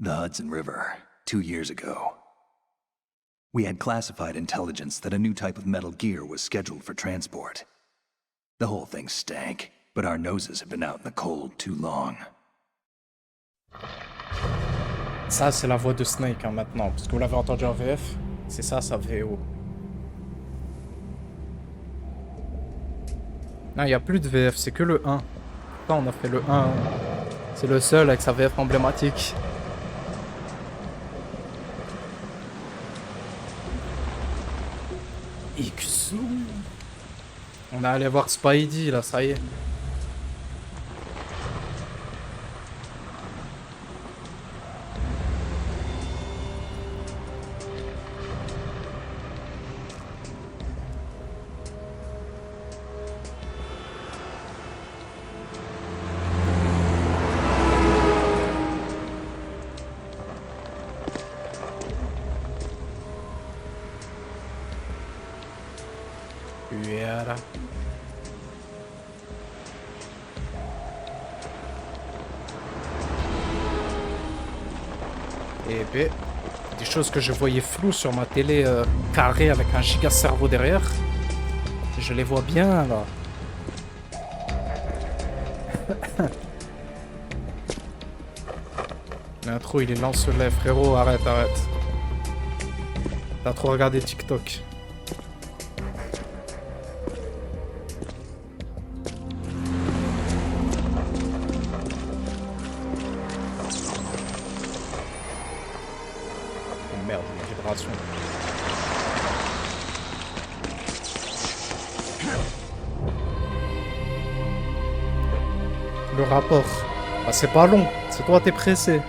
The Hudson River, 2 years ago. We had classified intelligence that a new type of metal gear was scheduled for transport. The whole thing stank, but our noses have been out in the cold too long. Ça, c'est la voix de Snake hein, maintenant, parce que vous l'avez entendu en VF. C'est ça, sa VO. Non, il n'y a plus de VF, c'est que le 1. Là, on a fait le 1. C'est le seul avec sa VF emblématique. Ixou. On est allé voir Spidey, là, ça y est. Voilà. Et ben, des choses que je voyais floues sur ma télé carrée avec un giga cerveau derrière. Je les vois bien là. L'intro il est lance-lait frérot, arrête. T'as trop regardé TikTok. Merde, la vibration. Le rapport. Ah, c'est pas long. C'est toi, t'es pressé.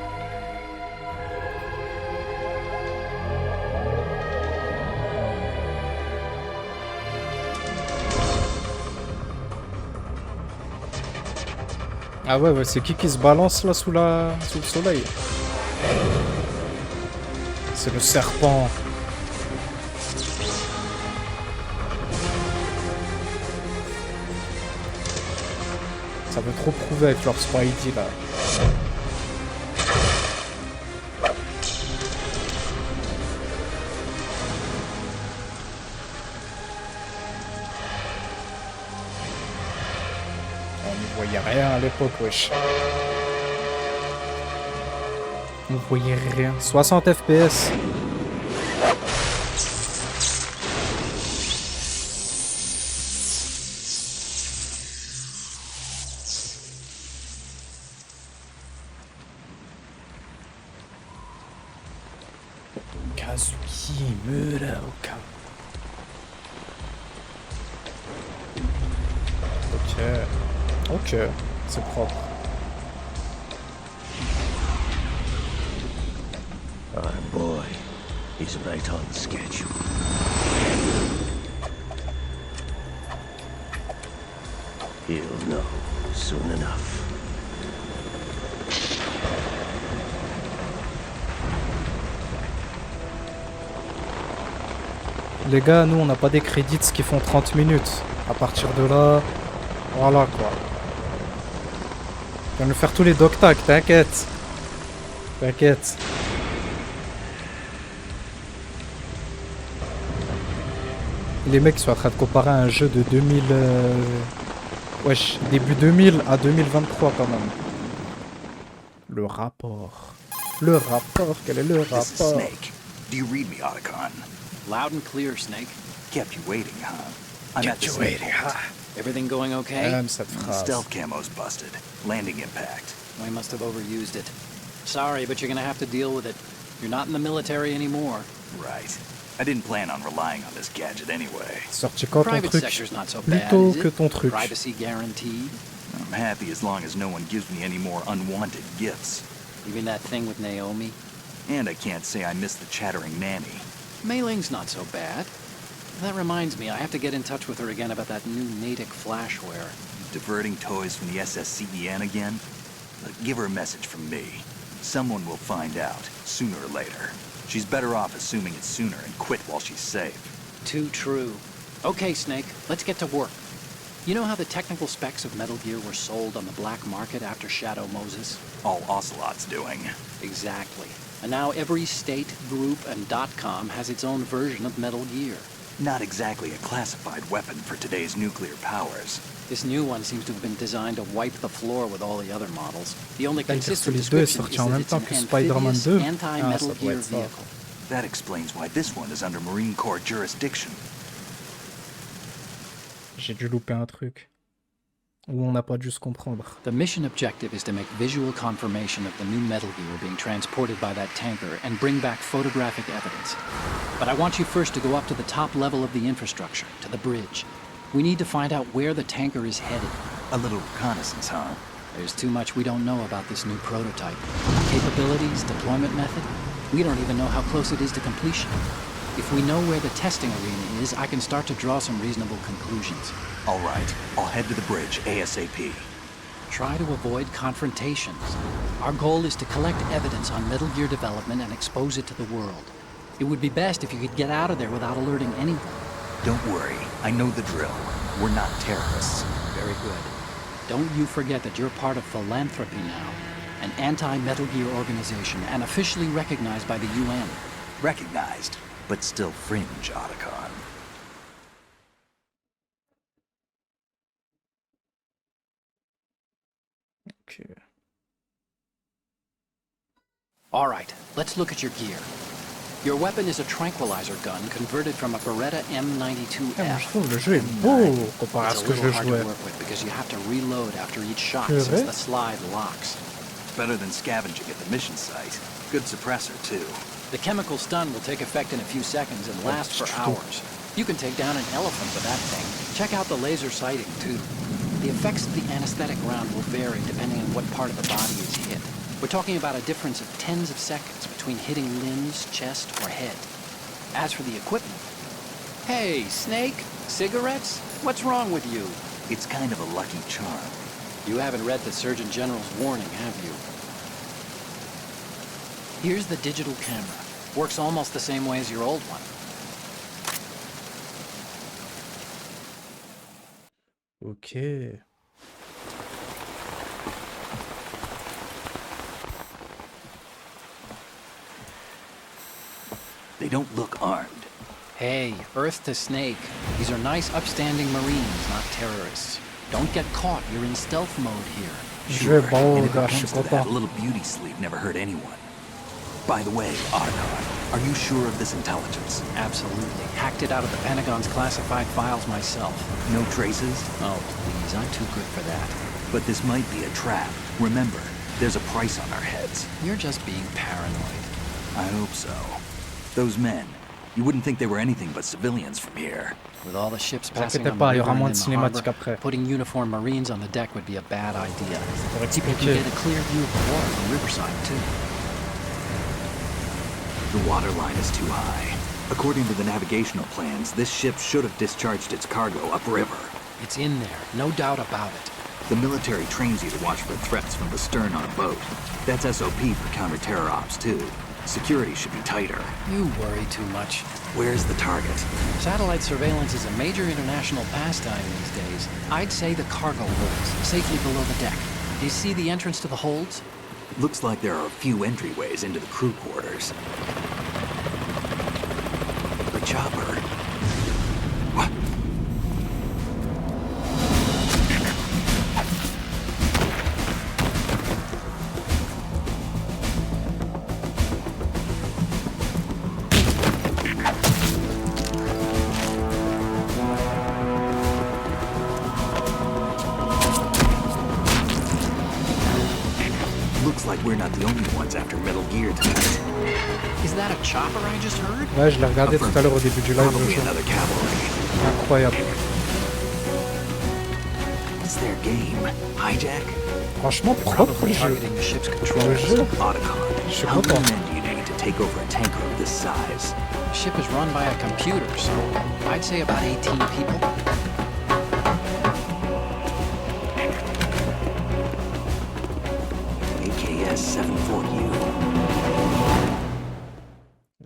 Ah ouais, c'est qui se balance là sous le soleil? C'est le serpent. Ça veut trop prouver avec leur Spidey là. On n'y voyait rien à l'époque, wesh. On voyait rien. 60 FPS. Kazuki Muraoka. Ok, c'est propre. Our boy, he's right on schedule. He'll know soon enough. Les gars, nous on n'a pas des crédits qui font 30 minutes. À partir de là, voilà quoi. On va nous faire tous les doc-tac, t'inquiète. T'inquiète. Les mecs sont en train de comparer un jeu de 2000... Wesh, début 2000 à 2023 quand même. Le rapport. Le rapport, quel est le rapport? This is Snake. Do you read me, Otacon? Loud and clear, Snake. Kept you waiting, huh? I'm at the waiting, snake huh? Everything going okay? Cette phrase. Stealth camo's busted. Landing impact. We must have overused it. Sorry, but you're gonna have to deal with it. You're not in the military anymore. Right. I didn't plan on relying on this gadget anyway. Sorti quand ton Private truc? sector's not so bad, Plutôt is que it? ton truc. Privacy guaranteed. I'm happy as long as no one gives me any more unwanted gifts. You mean that thing with Naomi? And I can't say I miss the chattering nanny. Mei Ling's not so bad. That reminds me, I have to get in touch with her again about that new Natick flashware. Diverting toys from the SSCEN again? Give her a message from me. Someone will find out, sooner or later. She's better off assuming it sooner and quit while she's safe. Too true. Okay, Snake, let's get to work. You know how the technical specs of Metal Gear were sold on the black market after Shadow Moses? All Ocelot's doing. Exactly. And now every state, group, and .com has its own version of Metal Gear. Not exactly a classified weapon for today's nuclear powers. This new one seems to have been designed to wipe the floor with all the other models. The only C'est-à-dire que consistent les deux est description is sorti en that même it's temps an que Spider-Man amphibious 2. anti-Metal ça doit Gear être ça. vehicle. That explains why this one is under Marine Corps jurisdiction. J'ai dû louper un truc. Ou on n'a pas dû se comprendre. The mission objective is to make visual confirmation of the new Metal Gear being transported by that tanker and bring back photographic evidence. But I want you first to go up to the top level of the infrastructure, to the bridge. We need to find out where the tanker is headed. A little reconnaissance, huh? There's too much we don't know about this new prototype. Capabilities, deployment method. We don't even know how close it is to completion. If we know where the testing arena is, I can start to draw some reasonable conclusions. All right, I'll head to the bridge ASAP. Try to avoid confrontations. Our goal is to collect evidence on Metal Gear development and expose it to the world. It would be best if you could get out of there without alerting anyone. Don't worry, I know the drill. We're not terrorists. Very good. Don't you forget that you're part of Philanthropy now, an anti-Metal Gear organization and officially recognized by the UN. Recognized, but still fringe, Otacon. Okay. All right, let's look at your gear. Your weapon is a tranquilizer gun converted from a Beretta M92F. Ah, moi, je trouve le jeu est beau comparé à It's ce a que little je hard jouais. to work with because you have to reload after each shot C'est since vrai? the slide locks. Better than scavenging at the mission site. Good suppressor, too. The chemical stun will take effect in a few seconds and last for hours. You can take down an elephant with that thing. Check out the laser sighting, too. The effects of the anesthetic round will vary depending on what part of the body is hit. We're talking about a difference of tens of seconds between hitting limbs, chest, or head. As for the equipment... Hey, Snake? Cigarettes? What's wrong with you? It's kind of a lucky charm. You haven't read the Surgeon General's warning, have you? Here's the digital camera. Works almost the same way as your old one. Ok. They don't look armed. Hey, Earth to Snake. These are nice, upstanding Marines, not terrorists. Don't get caught. You're in stealth mode here. Je vais bon, and if gars, it je suis comes to that, a content. little beauty sleep never hurt anyone. By the way, Otacon, are you sure of this intelligence? Absolutely. Hacked it out of the Pentagon's classified files myself. No traces? Oh, please. I'm too good for that. But this might be a trap. Remember, there's a price on our heads. You're just being paranoid. I hope so. Those men, you wouldn't think they were anything but civilians from here. With all the ships Vous passing inquiétez on pas, the il y aura river moins and de in the harbor, cinématiques après. putting uniformed Marines on the deck would be a bad idea. Pour People can expliquer. get a clear view of the water from Riverside, too. The water line is too high. According to the navigational plans, this ship should have discharged its cargo upriver. It's in there, no doubt about it. The military trains you to watch for threats from the stern on a boat. That's SOP for counter-terror ops, too. Security should be tighter. You worry too much. Where's the target? Satellite surveillance is a major international pastime these days. I'd say the cargo holds, safely below the deck. Do you see the entrance to the holds? Looks like there are a few entryways into the crew quarters. The chopper. What? Looks like we're not the only ones after Metal Gear tonight. Is that a chopper I just heard? Ouais, je l'ai regardé tout à l'heure au début du live. Le Probably jeu. another cavalry. Incroyable. What's their game? Hijack? Franchement, propre Probably le jeu. targeting the ship's Le controls. jeu. Otacon, Je suis how content. many men do you need to take over a tanker of this size? The ship is run by a computer, so I'd say about 18 people. AKS 74U.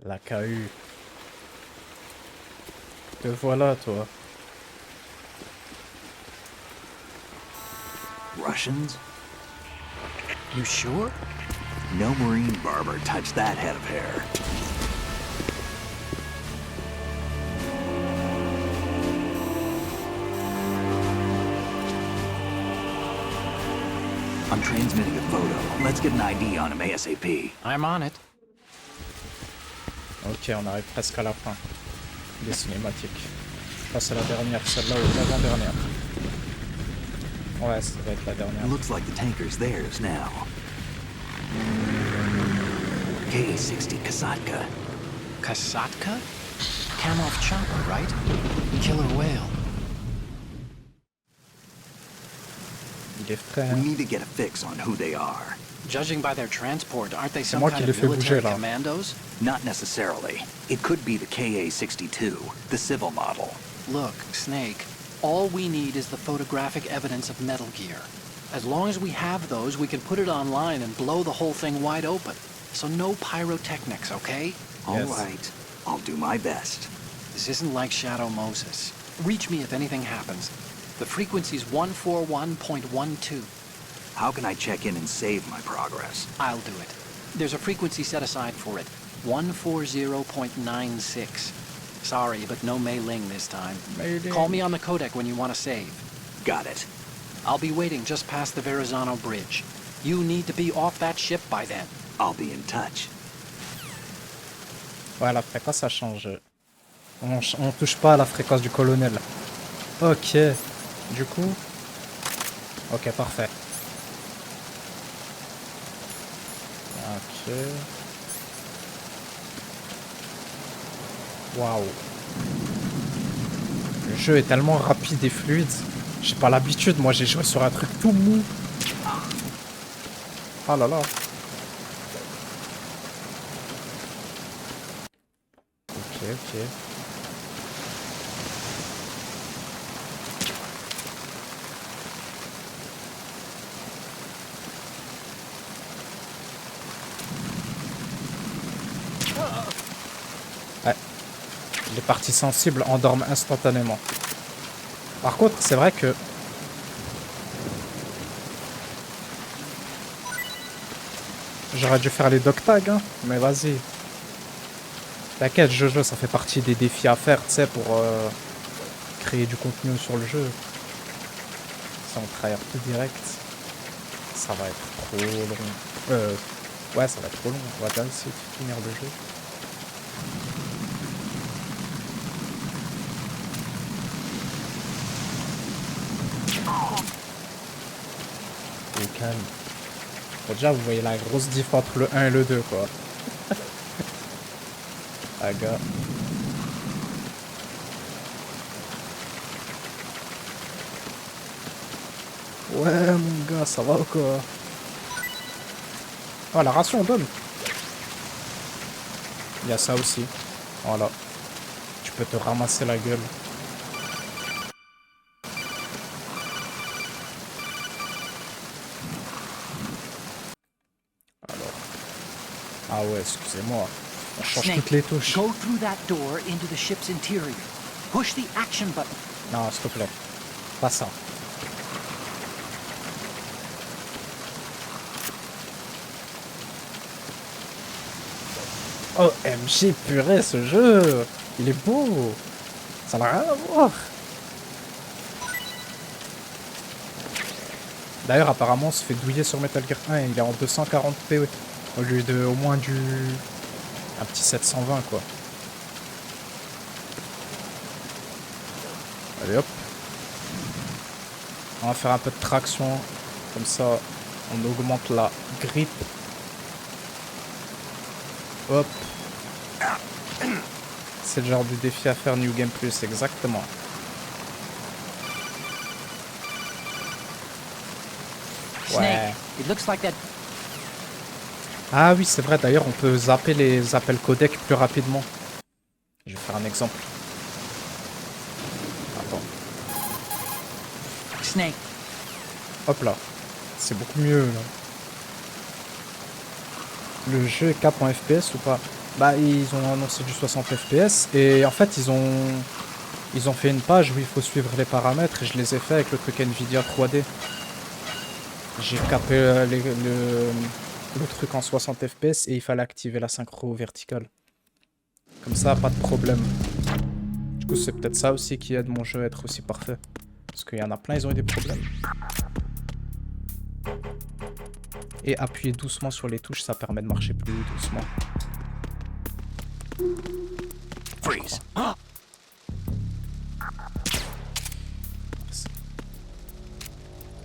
La KU. Te voilà, toi. Russians? You sure? No Marine barber touched that head of hair. I'm transmitting a photo. Let's get an ID on him ASAP. I'm on it. Ok, on arrive presque à la fin des cinématiques. Je passe à la dernière, celle-là ou l'avant-dernière. Ouais, ça va être la dernière. Looks like the tanker's theirs now. KA-60 Kasatka. Kasatka? Kamov chopper, right? Killer whale. Il est frais. We Hein. need to get a fix on who they are. Judging by their transport, aren't they some moi kind qui l'ai of fait military bouger, là. commandos? Not necessarily. It could be the KA-62, the civil model. Look, Snake, all we need is the photographic evidence of Metal Gear. As long as we have those, we can put it online and blow the whole thing wide open. So no pyrotechnics, okay? All Yes. right. I'll do my best. This isn't like Shadow Moses. Reach me if anything happens. The frequency's 141.12. How can I check in and save my progress? I'll do it. There's a frequency set aside for it. 140.96. Sorry, but no Mei Ling this time. Mei Ling. Call me on the codec when you want to save. Got it. I'll be waiting just past the Verrazano Bridge. You need to be off that ship by then. I'll be in touch. Ouais, la fréquence a changé. On touche pas à la fréquence du colonel. Ok. Du coup... Ok, parfait. Ok. Waouh. Le jeu est tellement rapide et fluide. J'ai pas l'habitude, moi j'ai joué sur un truc tout mou. Ah là là. Ok, ok. Ouais. Les parties sensibles endorment instantanément. Par contre, c'est vrai que... J'aurais dû faire les dog tags, hein, mais vas-y. T'inquiète, Jojo, ça fait partie des défis à faire, tu sais, pour créer du contenu sur le jeu. Si on travaille tout direct, ça va être trop long. Ouais, ça va être trop long. On va bien essayer de finir le jeu. Au calme. Bon, déjà, vous voyez la grosse diff entre le 1 et le 2, quoi. Ah, gars. Ouais, mon gars, ça va ou quoi? Oh, la ration, on donne. Il y a ça aussi. Voilà. Tu peux te ramasser la gueule. Ah ouais, excusez-moi. On change Snake, toutes les touches. go through that door into the ship's interior. Push the action button. Non, s'il te plaît. Pas ça. Oh, MJ, purée, ce jeu. Il est beau. Ça n'a rien à voir. D'ailleurs, apparemment, on se fait douiller sur Metal Gear 1 et il est en 240p au lieu de au moins du... un petit 720, quoi. Allez, hop. On va faire un peu de traction. Comme ça, on augmente la grippe. Hop. C'est le genre de défi à faire New Game Plus, exactement. Ouais. It looks like that. Ah oui, c'est vrai. D'ailleurs, on peut zapper les appels codec plus rapidement. Je vais faire un exemple. Attends. Snake. Hop là. C'est beaucoup mieux, là. Le jeu est cap en FPS ou pas? Bah, ils ont annoncé du 60 FPS. Et en fait, ils ont fait une page où il faut suivre les paramètres. Et je les ai fait avec le truc Nvidia 3D. J'ai capé le truc en 60 FPS et il fallait activer la synchro verticale. Comme ça, pas de problème. Du coup, c'est peut-être ça aussi qui aide mon jeu à être aussi parfait. Parce qu'il y en a plein, ils ont eu des problèmes. Et appuyer doucement sur les touches, ça permet de marcher plus doucement. Freeze.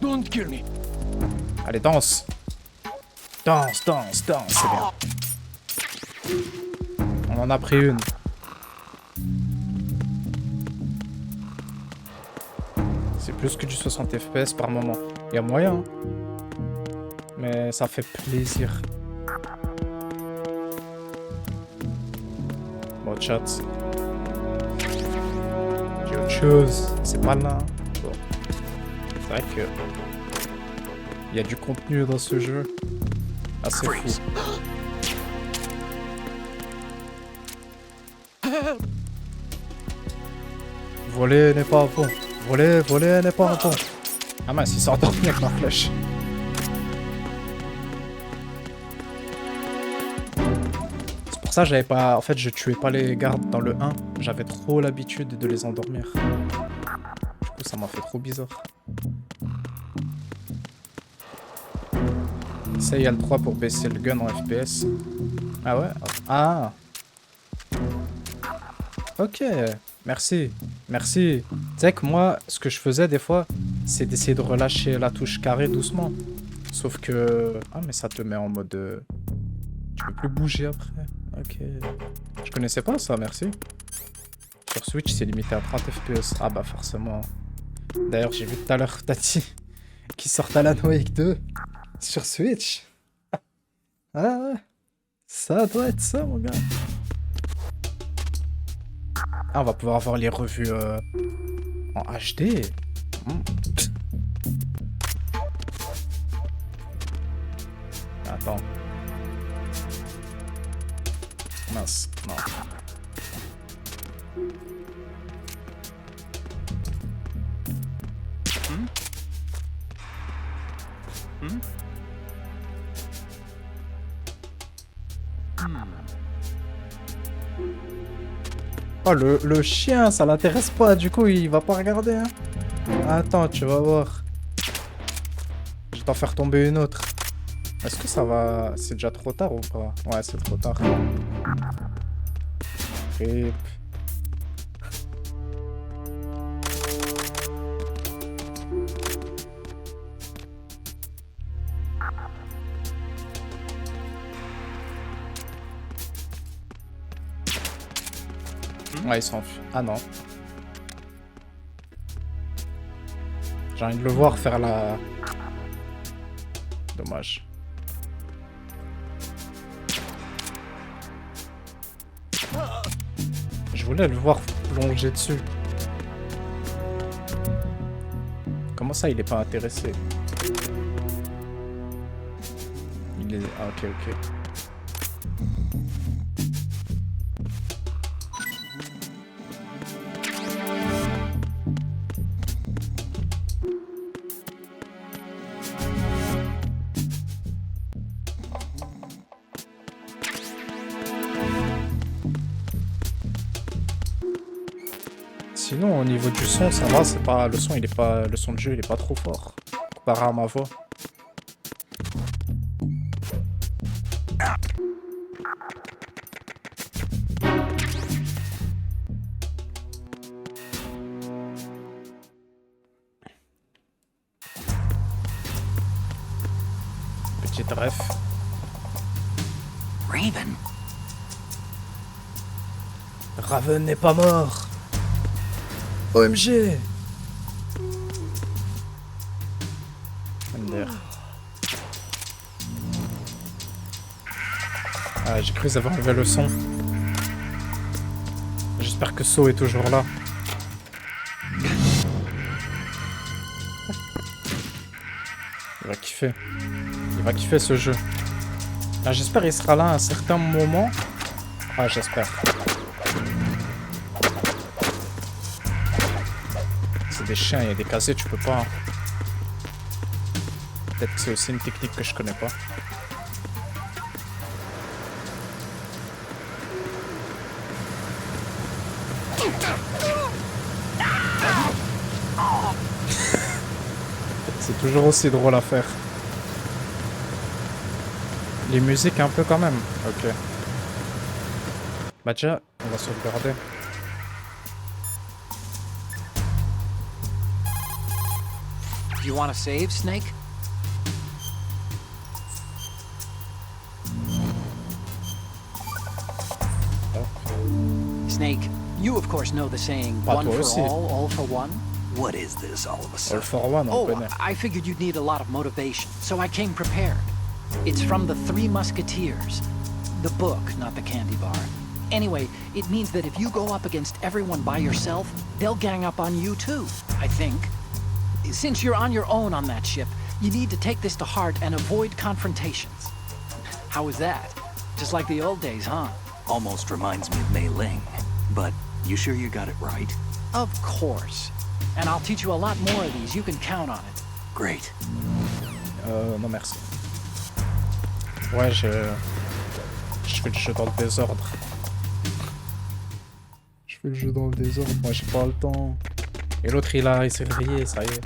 Don't kill me. Allez, danse. Danse, danse, danse, c'est bien. On en a pris une. C'est plus que du 60 FPS par moment. Il y a moyen, hein. Mais ça fait plaisir. Bon, chat. J'ai autre chose. C'est malin. Bon. C'est vrai que... il y a du contenu dans ce jeu. Assez fou. Voler n'est pas bon. Voler n'est pas bon. Ah mince, il s'est endormi avec ma flèche. C'est pour ça que j'avais pas... En fait, je tuais pas les gardes dans le 1. J'avais trop l'habitude de les endormir. Du coup, ça m'a fait trop bizarre. Ça, il y a le 3 pour baisser le gun en FPS. Ah ouais? Ah! Ok, merci. Merci. Tu sais que moi, ce que je faisais des fois, c'est d'essayer de relâcher la touche carré doucement. Sauf que... ah, mais ça te met en mode... tu peux plus bouger après. Ok. Je connaissais pas ça, merci. Sur Switch, c'est limité à 30 FPS. Ah bah forcément. D'ailleurs, j'ai vu tout à l'heure Tati qui sort Alan Wake 2 sur Switch. Ah ouais. Ça doit être ça, mon gars. Ah, on va pouvoir voir les revues en HD. Attends. Mince, non. Oh, le chien, ça l'intéresse pas, du coup, il va pas regarder, hein. Attends, tu vas voir. Je vais t'en faire tomber une autre. Est-ce que ça va... c'est déjà trop tard ou pas? Ouais, c'est trop tard. Rip. Ouais, il s'enfuit. Ah non. J'ai envie de le voir faire la... Dommage. Je voulais le voir plonger dessus. Comment ça, il est pas intéressé? Il est... ah, ok, ok. Sinon, au niveau du son, ça va, c'est pas... le son, il est pas... le son de jeu, il est pas trop fort. Comparé à ma voix. Petite ref. Raven. Raven n'est pas mort. OMG. MDR. Ah, j'ai cru qu'ils avaient enlevé le son. J'espère que So est toujours là. Il va kiffer. Il va kiffer ce jeu. Ah, j'espère qu'il sera là à un certain moment. Ah, j'espère. C'est des chiens, il y a des casiers, tu peux pas. Hein. Peut-être que c'est aussi une technique que je connais pas. C'est toujours aussi drôle à faire. Les musiques un peu quand même. Ok. Bah déjà, on va sauvegarder. Do you want to save, Snake? Snake, you of course know the saying, Pas one toi for aussi. all for one. What is this all of a All sudden? for one, on Oh, connaît. I figured you'd need a lot of motivation, so I came prepared. It's from the Three Musketeers. The book, not the candy bar. Anyway, it means that if you go up against everyone by yourself, they'll gang up on you too, I think. Since you're on your own on that ship, you need to take this to heart and avoid confrontations. How was that? Just like the old days, huh? Almost reminds me of Mei Ling. But you sure you got it right? Of course. And I'll teach you a lot more of these. You can count on it. Great. Non merci. Ouais, je fais le jeu dans le désordre. Je fais le jeu dans le désordre, moi j'ai pas le temps. Et l'autre il s'est réveillé, ça y est.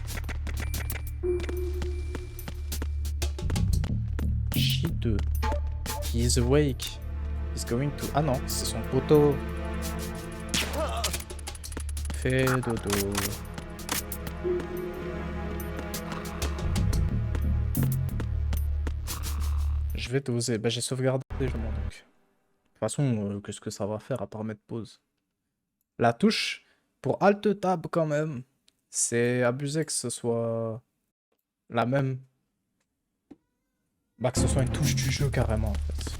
J2. He is awake. He's going to... Ah non, c'est son poteau. Fais dodo. Je vais doser. Bah j'ai sauvegardé justement donc. De toute façon, qu'est-ce que ça va faire à part mettre pause? La touche pour Alt Tab quand même. C'est abusé que ce soit la même. Bah que ce soit une touche du jeu carrément en fait.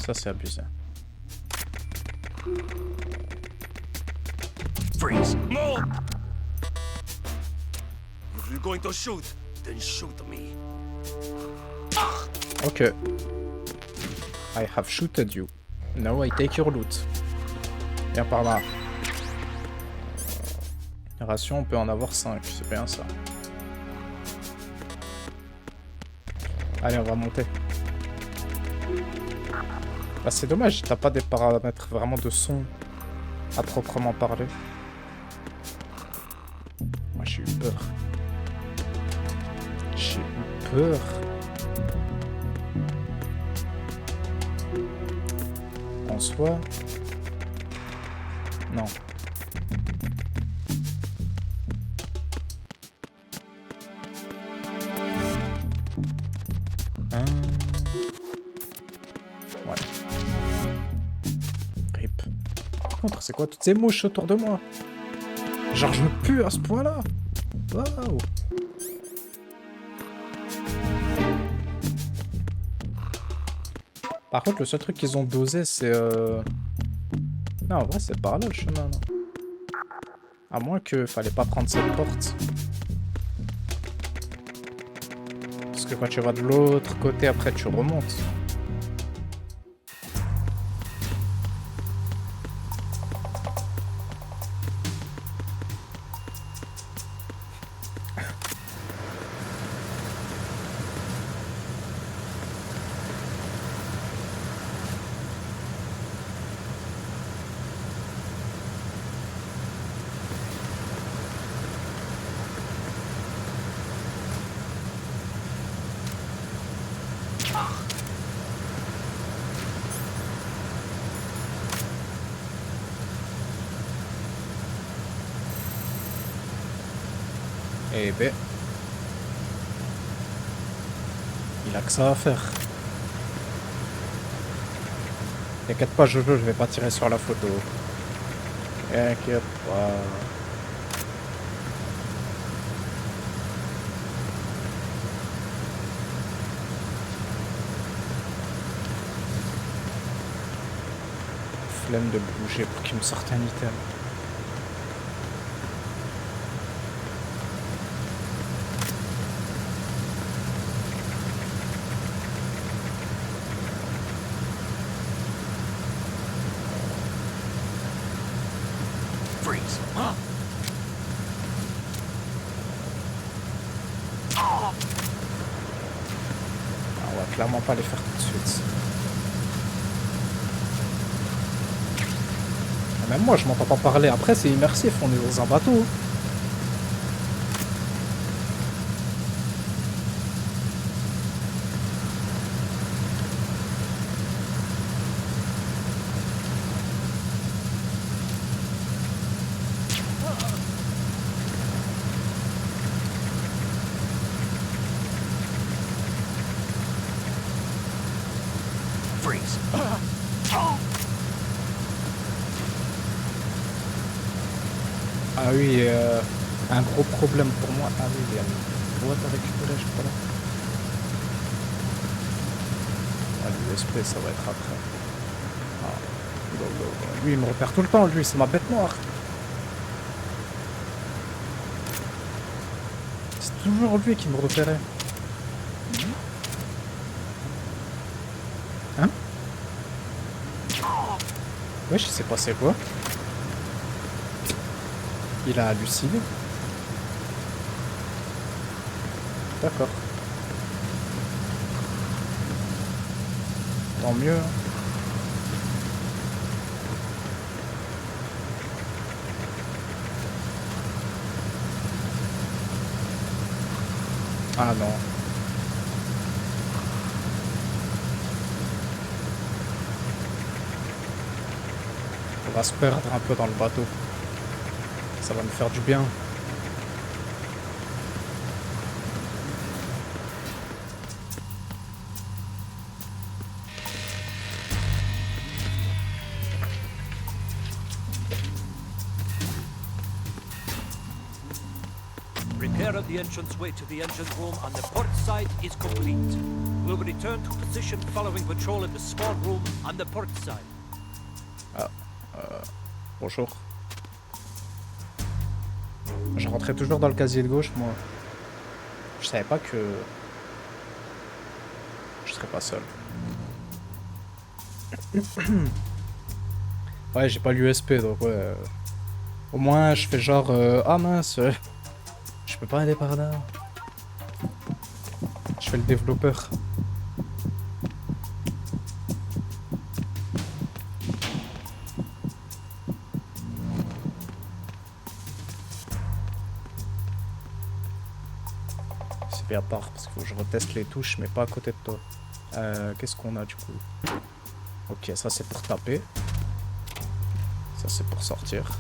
Ça c'est abusé. Freeze! Move! If you're going to shoot, then shoot me. Ok. I have shooted you. Now I take your loot. Viens par là. Ration, on peut en avoir 5, c'est bien ça. Allez, on va monter. Bah, c'est dommage, t'as pas des paramètres vraiment de son à proprement parler. Moi, j'ai eu peur. J'ai eu peur. En soi... Non. Ouais. Rip. Par contre, c'est quoi toutes ces mouches autour de moi? Genre, je me pue à ce point-là. Waouh. Par contre, le seul truc qu'ils ont dosé, c'est... Non, en vrai, c'est par là le chemin, non? À moins que fallait pas prendre cette porte. Parce que quand tu vas de l'autre côté, après, tu remontes. Eh ben... Il a que ça à faire. T'inquiète pas Jojo, je vais pas tirer sur la photo. T'inquiète pas. Flemme de bouger pour qu'il me sorte un item. Freeze! Huh? clairement pas les faire tout de suite. Même moi, je m'entends pas parler. Après, c'est immersif, on est dans un bateau. Freeze. Ah oui, un gros problème pour moi. Ah oui, il y a une boîte à récupérer, je crois là. Ah, l'USP, ça va être après. Ah. Lui, il me repère tout le temps, lui, c'est ma bête noire. C'est toujours lui qui me repérait. Hein? Wesh, il s'est passé quoi? Il a halluciné. D'accord. Tant mieux. Hein. Ah non. On va se perdre un peu dans le bateau. Ça va me faire du bien. Repair of the entranceway to the engine room on the port side is complete. We'll return to position following patrol in the small room on the port side. Bonjour. Je rentrais toujours dans le casier de gauche, moi. Je savais pas que... je serais pas seul. Ouais, j'ai pas l'USP, donc ouais. Au moins, je fais genre... ah mince, je peux pas aller par là. Je fais le développeur. À part parce qu'il faut que je reteste les touches mais pas à côté de toi. Qu'est-ce qu'on a du coup? Ok, ça c'est pour taper. Ça c'est pour sortir.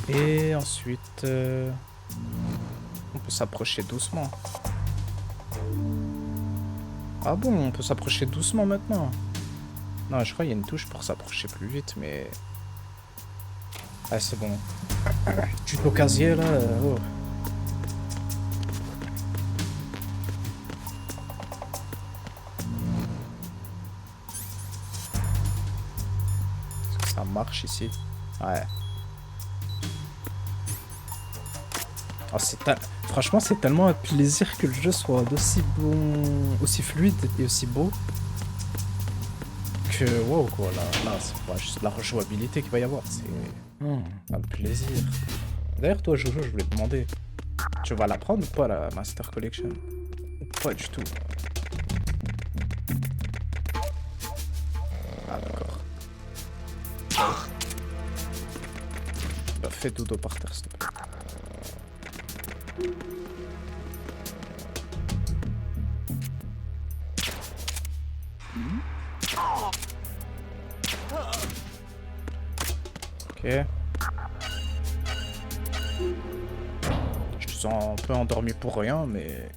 Et ensuite on peut s'approcher doucement. Ah bon, on peut s'approcher doucement maintenant. Non, je crois qu'il y a une touche pour s'approcher plus vite mais... Ah c'est bon. Tuto casier là, oh. Ça marche ici. Ouais. Oh, franchement, c'est tellement un plaisir que le jeu soit d'aussi bon, aussi fluide et aussi beau. Que wow quoi, là c'est pas juste la rejouabilité qu'il va y avoir, c'est un plaisir. D'ailleurs, toi, Jojo, je voulais te demander, tu vas la prendre ou pas la Master Collection? Ou pas du tout? Ah d'accord. Bah, fais dodo par terre, s'il te plaît. Ok. Je te sens un peu endormi pour rien, mais...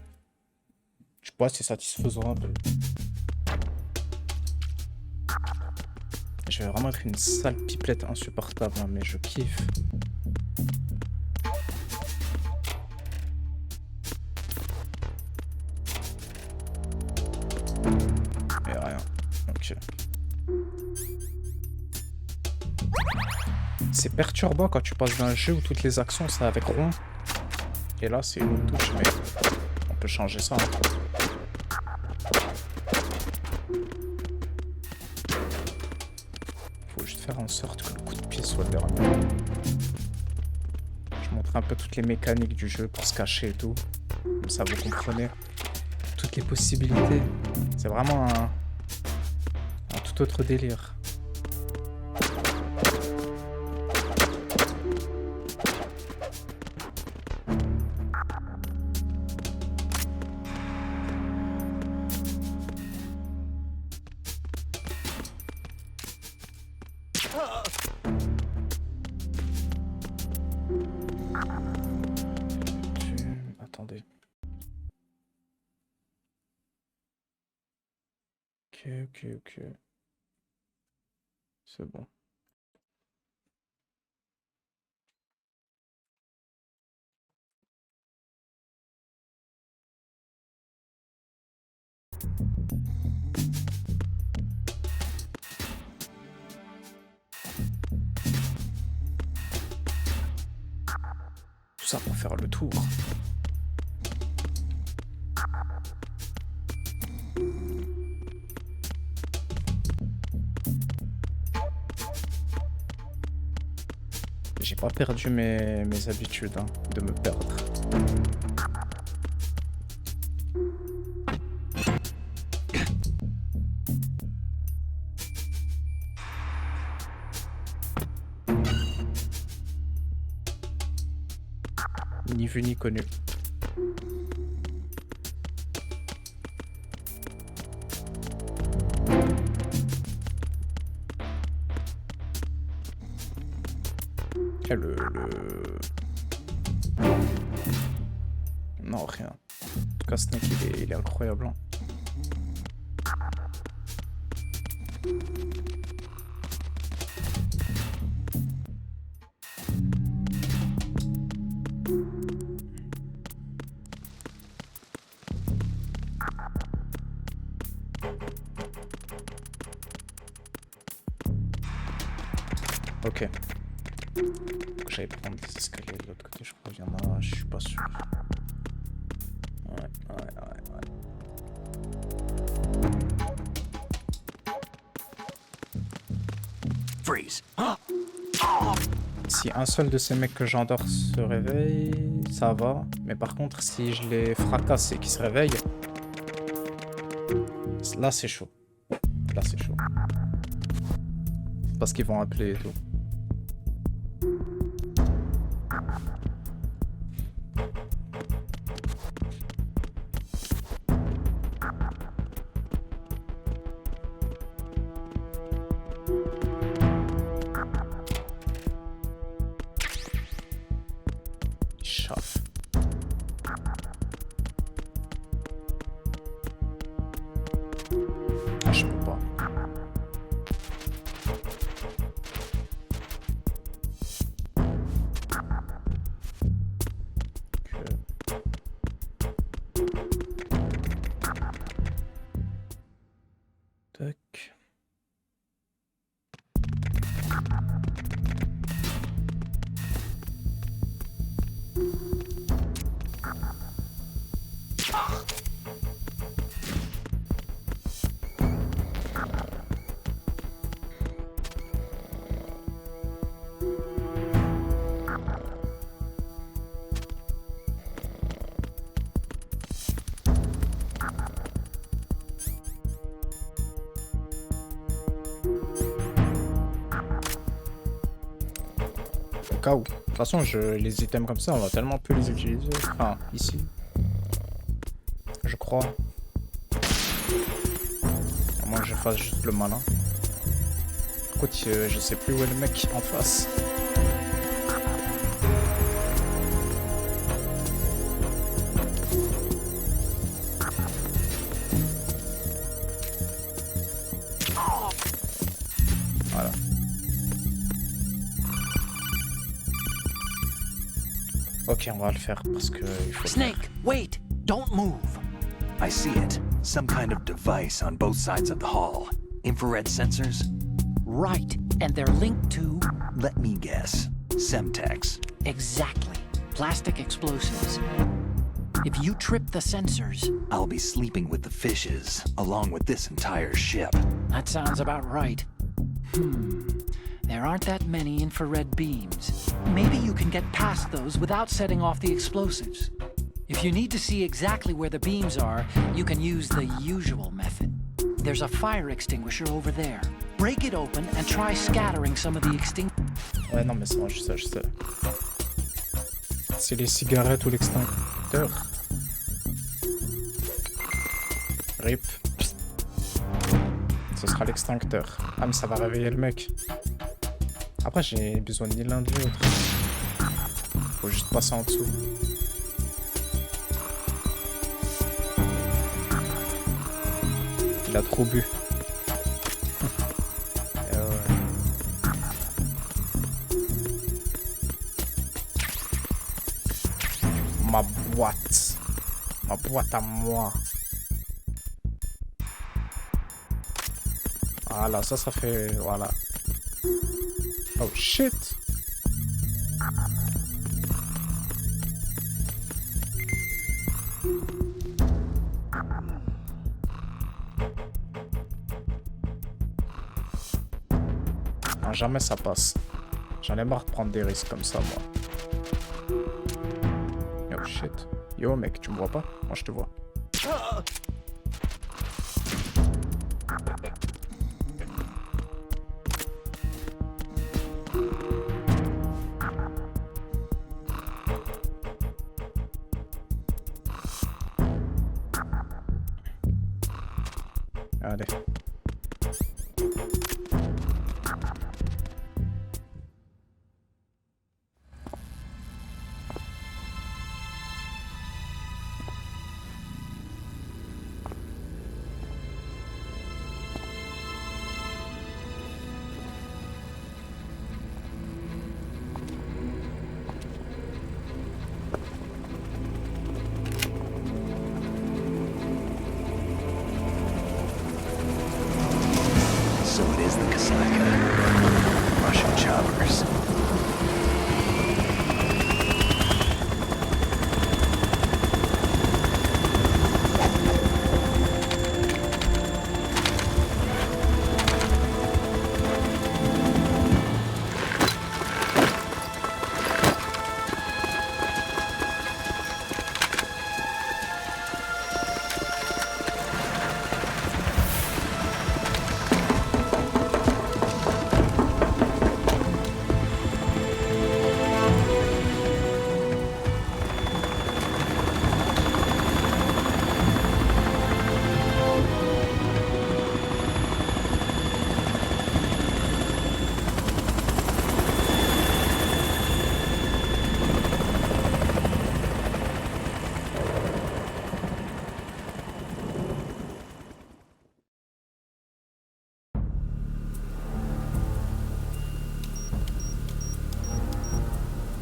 je sais pas, c'est satisfaisant un peu. Je vais vraiment être une sale pipelette insupportable, hein, mais je kiffe. Et rien. Ok. C'est perturbant quand tu passes d'un jeu où toutes les actions c'est avec rond. Et là c'est une touche, mais on peut changer ça. Hein. Faut juste faire en sorte que le coup de pied soit le dernier. Je montre un peu toutes les mécaniques du jeu pour se cacher et tout. Comme ça vous comprenez. toutes les possibilités. C'est vraiment un tout autre délire. Attendez. Ok. C'est bon. Tout ça pour faire le tour. J'ai pas perdu mes habitudes hein, de me perdre. Ni vu ni connu. Et Non, rien. En tout cas, Snake, il est incroyable. Hein. Ok. J'allais prendre des escaliers de l'autre côté, je crois qu'il y en a, je suis pas sûr. Ouais. Freeze. Si un seul de ces mecs que j'endors se réveille, ça va. Mais par contre, si je les fracasse et qu'ils se réveillent, là c'est chaud. Là c'est chaud. Parce qu'ils vont appeler et tout. Chauffe. Ah, je peux pas. Tac. Au cas où. De toute façon, les items comme ça, on va tellement peu les utiliser. Enfin, ici. Je crois. À moins que je fasse juste le malin. Écoute, je sais plus où est le mec en face. Voilà. Ok, on va le faire parce que il faut. Snake, wait! Don't move! I see it. Some kind of device on both sides of the hall. Infrared sensors? Right, and they're linked to... Let me guess. Semtex. Exactly. Plastic explosives. If you trip the sensors... I'll be sleeping with the fishes, along with this entire ship. That sounds about right. There aren't that many infrared beams. Maybe you can get past those without setting off the explosives. If you need to see exactly where the beams are, you can use the usual method. There's a fire extinguisher over there. Break it open and try scattering some of the Ouais, non, mais c'est bon, je sais. C'est les cigarettes ou l'extincteur. RIP. Ce sera l'extincteur. Ah, mais ça va réveiller le mec. Après, j'ai besoin ni l'un ni l'autre. Faut juste passer en dessous. Il a trop bu. Ma boîte. Ma boîte à moi. Voilà, ça fait... Voilà. Oh shit. Non, jamais ça passe. J'en ai marre de prendre des risques comme ça, moi. Oh shit. Yo mec, tu me vois pas? Moi je te vois. Allez. So it is the Kasaka. Russian choppers.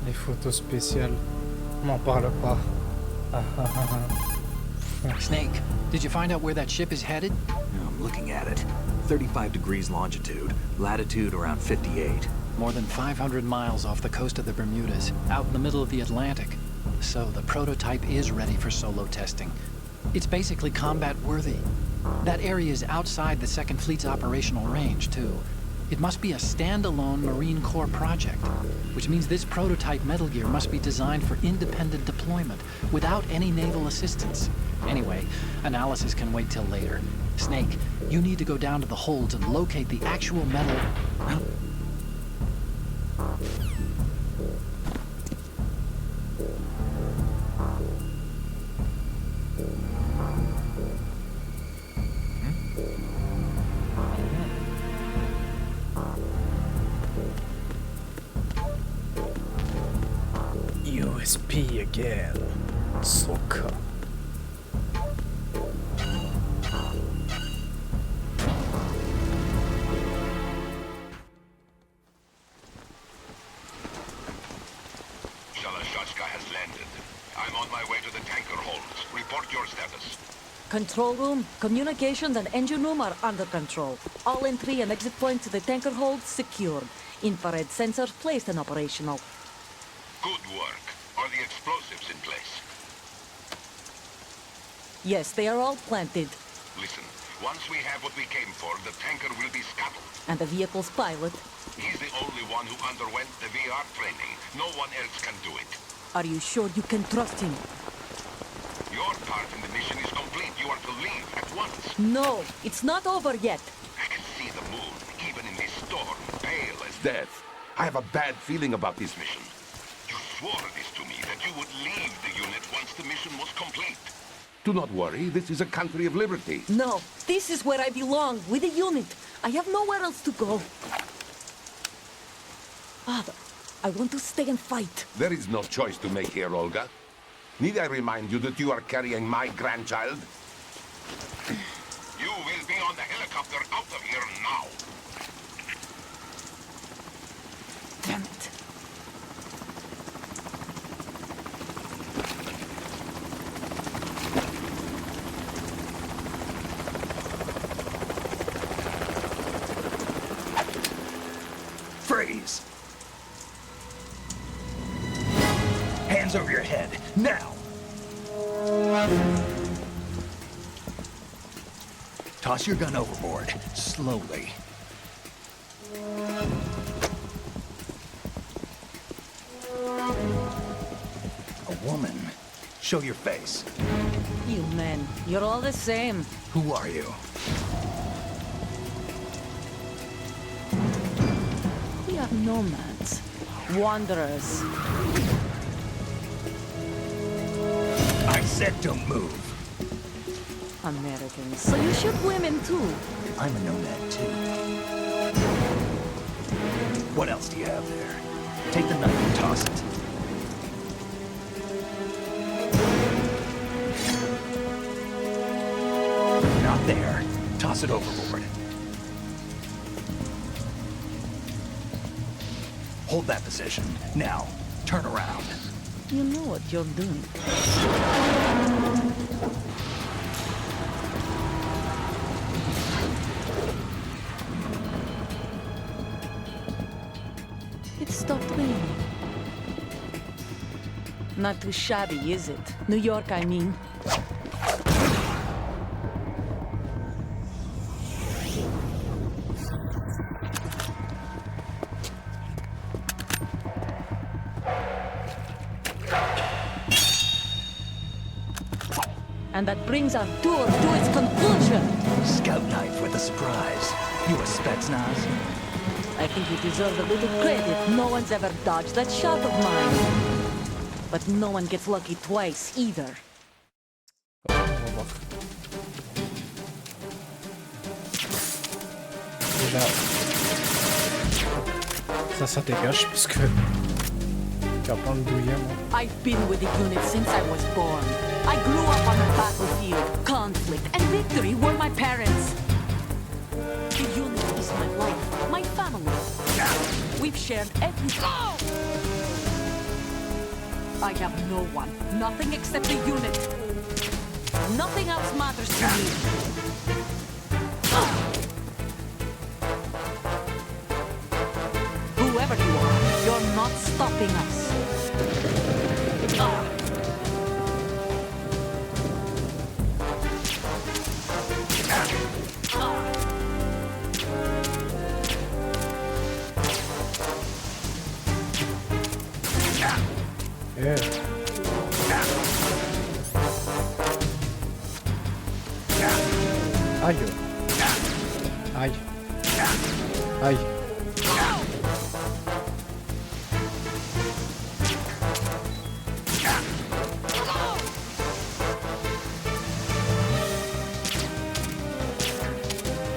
Les photos spéciales. M'en parle pas. Snake, did you find out where that ship is headed? I'm looking at it. 35 degrees longitude, latitude around 58. More than 500 miles off the coast of the Bermudas, out in the middle of the Atlantic. So the prototype is ready for solo testing. It's basically combat worthy. That area is outside the Second Fleet's operational range, too. It must be a standalone Marine Corps project, which means this prototype Metal Gear must be designed for independent deployment, without any naval assistance. Anyway, analysis can wait till later. Snake, you need to go down to the holds and locate the actual metal... USP again. Soka. Shalashaska has landed. I'm on my way to the tanker holds. Report your status. Control room, communications and engine room are under control. All entry and exit points to the tanker hold secured. Infrared sensors placed and operational. Good work. Are the explosives in place? Yes, they are all planted. Listen, once we have what we came for, the tanker will be scuttled. And the vehicle's pilot. He's the only one who underwent the VR training. No one else can do it. Are you sure you can trust him? Your part in the mission is complete. You are to leave at once. No, it's not over yet. I can see the moon, even in this storm, pale as death. I have a bad feeling about this mission. You swore this to me, that you would leave the unit once the mission was complete. Do not worry, this is a country of liberty. No, this is where I belong, with the unit. I have nowhere else to go. Father, I want to stay and fight. There is no choice to make here, Olga. Need I remind you that you are carrying my grandchild? You will be on the helicopter out of here now. Damn it. Freeze! Hands over your head, now! Toss your gun overboard, slowly. A woman. Show your face. You men, you're all the same. Who are you? We are nomads. Wanderers. I said don't move. Americans. So you shoot women too. I'm a nomad too. What else do you have there? Take the knife and toss it. Not there. Toss it overboard. Hold that position. Now, turn around. You know what you're doing. It stopped raining. Not too shabby, is it? New York, I mean. And that brings our tour to its conclusion. Scout knife with a surprise. You a Spetsnaz? I think you deserve a little credit. No one's ever dodged that shot of mine. But no one gets lucky twice, either. On va voir. Déjà, ça dégage parce que tu vas pas me douiller, moi. I've been with the unit since I was born. I grew up on the battlefield. Conflict and victory were my parents. The unit is my life, my family. We've shared everything. I have no one, nothing except the unit. Nothing else matters to me. Whoever you are, you're not stopping us. Yeah. Aïe. Aïe. Aïe.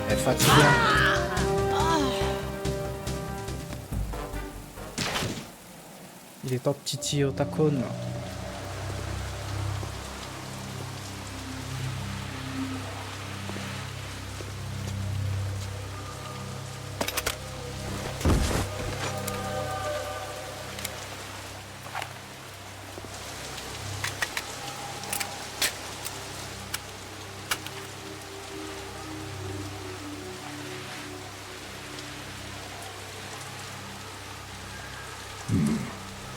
Elle est fatiguée. Il est temps de titiller au tacone.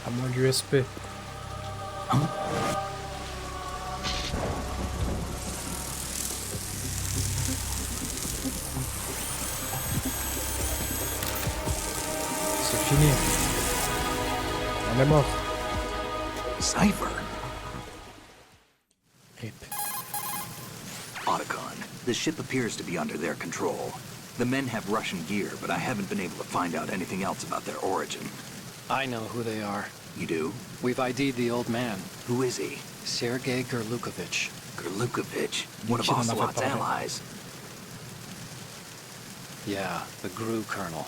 À moins l'USP. C'est fini. On est mort. Cypher. The ship appears to be under their control. The men have Russian gear, but I haven't been able to find out anything else about their origin. I know who they are. You do? We've ID'd the old man, Who is he? Sergei Gerlukovich. Gerlukovich, one of Qui n'en avait Ocelot's parlé. allies. Yeah, the GRU colonel.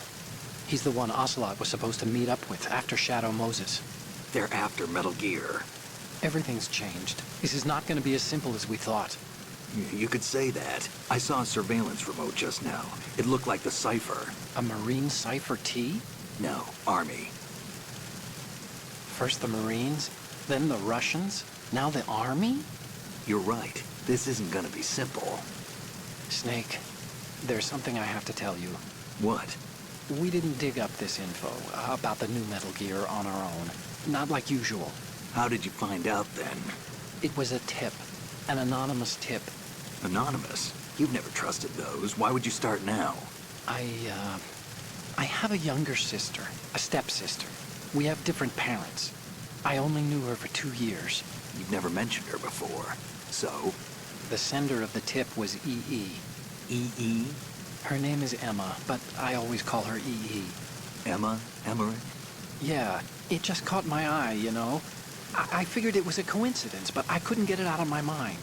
He's the one Ocelot was supposed to meet up with after Shadow Moses. They're after Metal Gear. Everything's changed. This is not going to be as simple as we thought. You could say that. I saw a surveillance remote just now. It looked like the cipher. A Marine Cipher T? No, Army. First the Marines, then the Russians, now the Army? You're right. This isn't gonna be simple. Snake, there's something I have to tell you. What? We didn't dig up this info about the new Metal Gear on our own. Not like usual. How did you find out then? It was a tip. An anonymous tip. Anonymous? You've never trusted those. Why would you start now? I have a younger sister, a stepsister. We have different parents. I only knew her for 2 years. You've never mentioned her before. So? The sender of the tip was EE. E.E.? Her name is Emma, but I always call her EE. Emma? Emmerich? Yeah, it just caught my eye, you know? I figured it was a coincidence, but I couldn't get it out of my mind.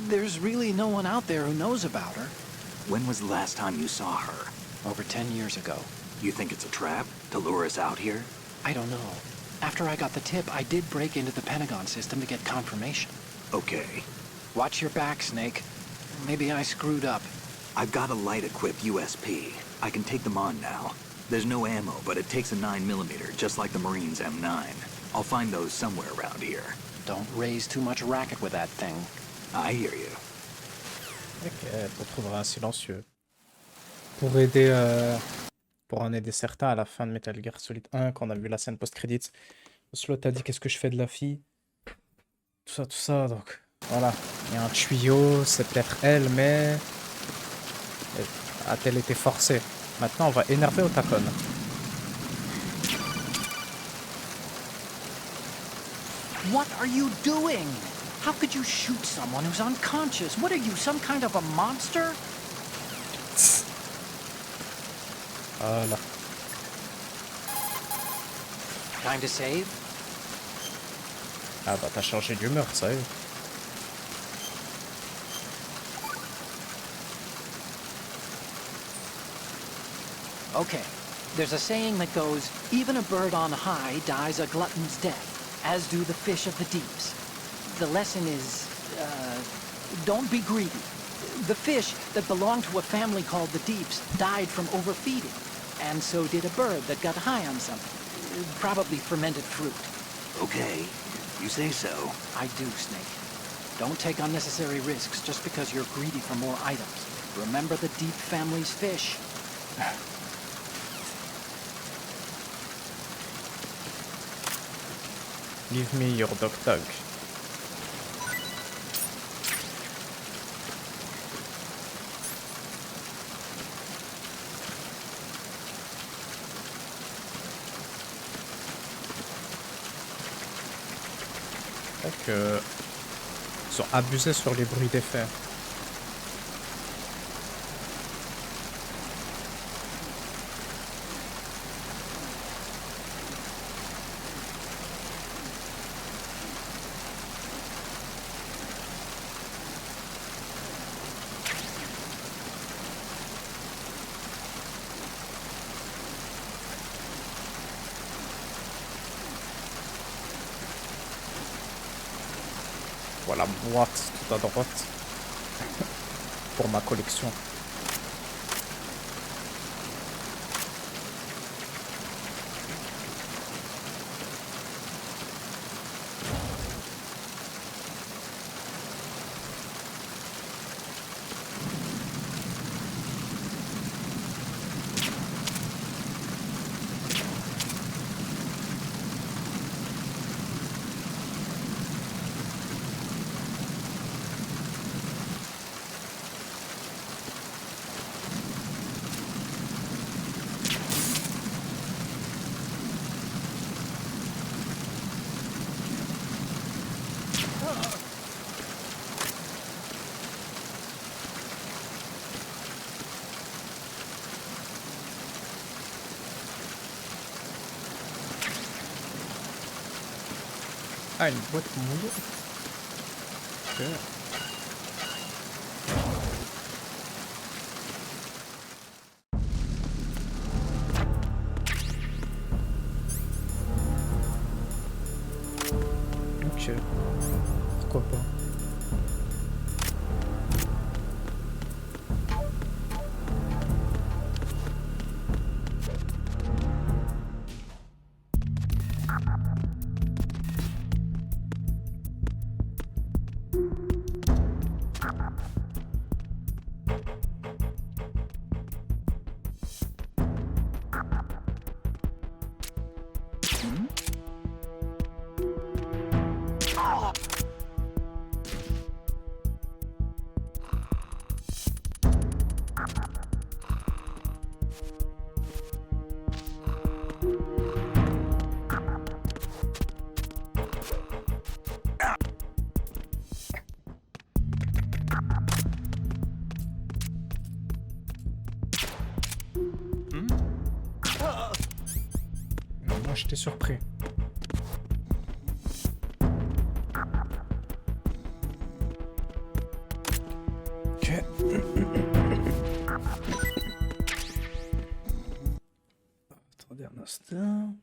There's really no one out there who knows about her. When was the last time you saw her? Over 10 years ago. You think it's a trap? To lure us out here? I don't know. After I got the tip, I did break into the Pentagon system to get confirmation. Okay. Watch your back, Snake. Maybe I screwed up. I've got a light-equipped USP. I can take them on now. There's no ammo, but it takes a 9mm, just like the Marines' M9. I'll find those somewhere around here. Don't raise too much racket with that thing. I hear you. Ok, pour trouver un silencieux. Pour aider, pour en aider certains à la fin de Metal Gear Solid 1, quand on a vu la scène post-credits, Slot a dit qu'est-ce que je fais de la fille. Tout ça, donc voilà. Il y a un tuyau, c'est peut-être elle, mais a-t-elle été forcée? Maintenant, on va énerver Otakon. What are you doing? How could you shoot someone who's unconscious? What are you, some kind of a monster? Voilà. Time to save? Ah bah t'as changé d'humeur, ça y est. Okay, there's a saying that goes, even a bird on high dies a glutton's death, as do the fish of the deeps. The lesson is, don't be greedy. The fish that belonged to a family called the Deeps died from overfeeding, and so did a bird that got high on something, probably fermented fruit. Okay. You say so. I do, Snake. Don't take unnecessary risks just because you're greedy for more items. Remember the Deep family's fish. Give me your dog tag. Ils sont abusés sur les bruits d'effet. Voilà, boîte tout à droite pour ma collection. Ah, une boîte mouillée. Ok. Ok. Pourquoi pas. Moi, j'étais surpris. Ok. Attendez un instant.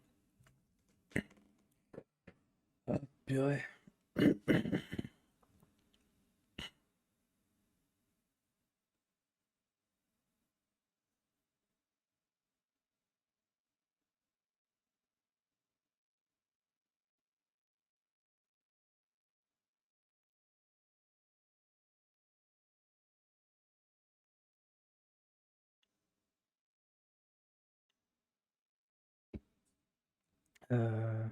Ah, purée. Euh...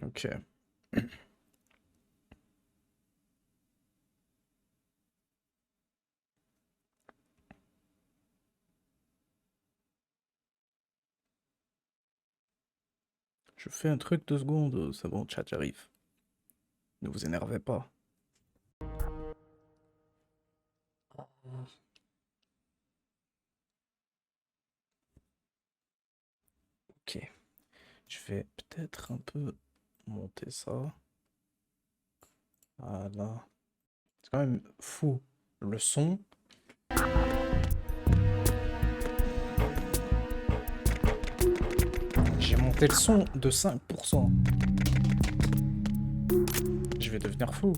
Ok. Je fais un truc 2 secondes, c'est bon, chat, j'arrive. Ne vous énervez pas. Ok. Je vais peut-être un peu monter ça. Voilà. C'est quand même fou. Le son. J'ai monté le son de 5%. Je vais devenir fou.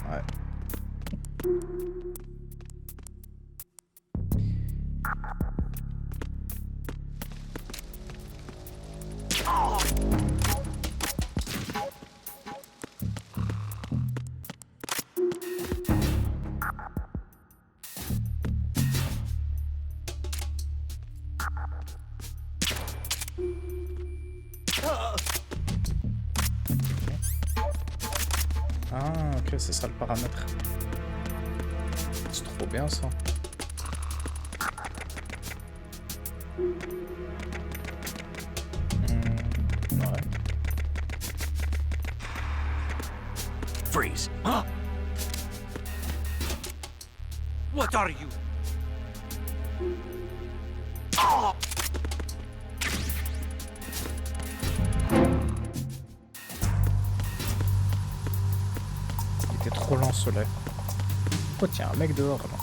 Ouais. Ah, ok, c'est ça le paramètre. C'est trop bien ça. Ouais. Freeze. Huh? What are you? Il était trop lent ce lait. Oh tiens, un mec dehors là.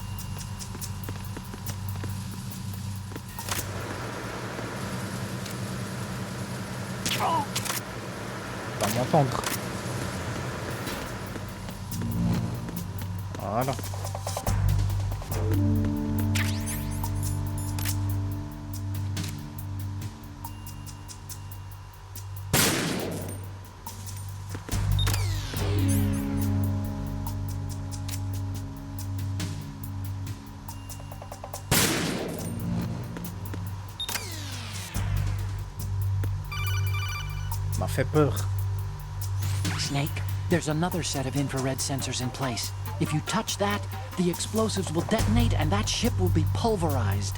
Va m'entendre. Voilà. M'a fait peur. Snake, there's another set of infrared sensors in place. If you touch that, The explosives will detonate and that ship will be pulverized.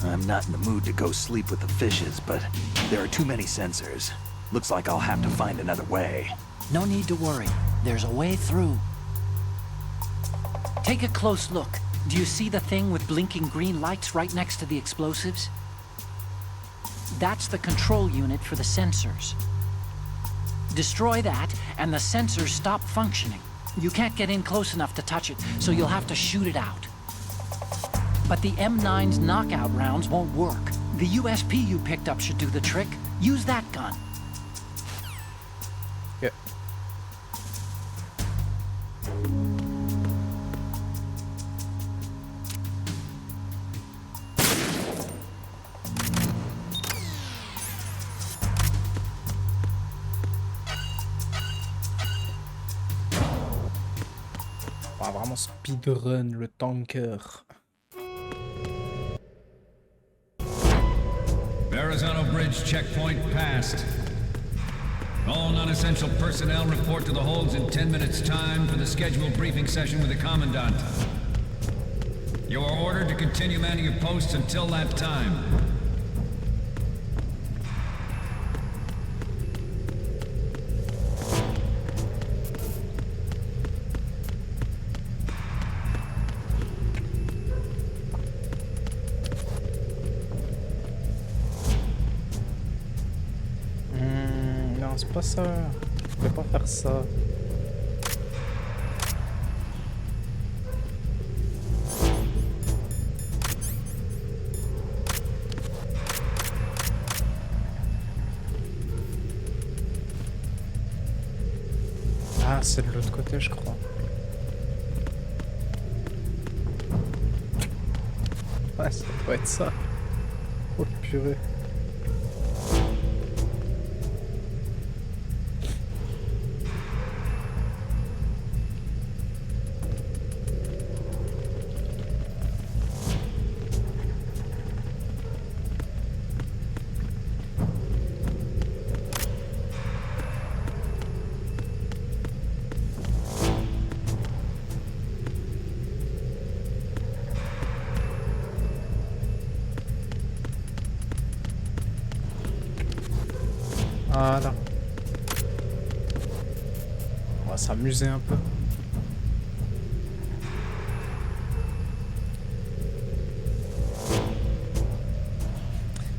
I'm not in the mood to go sleep with the fishes, but there are too many sensors. Looks like I'll have to find another way. No need to worry. There's a way through. Take a close look. Do you see the thing with blinking green lights right next to the explosives? That's the control unit for the sensors. Destroy that, and the sensors stop functioning. You can't get in close enough to touch it, so you'll have to shoot it out. But the M9's knockout rounds won't work. The USP you picked up should do the trick. Use that gun. Yeah. Ah, vraiment speedrun le tanker. Verrazano Bridge checkpoint passed. All non-essential personnel report to the holds in 10 minutes' time for the scheduled briefing session with the Commandant. You are ordered to continue manning your posts until that time. Non, c'est pas ça. Je vais pas faire ça. Ah, c'est de l'autre côté, je crois. Ouais, ça doit être ça. Oh purée. Voilà. On va s'amuser un peu.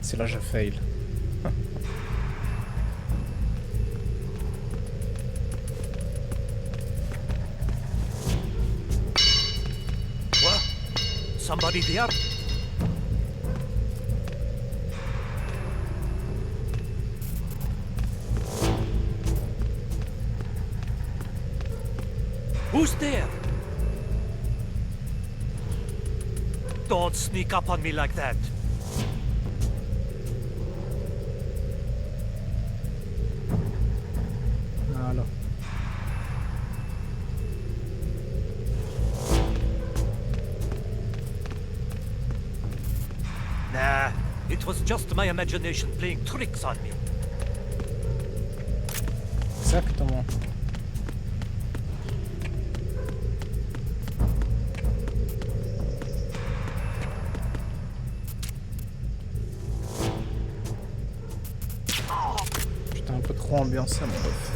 C'est là je fail. What? Somebody there? Who's there? Don't sneak up on me like that. Voilà. Nah, it was just my imagination playing tricks on me. Exactement. J'étais un peu trop ambiancé, mon ref.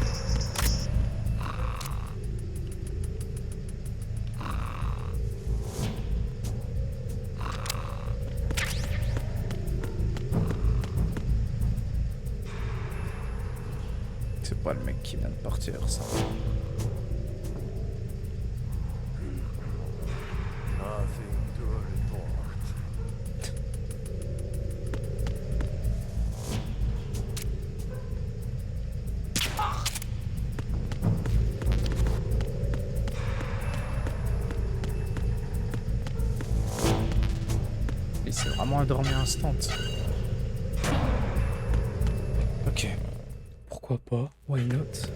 C'est pas le mec qui vient de partir, ça. Nothing to report. Et c'est vraiment endormi instant. Ok. Pourquoi pas? Why not?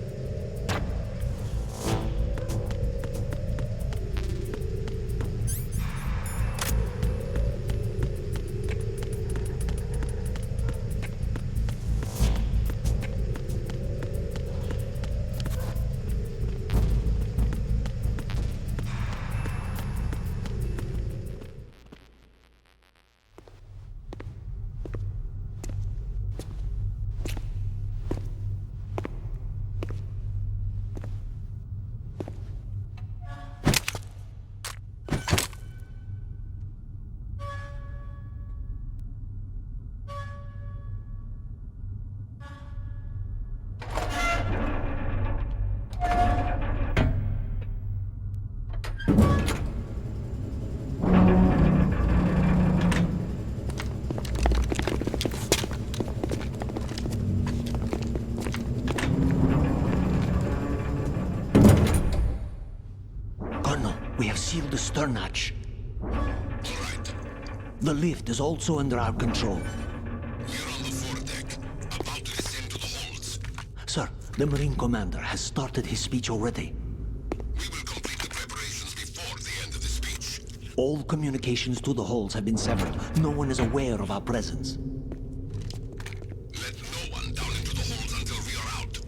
have sealed the stern hatch. The lift is also under our control. We're on the foredeck, about to descend to the holds. Sir, the Marine Commander has started his speech already. We will complete the preparations before the end of the speech. All communications to the holds have been severed. No one is aware of our presence. Let no one down into the holds until we are out.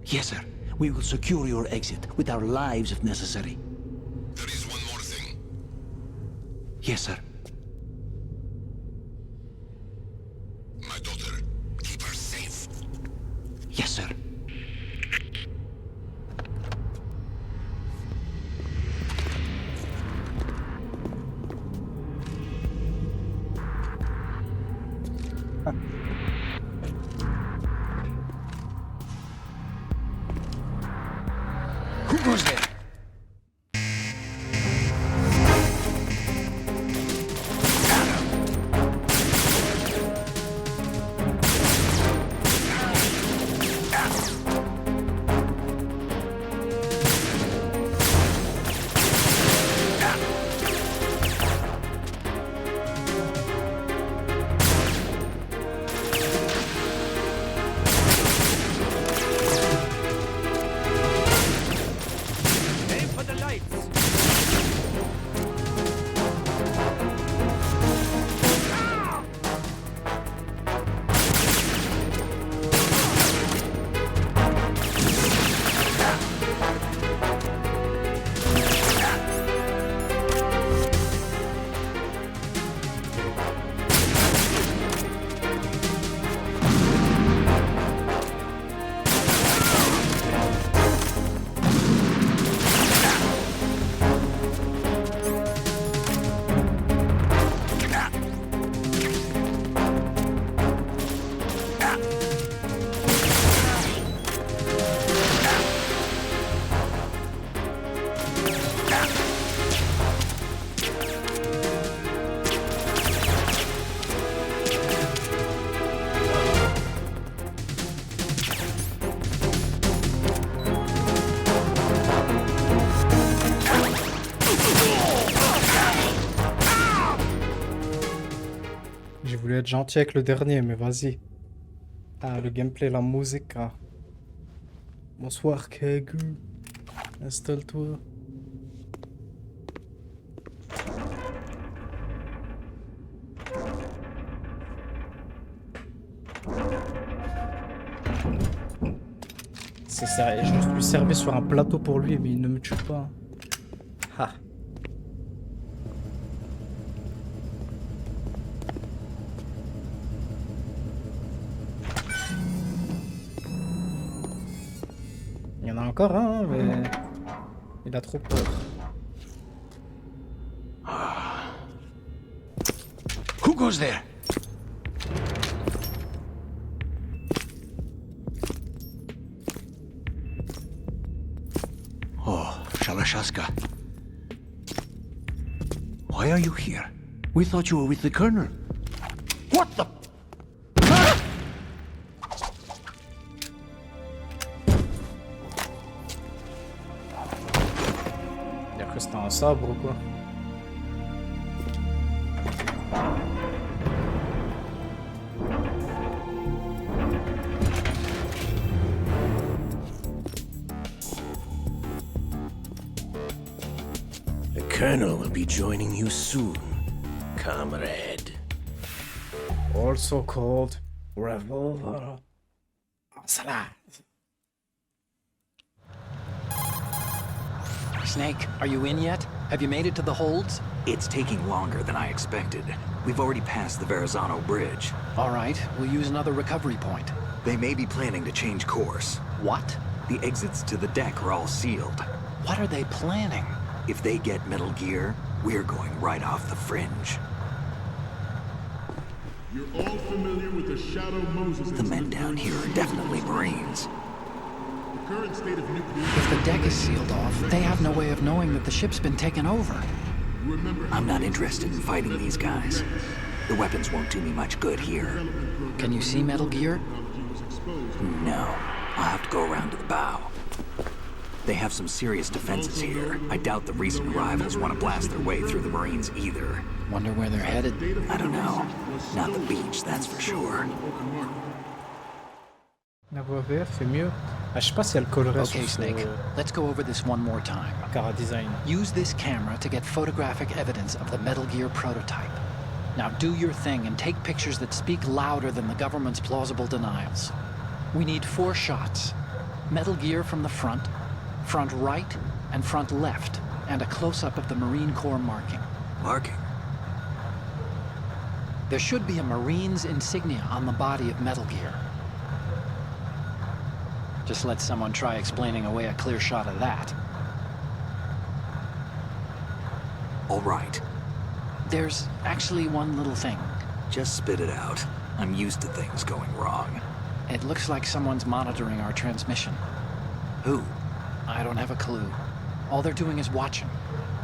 Yes, sir. We will secure your exit with our lives if necessary. There is one more thing. Yes, sir. My daughter, keep her safe. Yes, sir. Who goes there? Aim for the lights. J'ai voulu être gentil avec le dernier, mais vas-y. Ah, le gameplay, la musique. Ah. Bonsoir, Kegu. Installe-toi. C'est sérieux, je me suis servi sur un plateau pour lui, mais il ne me tue pas. Ah. Il y en a encore un, mais il a trop peur. Who goes there? Oh, Shalashaska. Why are you here? We thought you were with the Colonel. What the? Il a cru que c'était un sabre ou quoi? The Colonel will be joining you soon, comrade. Also called revolver. Salah. Snake, are you in yet? Have you made it to the holds? It's taking longer than I expected. We've already passed the Verrazano Bridge. All right, we'll use another recovery point. They may be planning to change course. What? The exits to the deck are all sealed. What are they planning? If they get Metal Gear, we're going right off the fringe. You're all familiar with the Shadow Moses The men incident down during here are the definitely Marines. The current state of nuclear... If the deck is sealed off, they have no way of knowing that the ship's been taken over. Remember how I'm not interested in fighting these guys. The weapons won't do me much good here. Can you see Metal Gear? technology was exposed? No, I'll have to go around to the bow. They have some serious defenses here. I doubt the recent arrivals want to blast their way through the Marines either. Wonder where they're headed? I don't know. Not the beach, that's for sure. La voix verte, c'est mieux. Ah, je sais pas si elle collerait Okay, sur ce Snake. Let's go over this one more time. Cara design. Use this camera to get photographic evidence of the Metal Gear prototype. Now do your thing and take pictures that speak louder than the government's plausible denials. We need 4 shots. Metal Gear from the front right, and front left, and a close-up of the Marine Corps marking. Marking? There should be a Marine's insignia on the body of Metal Gear. Just let someone try explaining away a clear shot of that. All right. There's actually one little thing. Just spit it out. I'm used to things going wrong. It looks like someone's monitoring our transmission. Who? I don't have a clue. All they're doing is watching.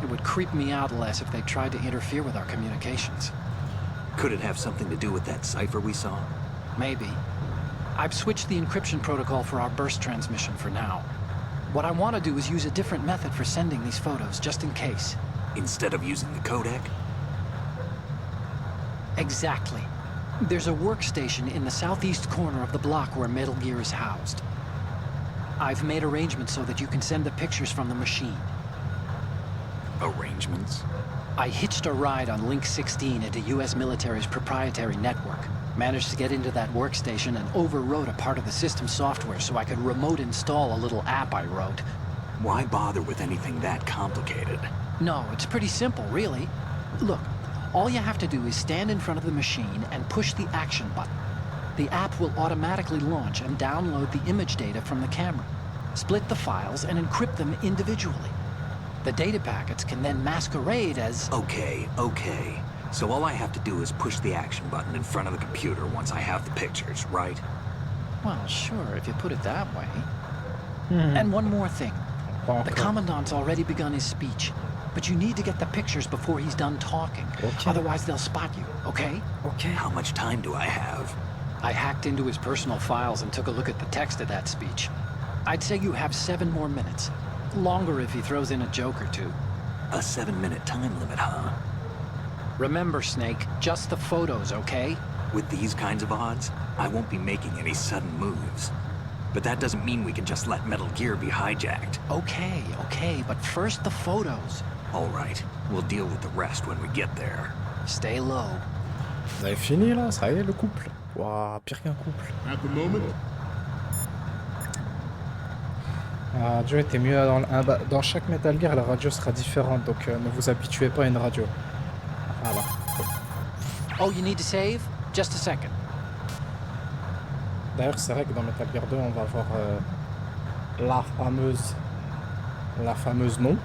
It would creep me out less if they tried to interfere with our communications. Could it have something to do with that cipher we saw? Maybe. I've switched the encryption protocol for our burst transmission for now. What I want to do is use a different method for sending these photos, just in case. Instead of using the codec? Exactly. There's a workstation in the southeast corner of the block where Metal Gear is housed. I've made arrangements so that you can send the pictures from the machine. Arrangements? I hitched a ride on Link 16 into US military's proprietary network. Managed to get into that workstation and overwrote a part of the system software so I could remote install a little app I wrote. Why bother with anything that complicated? No, it's pretty simple, really. Look, all you have to do is stand in front of the machine and push the action button. The app will automatically launch and download the image data from the camera, split the files, and encrypt them individually. The data packets can then masquerade as... Okay. So all I have to do is push the action button in front of the computer once I have the pictures, right? Well, sure, if you put it that way. And one more thing. The Commandant's already begun his speech, but you need to get the pictures before he's done talking. Okay. Otherwise, they'll spot you, okay? Okay. How much time do I have? I hacked into his personal files and took a look at the text of that speech. I'd say you have 7 more minutes. Longer if he throws in a joke or two. A 7-minute time limit, huh? Remember, Snake, just the photos, okay? With these kinds of odds, I won't be making any sudden moves. But that doesn't mean we can just let Metal Gear be hijacked. Okay, but first the photos. All right, we'll deal with the rest when we get there. Stay low. Vous avez fini là? Ça y est, le couple? Waouh, pire qu'un couple. At the moment, La radio était mieux dans chaque Metal Gear, la radio sera différente, donc ne vous habituez pas à une radio. Voilà. Oh, you need to save? Just a second. D'ailleurs, c'est vrai que dans Metal Gear 2, on va voir la fameuse nom.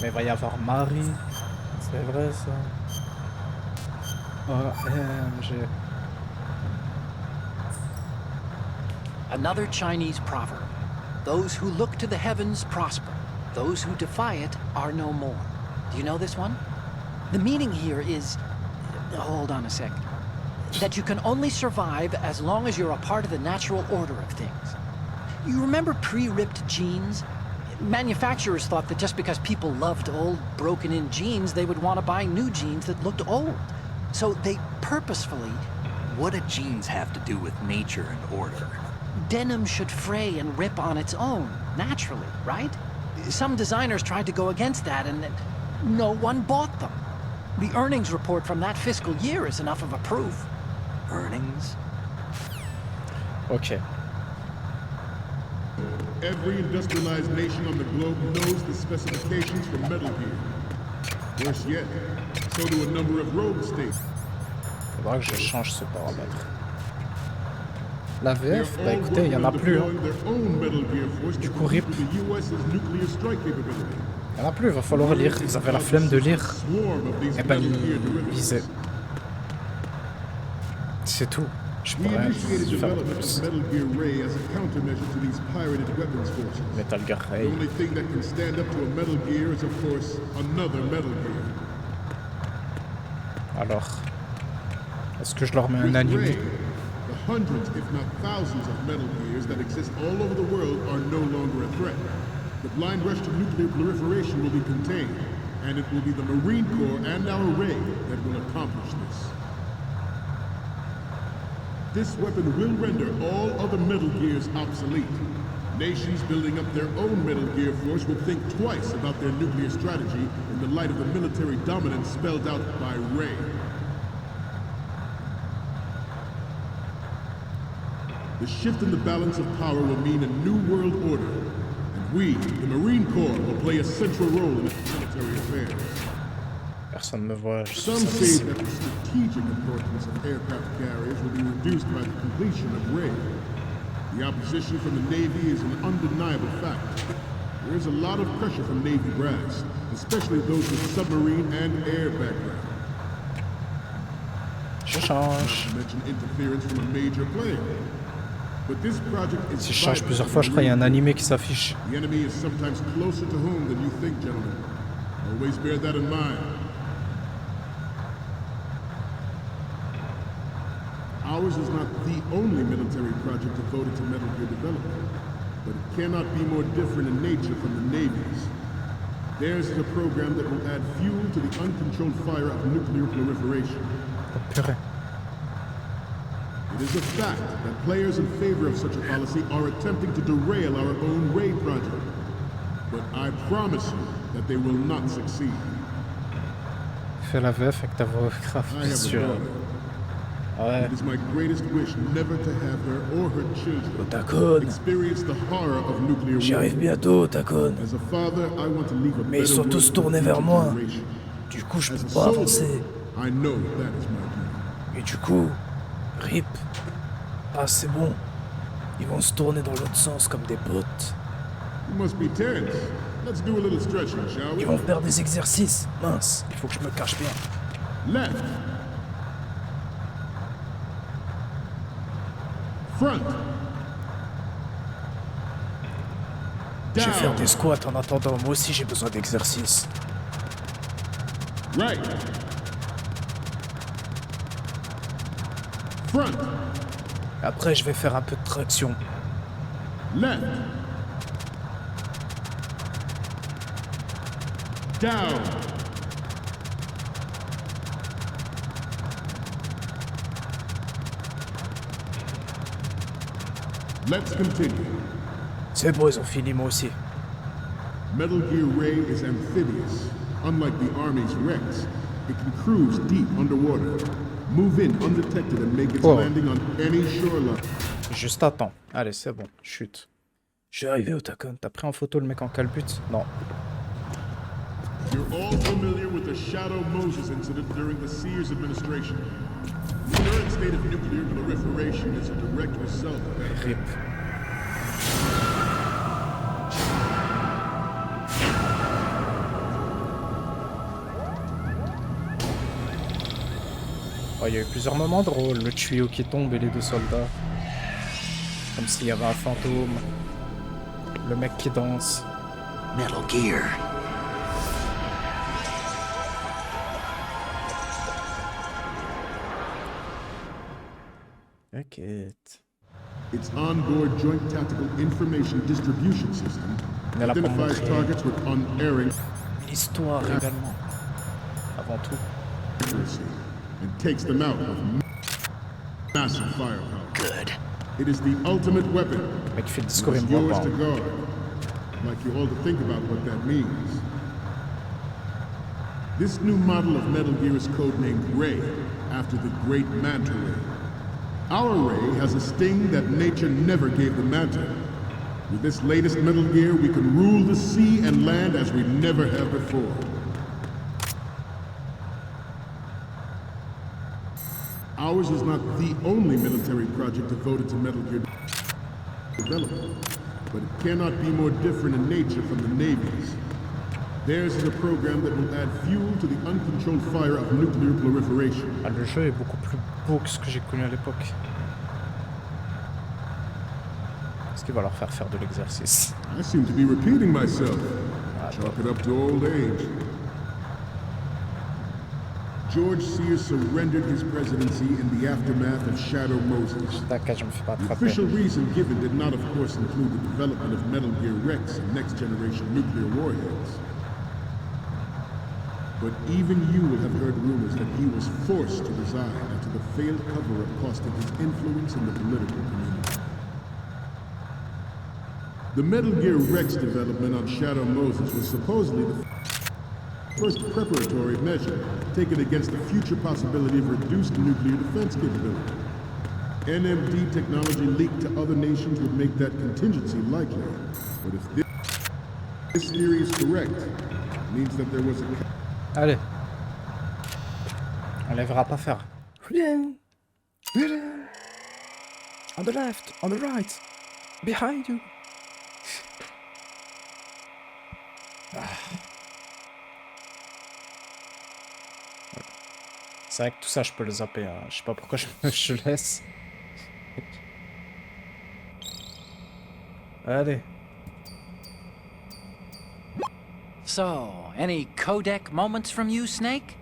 Mais il va y avoir Marie. C'est vrai ça. OMG. Another Chinese proverb. Those who look to the heavens prosper. Those who defy it are no more. Do you know this one? The meaning here is... Hold on a second. That you can only survive as long as you're a part of the natural order of things. You remember pre-ripped jeans? Manufacturers thought that just because people loved old, broken-in jeans, they would want to buy new jeans that looked old. So they purposefully... What do jeans have to do with nature and order? Denim should fray and rip on its own, naturally, right? Some designers tried to go against that and no one bought them. The earnings report from that fiscal year is enough of a proof. Earnings? Ok. every industrialized nation on the globe knows the specifications for Metal Gear. Worse yet, so do a number of rogue states. Faudra que je change ce paramètre. La VF, bah écoutez, il n'y en a plus. Hein. Du coup, RIP. Il n'y en a plus, il va falloir lire. Ils avaient la flemme de lire. Et ben, ils lisaient. C'est tout. Je pourrais faire plus. Metal Gear Ray. Alors, est-ce que je leur mets un animé? Hundreds, if not thousands, of Metal Gears that exist all over the world are no longer a threat. The blind rush to nuclear proliferation will be contained, and it will be the Marine Corps and our Ray that will accomplish this. This weapon will render all other Metal Gears obsolete. Nations building up their own Metal Gear force will think twice about their nuclear strategy in the light of the military dominance spelled out by Ray. The shift in the balance of power will mean a new world order, and we, the Marine Corps, will play a central role in military affairs. Personne me voit, je suis Some say invisible. that the strategic importance of aircraft carriers will be reduced by the completion of Ray. The opposition from the Navy is an undeniable fact. There is a lot of pressure from Navy brass, especially those with submarine and air background. Je change. Not to mention interference from a major player. But this project is Si je change vital plusieurs to fois, the je crois qu'il y a un Marine animé qui s'affiche. Corps. The enemy is sometimes closer to home than you think, gentlemen. Always bear that in mind. Ours is not the only military project devoted to Metal Gear development, but it cannot be more different in nature from the Navy's. Theirs is a program that will add fuel to the uncontrolled fire of nuclear proliferation. Oh purée. It is a fact that players in favor of such a policy are attempting to derail our own Ray project. But I promise you that they will not succeed. Fais la VF avec ta voix grave, I bien have a sûr. daughter. Ouais. It is my greatest wish never to have her or her children Takon. experience the horror of nuclear J'y war. arrive bientôt, Takon. As a father, I want to leave a Mais ils better sont world tous for tournés the vers future moi. generation. Du coup, je As peux a pas soldier, avancer. I know that is my duty. Et du coup, RIP. Ah, c'est bon. Ils vont se tourner dans l'autre sens comme des potes. You must be tense. Let's do a little stretching, shall we? Ils vont faire des exercices. Mince, il faut que je me cache bien. Left. Front. Je vais faire Down. des squats en attendant. Moi aussi, j'ai besoin d'exercice. Right. Front. Après, je vais faire un peu de traction. Left. Down. Let's continue. C'est bon, ils ont fini, moi aussi. Metal Gear Ray is amphibious. Unlike the Army's Rex, it can cruise deep underwater, move in undetected and make its Oh. landing on any shoreline. Juste attends. Allez, c'est bon. Chute. Je suis arrivé au Takon. T'as pris en photo le mec en calbute? Non. You're all familiar with the Shadow Moses incident during the Sears administration. The current state of nuclear proliferation is a direct result of that. RIP. Oh, il y a eu plusieurs moments drôles. Le tuyau qui tombe et les deux soldats. Comme s'il y avait un fantôme. Le mec qui danse. Metal Gear. T'inquiète. Its onboard Joint Tactical Information Distribution System Mais là, pour identifies montrer targets with unerring l'histoire également. Avant tout. accuracy and takes them out with massive firepower. Good. It is the ultimate weapon. Le mec fait le discours, It il is me voit yours pas. to guard. I'd like you all to think about what that means. This new model of Metal Gear is codenamed Ray, after the great Manta Ray. Our Ray has a sting that nature never gave the Manta. With this latest Metal Gear, we can rule the sea and land as we never have before. Ours is not the only military project devoted to Metal Gear development, but it cannot be more different in nature from the Navy's. Theirs is a program that will add fuel to the uncontrolled fire of nuclear proliferation. Ah, le jeu est beaucoup plus beau que ce que j'ai connu à l'époque. Est-ce qu'il va leur faire de l'exercice? I seem to be repeating myself. Chalk it up to old age. George Sears surrendered his presidency in the aftermath of Shadow Moses. T'inquiète, je me fais pas The attraper. official reason given did not, of course, include the development of Metal Gear Rex and next-generation nuclear warheads. But even you will have heard rumors that he was forced to resign after the failed cover-up cost him his influence in the political community. The Metal Gear Rex development on Shadow Moses was supposedly the first preparatory measure taken against the future possibility of reduced nuclear defense capability. NMD technology leaked to other nations would make that contingency likely. But if this theory is correct, it means that there was a... Allez. On les verra pas faire. On the left, on the right, behind you. C'est vrai que tout ça je peux le zapper, hein. Je sais pas pourquoi je laisse. Allez. So, any codec moments from you, Snake?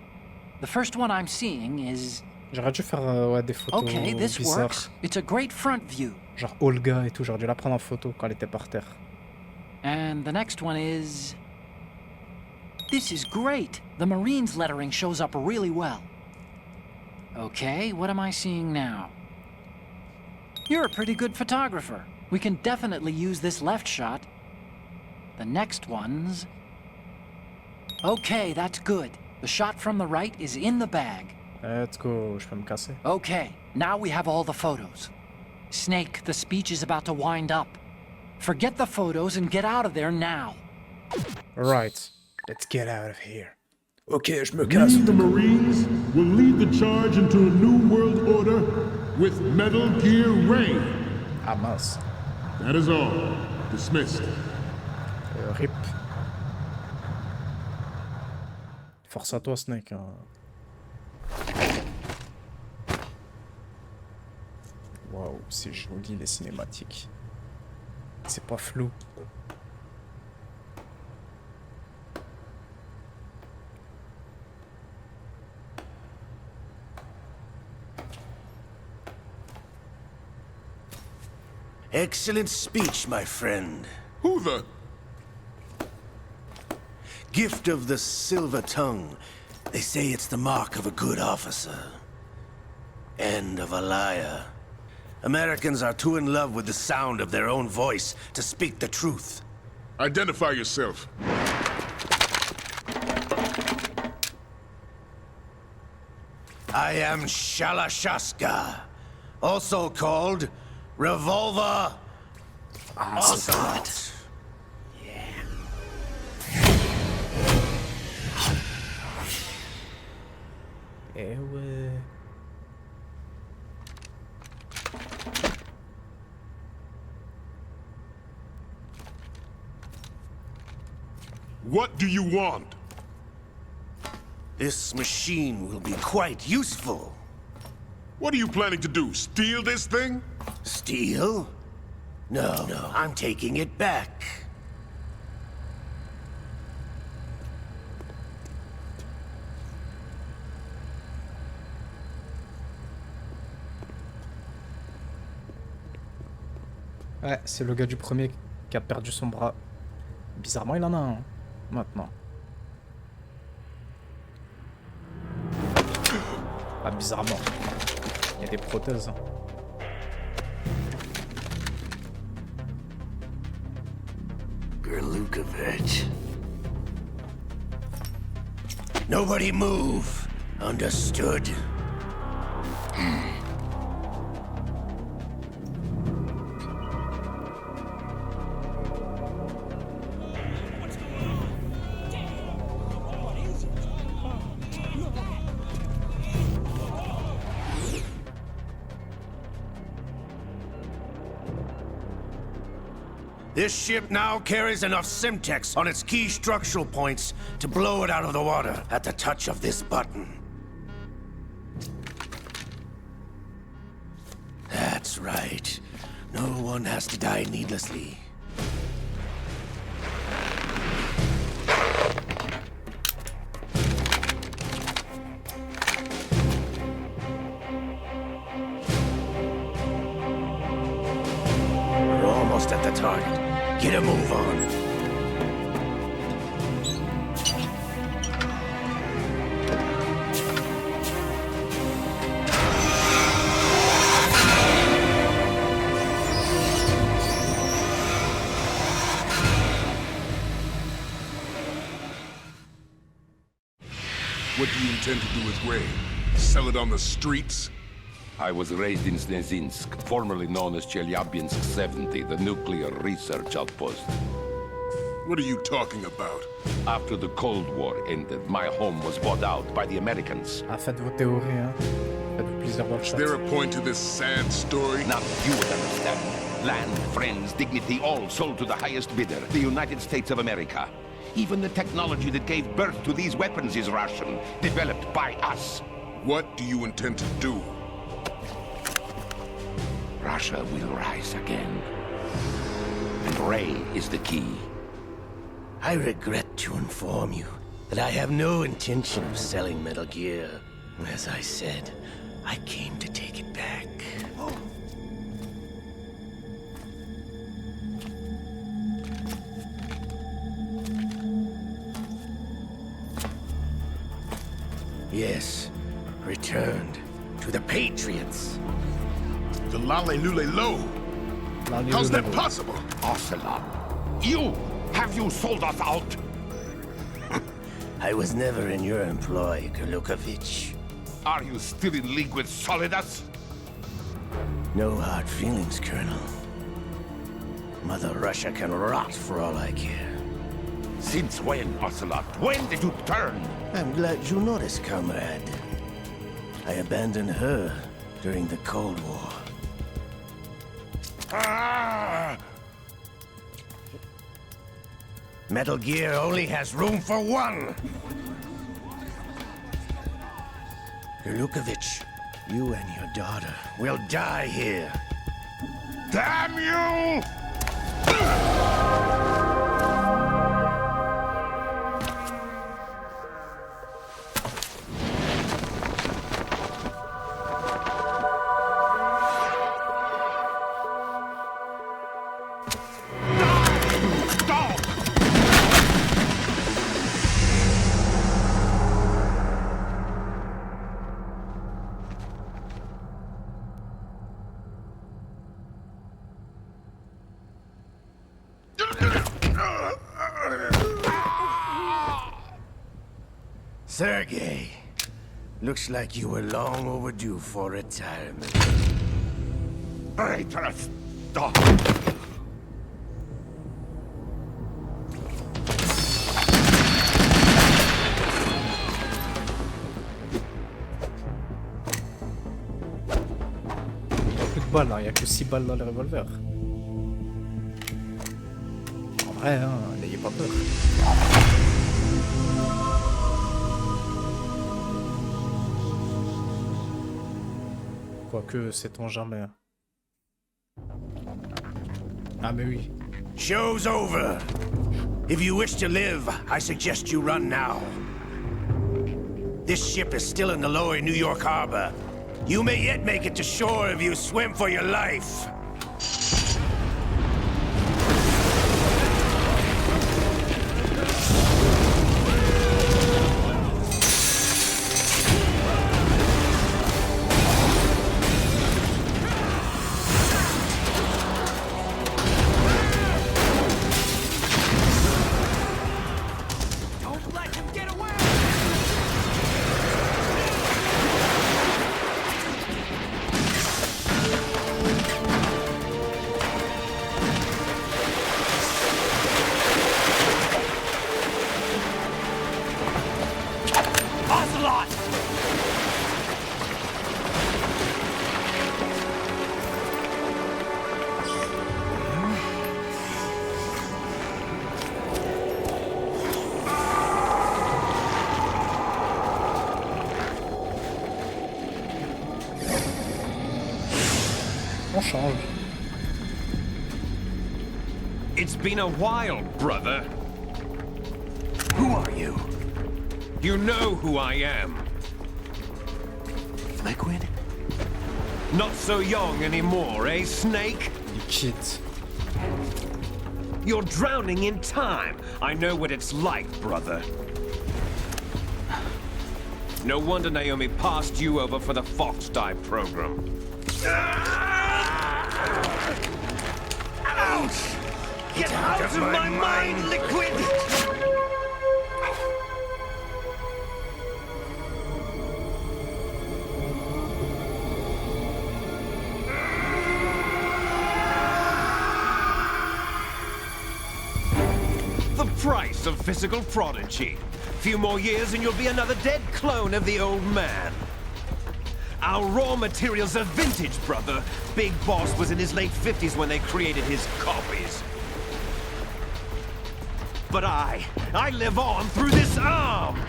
The first one I'm seeing is... J'aurais dû faire ouais, des photos Okay, this bizarres. works. It's a great front view. Genre Olga et tout, j'aurais dû la prendre en photo quand elle était par terre. And the next one is... This is great. The Marines lettering shows up really well. Okay, what am I seeing now? You're a pretty good photographer. We can definitely use this left shot. The next one's... Okay, that's good. The shot from the right is in the bag. Let's go, je peux me casser. Okay, now we have all the photos. Snake, the speech is about to wind up. Forget the photos and get out of there now. Alright, let's get out of here. Ok, je me casse. We, the Marines, will lead the charge into a new world order with Metal Gear Ray. Ah mince. That is all. Dismissed. RIP. Force à toi, Snake. Hein. Waouh, c'est joli les cinématiques. C'est pas flou. Excellent speech, my friend. Who the... Gift of the silver tongue. They say it's the mark of a good officer. And of a liar. Americans are too in love with the sound of their own voice to speak the truth. Identify yourself. I am Shalashaska, also called Revolver Ocelot. Eh ouais. What do you want? This machine will be quite useful. What are you planning to do? Steal this thing? Steal? No, I'm taking it back. Ouais, c'est le gars du premier qui a perdu son bras. Bizarrement, il en a un, maintenant. Ah, bizarrement. Il y a des prothèses. Gerlukovich. Nobody move. Understood? This ship now carries enough Simtex on its key structural points to blow it out of the water at the touch of this button. That's right. No one has to die needlessly. almost at the target. Get a move on. What do you intend to do with Ray? Sell it on the streets? I was raised in Snezinsk, formerly known as Chelyabinsk 70, the nuclear research outpost. What are you talking about? After the Cold War ended, my home was bought out by the Americans. Ah, faites vos théories, hein. Faites-vous plaisir dans le Is chat. there a point to this sad story? Now you would understand. Land, friends, dignity, all sold to the highest bidder, the United States of America. Even the technology that gave birth to these weapons is Russian, developed by us. What do you intend to do? Russia will rise again. And Ray is the key. I regret to inform you that I have no intention of selling Metal Gear. As I said, I came to take it back. Yes, returned to the Patriots. The Lale Lule Lo. How's that possible? Ocelot, have you sold us out? I was never in your employ, Kurlukovich. Are you still in league with Solidus? No hard feelings, Colonel. Mother Russia can rot for all I care. Since when, Ocelot? When did you turn? I'm glad you noticed, comrade. I abandoned her during the Cold War. Ah! Metal Gear only has room for one! Kurlukovich, you and your daughter will die here. Damn you! Sergei, looks like you were long overdue for retirement. Traitorous dog! Plus de balles, hein. Il y a que 6 balles dans le revolver. En vrai, hein, n'ayez pas peur. Quoique, sait-on jamais. Ah mais oui. Show's over. If you wish to live, I suggest you run now. This ship is still in the lower New York harbor. You may yet make it to shore if you swim for your life. On change. It's been a while, brother. Who are you? You know who I am. Liquid? Not so young anymore, eh, Snake? Liquide. You're drowning in time. I know what it's like, brother. No wonder Naomi passed you over for the Fox Die program. Ouch! Get out of my mind, Liquid! The price of physical prodigy. Few more years and you'll be another dead clone of the old man. Our raw materials are vintage, brother. Big Boss was in his late 50s when they created his copies. But I live on through this arm!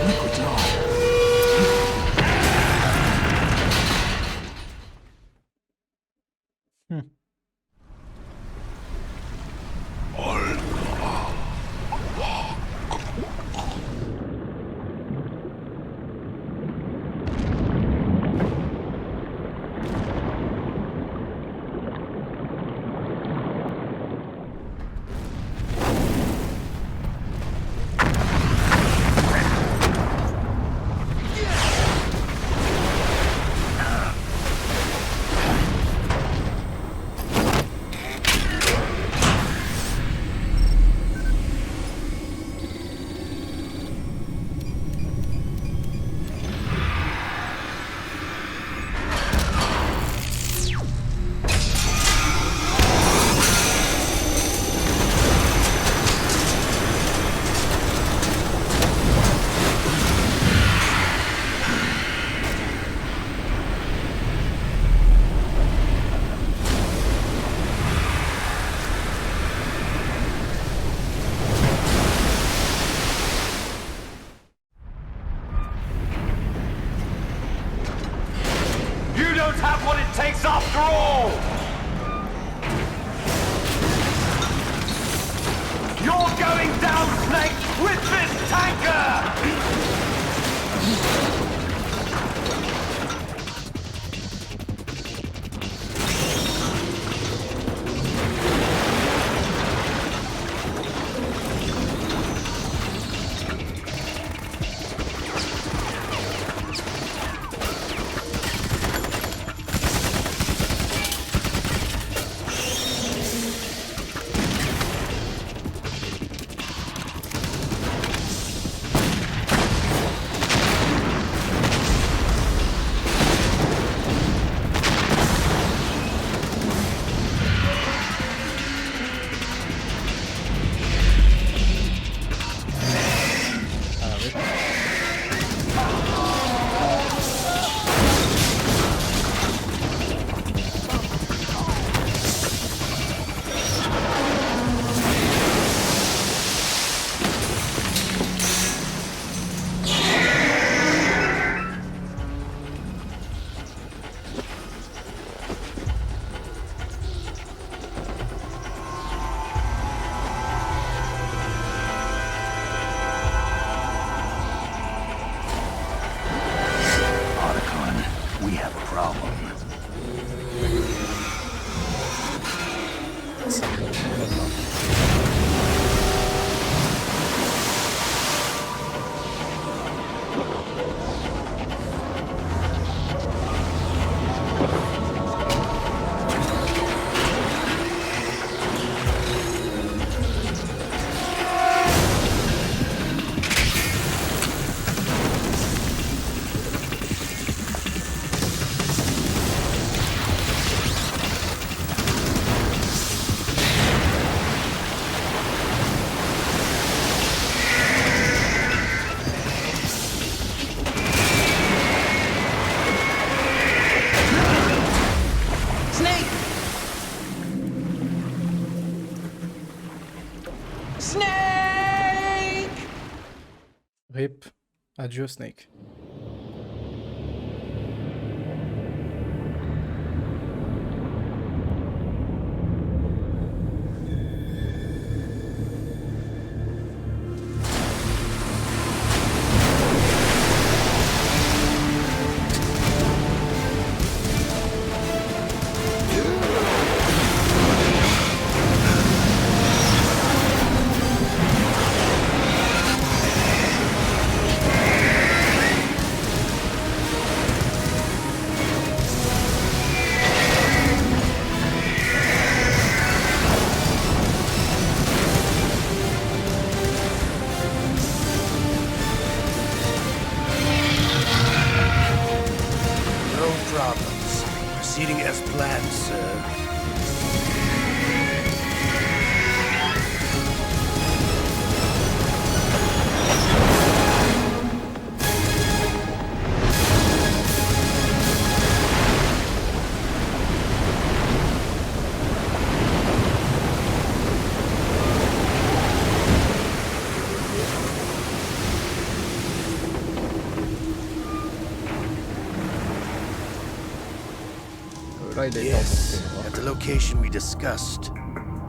Liquid's on. After all! You're going down, Snake, with this tanker! RIP. Adieu, Snake. il est Yes, emporté. at the location we discussed.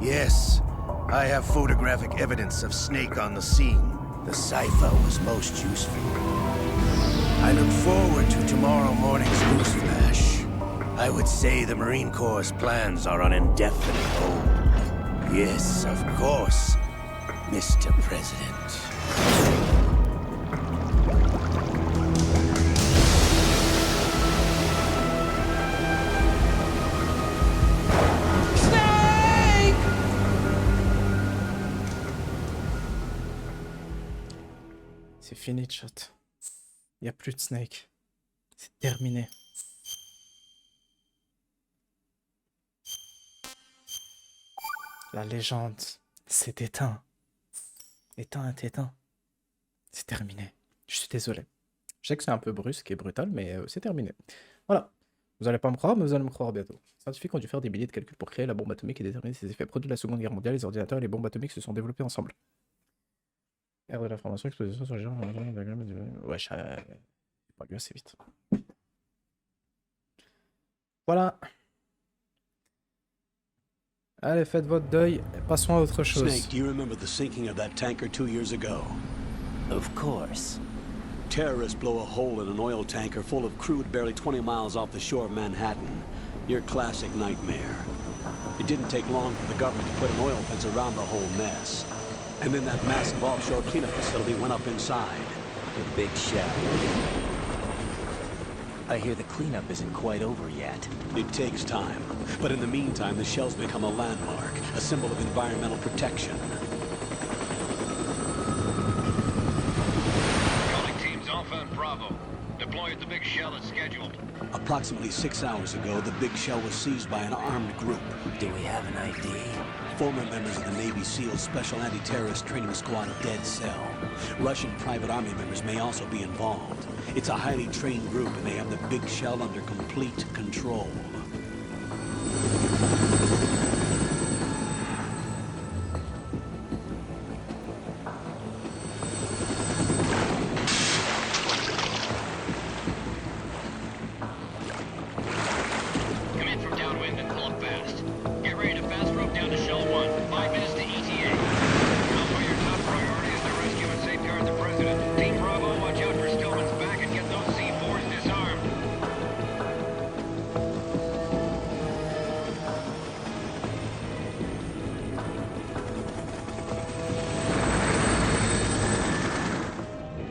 Yes, I have photographic evidence of Snake on the scene. The cipher was most useful. I look forward to tomorrow morning's news flash. I would say the Marine Corps' plans are on indefinite hold. Yes, of course, Mr. President. C'est fini, chat. Il n'y a plus de Snake. C'est terminé. La légende s'est éteinte. Éteint. C'est terminé. Je suis désolé. Je sais que c'est un peu brusque et brutal, mais c'est terminé. Voilà. Vous allez pas me croire, mais vous allez me croire bientôt. Les scientifiques ont dû faire des milliers de calculs pour créer la bombe atomique et déterminer ses effets. Produits de la Seconde Guerre mondiale, les ordinateurs et les bombes atomiques se sont développés ensemble. Ère de l'information, exposition sur les gens... Wesh, pas lu assez vite. Voilà. Allez, faites votre deuil. Passons à autre chose. Snake, do you remember the sinking of that tanker 2 years ago? Of course. Terrorists blow a hole in an oil tanker full of crude barely 20 miles off the shore of Manhattan. Your classic nightmare. It didn't take long for the government to put an oil fence around the whole mess. And then that massive offshore cleanup facility went up inside. The big shell. I hear the cleanup isn't quite over yet. It takes time. But in the meantime, the shell's become a landmark, a symbol of environmental protection. Calling teams Alpha and Bravo. Deploy at the big shell as scheduled. Approximately 6 hours ago, the big shell was seized by an armed group. Do we have an ID? Former members of the Navy SEALs Special Anti-Terrorist Training Squad Dead Cell. Russian private army members may also be involved. It's a highly trained group and they have the big shell under complete control. Come in from downwind and pull up fast. Get ready to fast rope down to Shell 1. 5 minutes to ETA. Alpha, your top priority is to rescue and safeguard the President. Team Bravo, watch out for Stillman's back and get those C4s disarmed.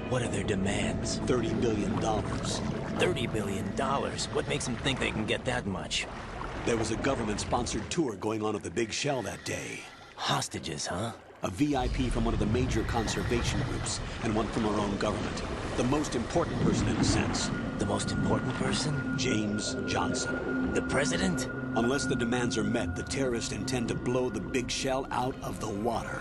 What are their demands? $30 billion. $30 billion? What makes them think they can get that much? There was a government-sponsored tour going on at the big shell that day. Hostages, huh? A VIP from one of the major conservation groups, and one from our own government. The most important person in a sense. The most important person? James Johnson. The president? Unless the demands are met, the terrorists intend to blow the big shell out of the water.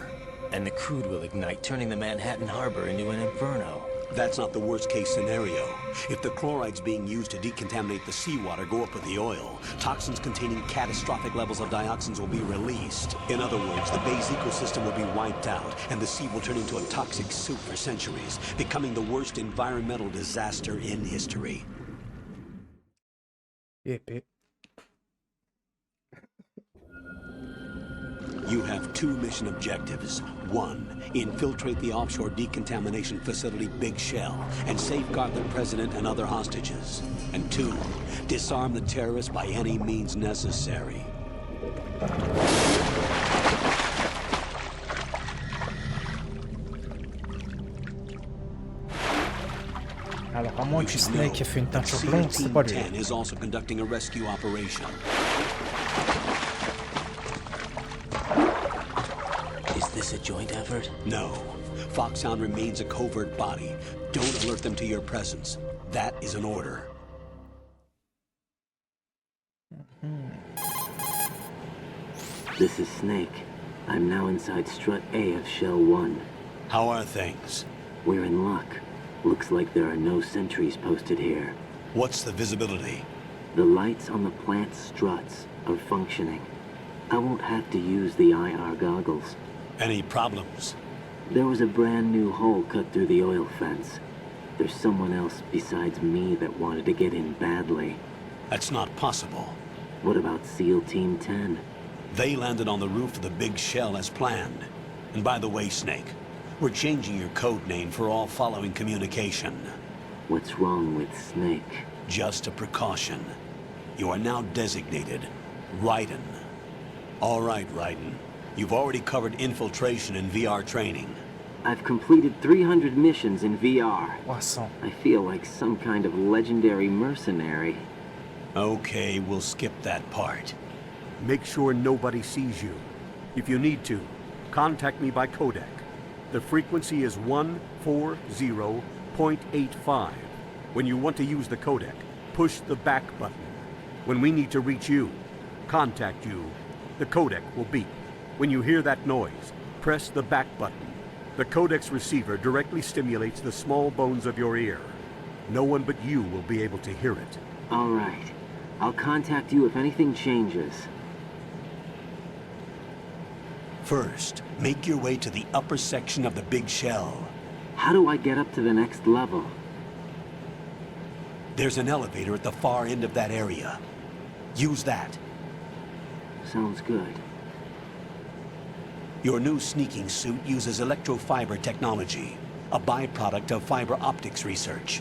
And the crude will ignite, turning the Manhattan Harbor into an inferno. That's not the worst-case scenario. If the chlorides being used to decontaminate the seawater go up with the oil, toxins containing catastrophic levels of dioxins will be released. In other words, the bay's ecosystem will be wiped out, and the sea will turn into a toxic soup for centuries, becoming the worst environmental disaster in history. Épée. You have 2 mission objectives. 1, infiltrate the offshore decontamination facility Big Shell and safeguard the president and other hostages. And 2, disarm the terrorists by any means necessary. Alors, à moins que Snake ait fait une teinture blonde, c'est pas lui. Team 10 is also conducting a rescue operation. Is this a joint effort? No. Foxhound remains a covert body. Don't alert them to your presence. That is an order. This is Snake. I'm now inside Strut A of Shell 1. How are things? We're in luck. Looks like there are no sentries posted here. What's the visibility? The lights on the plant's struts are functioning. I won't have to use the IR goggles. Any problems? There was a brand new hole cut through the oil fence. There's someone else besides me that wanted to get in badly. That's not possible. What about SEAL Team 10? They landed on the roof of the big shell as planned. And by the way, Snake, we're changing your code name for all following communication. What's wrong with Snake? Just a precaution. You are now designated Raiden. All right, Raiden. You've already covered infiltration and VR training. I've completed 300 missions in VR. Awesome. I feel like some kind of legendary mercenary. Okay, we'll skip that part. Make sure nobody sees you. If you need to, contact me by codec. The frequency is 140.85. When you want to use the codec, push the back button. When we need to reach you, contact you, the codec will beep. When you hear that noise, press the back button. The codec's receiver directly stimulates the small bones of your ear. No one but you will be able to hear it. All right. I'll contact you if anything changes. First, make your way to the upper section of the big shell. How do I get up to the next level? There's an elevator at the far end of that area. Use that. Sounds good. Your new sneaking suit uses electrofiber technology, a byproduct of fiber optics research.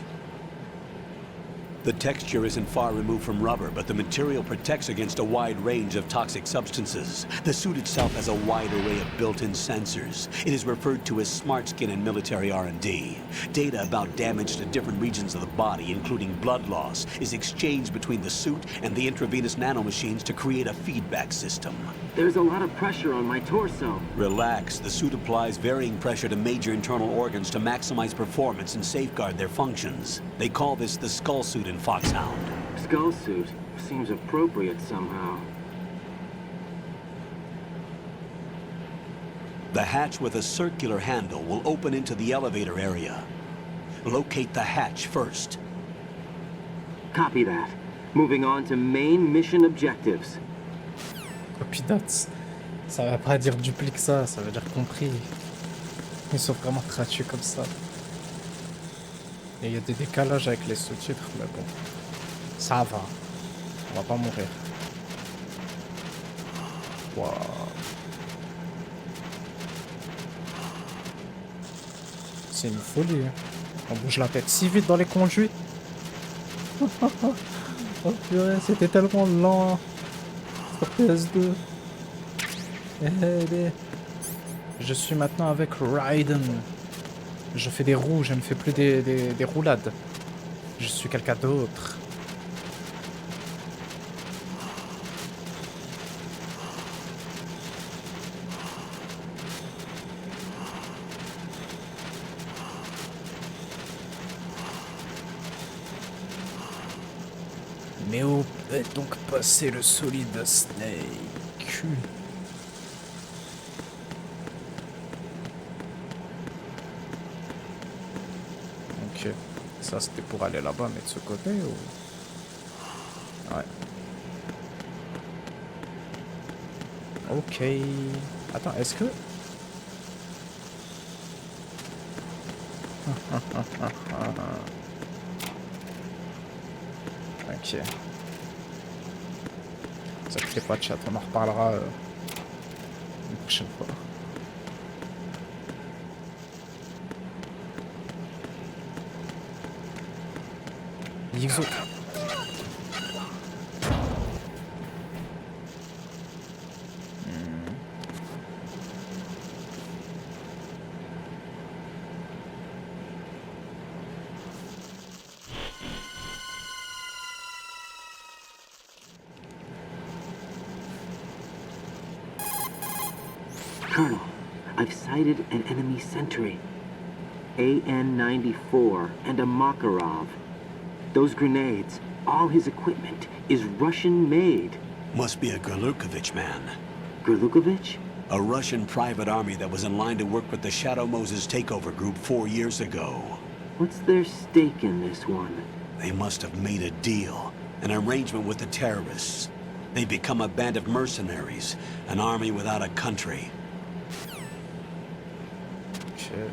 The texture isn't far removed from rubber, but the material protects against a wide range of toxic substances. The suit itself has a wide array of built-in sensors. It is referred to as smart skin in military R&D. Data about damage to different regions of the body, including blood loss, is exchanged between the suit and the intravenous nanomachines to create a feedback system. There's a lot of pressure on my torso. Relax. The suit applies varying pressure to major internal organs to maximize performance and safeguard their functions. They call this the skull suit in Foxhound. Skull suit seems appropriate somehow. The hatch with a circular handle will open into the elevator area. Locate the hatch first. Copy that. Moving on to main mission objectives. Copy that. Ça va pas dire duplique ça veut dire compris. Ils sont vraiment traduits comme ça. Et il y a des décalages avec les sous-titres, mais bon. Ça va. On va pas mourir. Waouh. C'est une folie. Hein. On bouge la tête si vite dans les conduits. Oh purée, c'était tellement lent. Sur PS2. Je suis maintenant avec Raiden. Je fais des roues, je ne fais plus des roulades. Je suis quelqu'un d'autre. Mais où est donc passé le solide Snake? Ok, ça c'était pour aller là-bas, mais de ce côté ou... Ouais. Ok. Attends, est-ce que... Ok. Ça fait pas de chat, on en reparlera une prochaine fois. Yixo. Colonel, I've sighted an enemy sentry. AN-94 and a Makarov. Those grenades, all his equipment, is Russian-made. Must be a Gerlukovich man. Gerlukovich? A Russian private army that was in line to work with the Shadow Moses takeover group 4 years ago. What's their stake in this one? They must have made a deal, an arrangement with the terrorists. They become a band of mercenaries, an army without a country. Shit.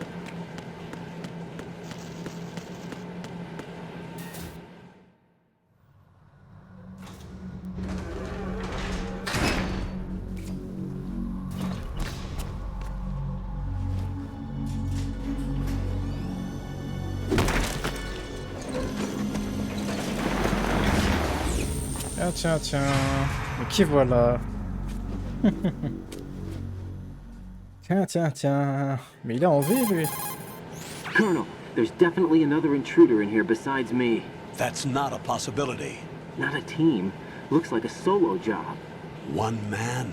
Tiens, tiens. Mais qui voilà? Tiens. Mais il a envie, lui. Colonel, there's definitely another intruder in here besides me. That's not a possibility. Not a team. Looks like a solo job. One man.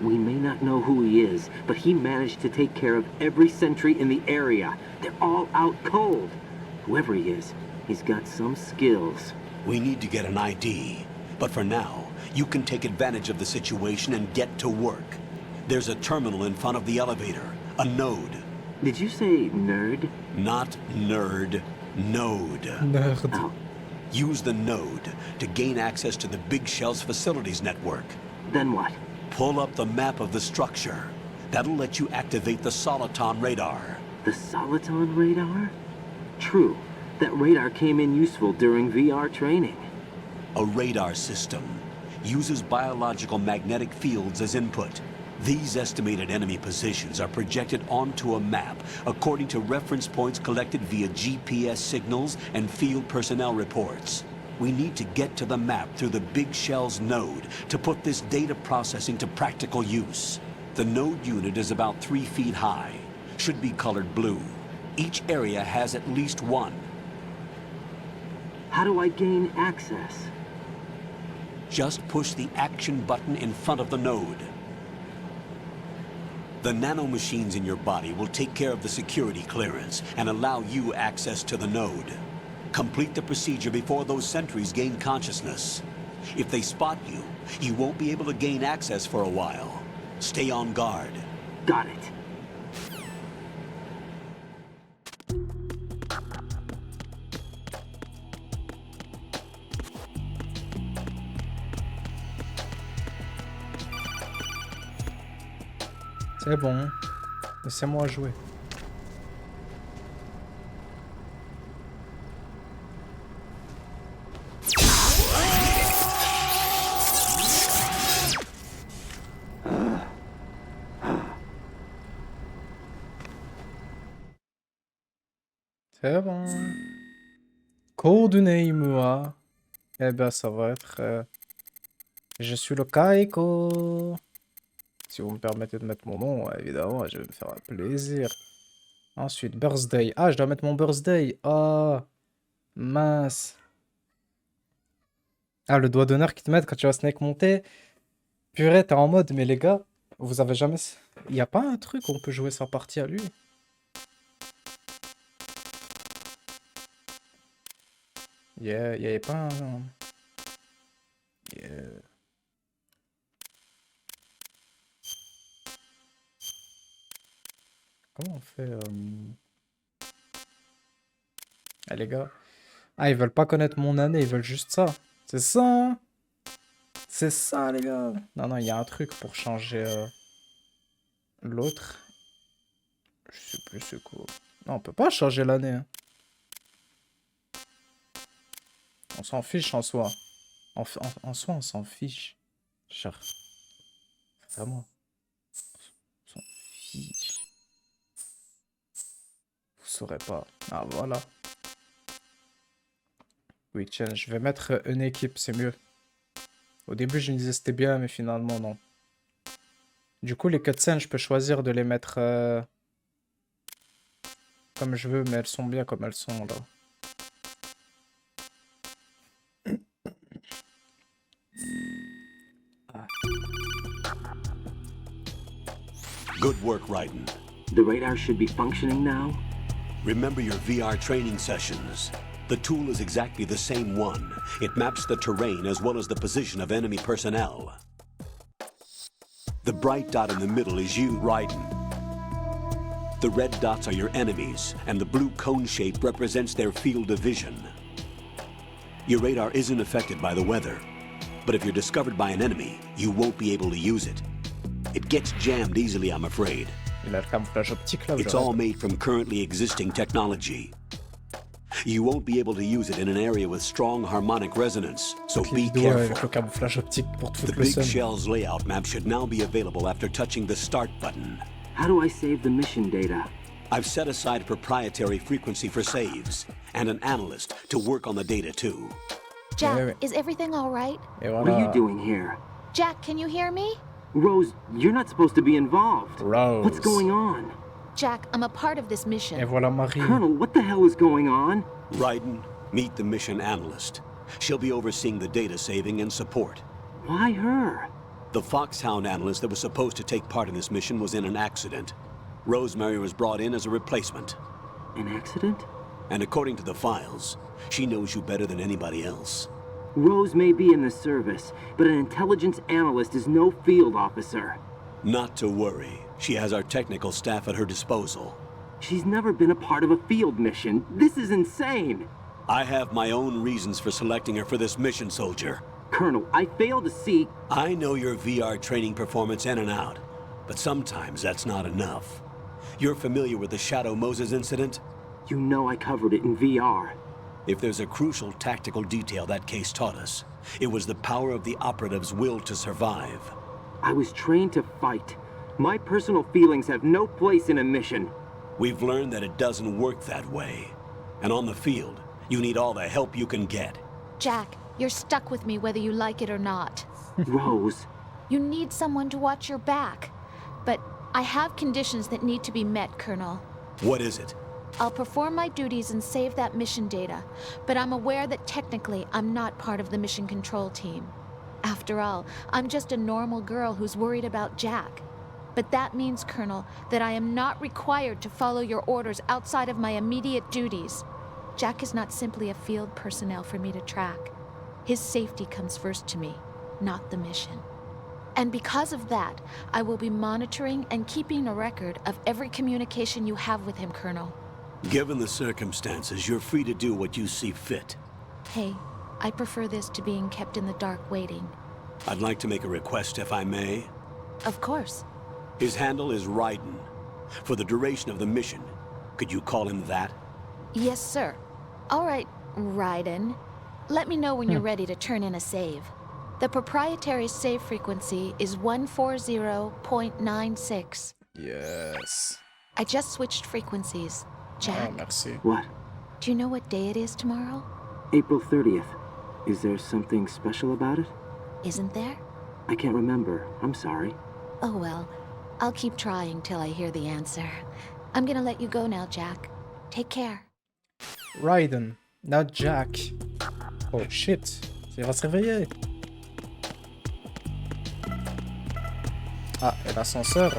We may not know who he is, but he managed to take care of every sentry in the area. They're all out cold. Whoever he is, he's got some skills. We need to get an ID. But for now, you can take advantage of the situation and get to work. There's a terminal in front of the elevator. A node. Did you say nerd? Not nerd. Node. Nerd. Oh. Use the node to gain access to the Big Shell's facilities network. Then what? Pull up the map of the structure. That'll let you activate the Soliton radar. The Soliton radar? True. That radar came in useful during VR training. A radar system uses biological magnetic fields as input. These estimated enemy positions are projected onto a map according to reference points collected via GPS signals and field personnel reports. We need to get to the map through the Big Shell's node to put this data processing to practical use. The node unit is about 3 feet high, should be colored blue. Each area has at least one. How do I gain access? Just push the action button in front of the node. The nanomachines in your body will take care of the security clearance and allow you access to the node. Complete the procedure before those sentries gain consciousness. If they spot you, you won't be able to gain access for a while. Stay on guard. Got it. C'est bon. Laissez-moi jouer. C'est bon. Codename-moi. Eh ben, ça va être... Je suis le Kaiko. Si vous me permettez de mettre mon nom, évidemment, je vais me faire un plaisir. Ensuite, birthday. Ah, je dois mettre mon birthday. Ah, mince. Ah, le doigt d'honneur qui te met quand tu vas snake monter. Purée, t'es en mode, mais les gars, vous avez jamais... Il n'y a pas un truc où on peut jouer sa partie à lui? Il y avait pas un... Comment on fait Ah les gars. Ah, ils veulent pas connaître mon année, ils veulent juste ça. C'est ça, hein? C'est ça les gars. Non, il y a un truc pour changer l'autre. Je sais plus c'est quoi. Non, on peut pas changer l'année. Hein. On s'en fiche en soi. En soi, on s'en fiche. Cher. C'est à moi. On s'en fiche. Vous saurez pas. Ah, voilà. Oui, tiens, je vais mettre une équipe, c'est mieux. Au début, je me disais c'était bien, mais finalement, non. Du coup, les cutscenes, je peux choisir de les mettre comme je veux, mais elles sont bien comme elles sont, là. Good work, Raiden. The radar should be functioning now? Remember your VR training sessions. The tool is exactly the same one. It maps the terrain as well as the position of enemy personnel. The bright dot in the middle is you, Raiden. The red dots are your enemies, and the blue cone shape represents their field of vision. Your radar isn't affected by the weather, but if you're discovered by an enemy, you won't be able to use it. It gets jammed easily, I'm afraid. It's all made from currently existing technology. You won't be able to use it in an area with strong harmonic resonance, so be careful. The Big Shell's layout map should now be available after touching the Start button. How do I save the mission data? I've set aside a proprietary frequency for saves, and an analyst to work on the data too. Jack, is everything all right? Et What are you voilà. doing here? Jack, can you hear me? Rose, you're not supposed to be involved. Rose. What's going on? Jack, I'm a part of this mission. Et voilà Marie. Colonel, what the hell is going on? Raiden, meet the mission analyst. She'll be overseeing the data saving and support. Why her? The Foxhound analyst that was supposed to take part in this mission was in an accident. Rosemary was brought in as a replacement. An accident? And according to the files, she knows you better than anybody else. Rose may be in the service, but an intelligence analyst is no field officer. Not to worry. She has our technical staff at her disposal. She's never been a part of a field mission. This is insane. I have my own reasons for selecting her for this mission, soldier. Colonel, I fail to see... I know your VR training performance in and out, but sometimes that's not enough. You're familiar with the Shadow Moses incident? You know I covered it in VR. If there's a crucial tactical detail that case taught us, it was the power of the operative's will to survive. I was trained to fight. My personal feelings have no place in a mission. We've learned that it doesn't work that way. And on the field, you need all the help you can get. Jack, you're stuck with me whether you like it or not. Rose. You need someone to watch your back. But I have conditions that need to be met, Colonel. What is it? I'll perform my duties and save that mission data, but I'm aware that technically I'm not part of the mission control team. After all, I'm just a normal girl who's worried about Jack. But that means, Colonel, that I am not required to follow your orders outside of my immediate duties. Jack is not simply a field personnel for me to track. His safety comes first to me, not the mission. And because of that, I will be monitoring and keeping a record of every communication you have with him, Colonel. Given the circumstances, you're free to do what you see fit. Hey, I prefer this to being kept in the dark waiting. I'd like to make a request, if I may. Of course. His handle is Raiden. For the duration of the mission, could you call him that? Yes, sir. All right, Raiden. Let me know when you're ready to turn in a save. The proprietary save frequency is 140.96. Yes. I just switched frequencies. Jack, merci. What? do you know what day it is tomorrow? April 30th. Is there something special about it? Isn't there? I can't remember. I'm sorry. Oh well, I'll keep trying till I hear the answer. I'm gonna let you go now, Jack. Take care. Raiden, not Jack. Oh shit, il va se réveiller. Ah, et l'ascenseur...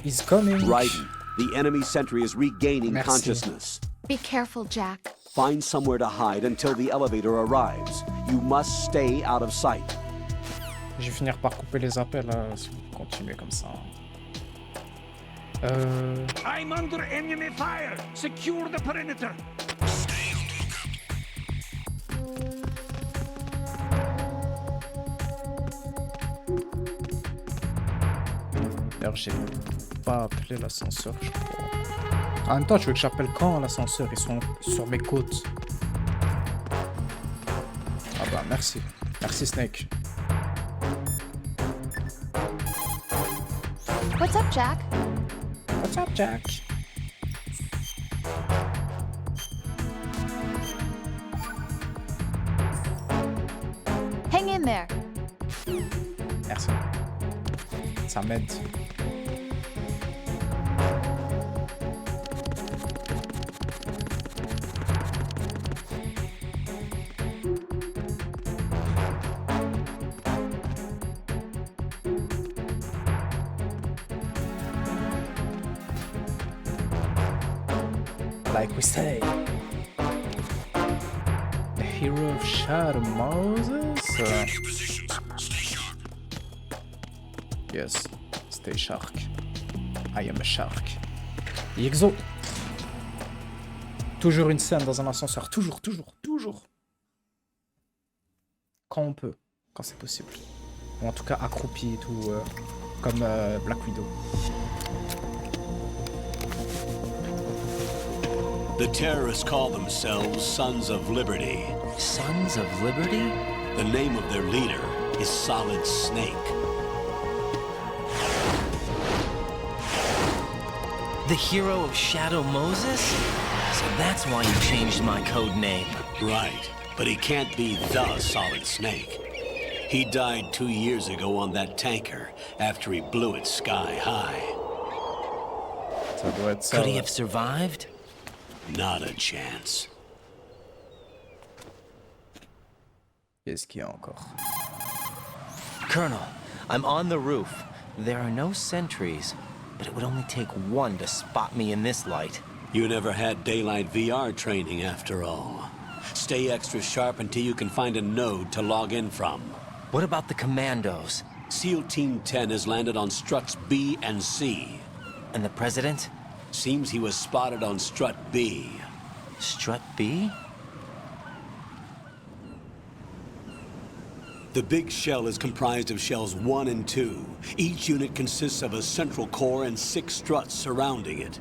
He's coming. Raiden, the enemy sentry is regaining Merci. consciousness. Be careful, Jack. Find somewhere to hide until the elevator arrives. You must stay out of sight. Je vais finir par couper les appels si vous continuez comme ça. I'm under enemy fire. Secure the perimeter. D'ailleurs, j'ai pas appelé l'ascenseur, je crois. En même temps, tu veux que j'appelle quand l'ascenseur? Ils sont sur mes côtes. Ah bah, merci. Merci, Snake. What's up, Jack? What's up, Jack? Hang in there. Merci. Ça m'aide. Like we say, the hero of Shadow Moses. Yes, stay shark. I am a shark. Yexo. Toujours une scène dans un ascenseur. Toujours. Quand on peut. Quand c'est possible. Ou en tout cas accroupi et tout. Comme Black Widow. The terrorists call themselves Sons of Liberty. Sons of Liberty? The name of their leader is Solid Snake. The hero of Shadow Moses? So that's why you changed my code name. Right, but he can't be the Solid Snake. He died 2 years ago on that tanker after he blew it sky high. Ça doit être ça. Could he Ouais. have survived? Not a chance. Qu'est-ce qu'il y a encore? Colonel, I'm on the roof. There are no sentries, but it would only take one to spot me in this light. You never had daylight VR training after all. Stay extra sharp until you can find a node to log in from. What about the commandos? SEAL Team 10 has landed on struts B and C. And the president? Seems he was spotted on strut B. Strut B? The big shell is comprised of shells 1 and 2. Each unit consists of a central core and 6 struts surrounding it.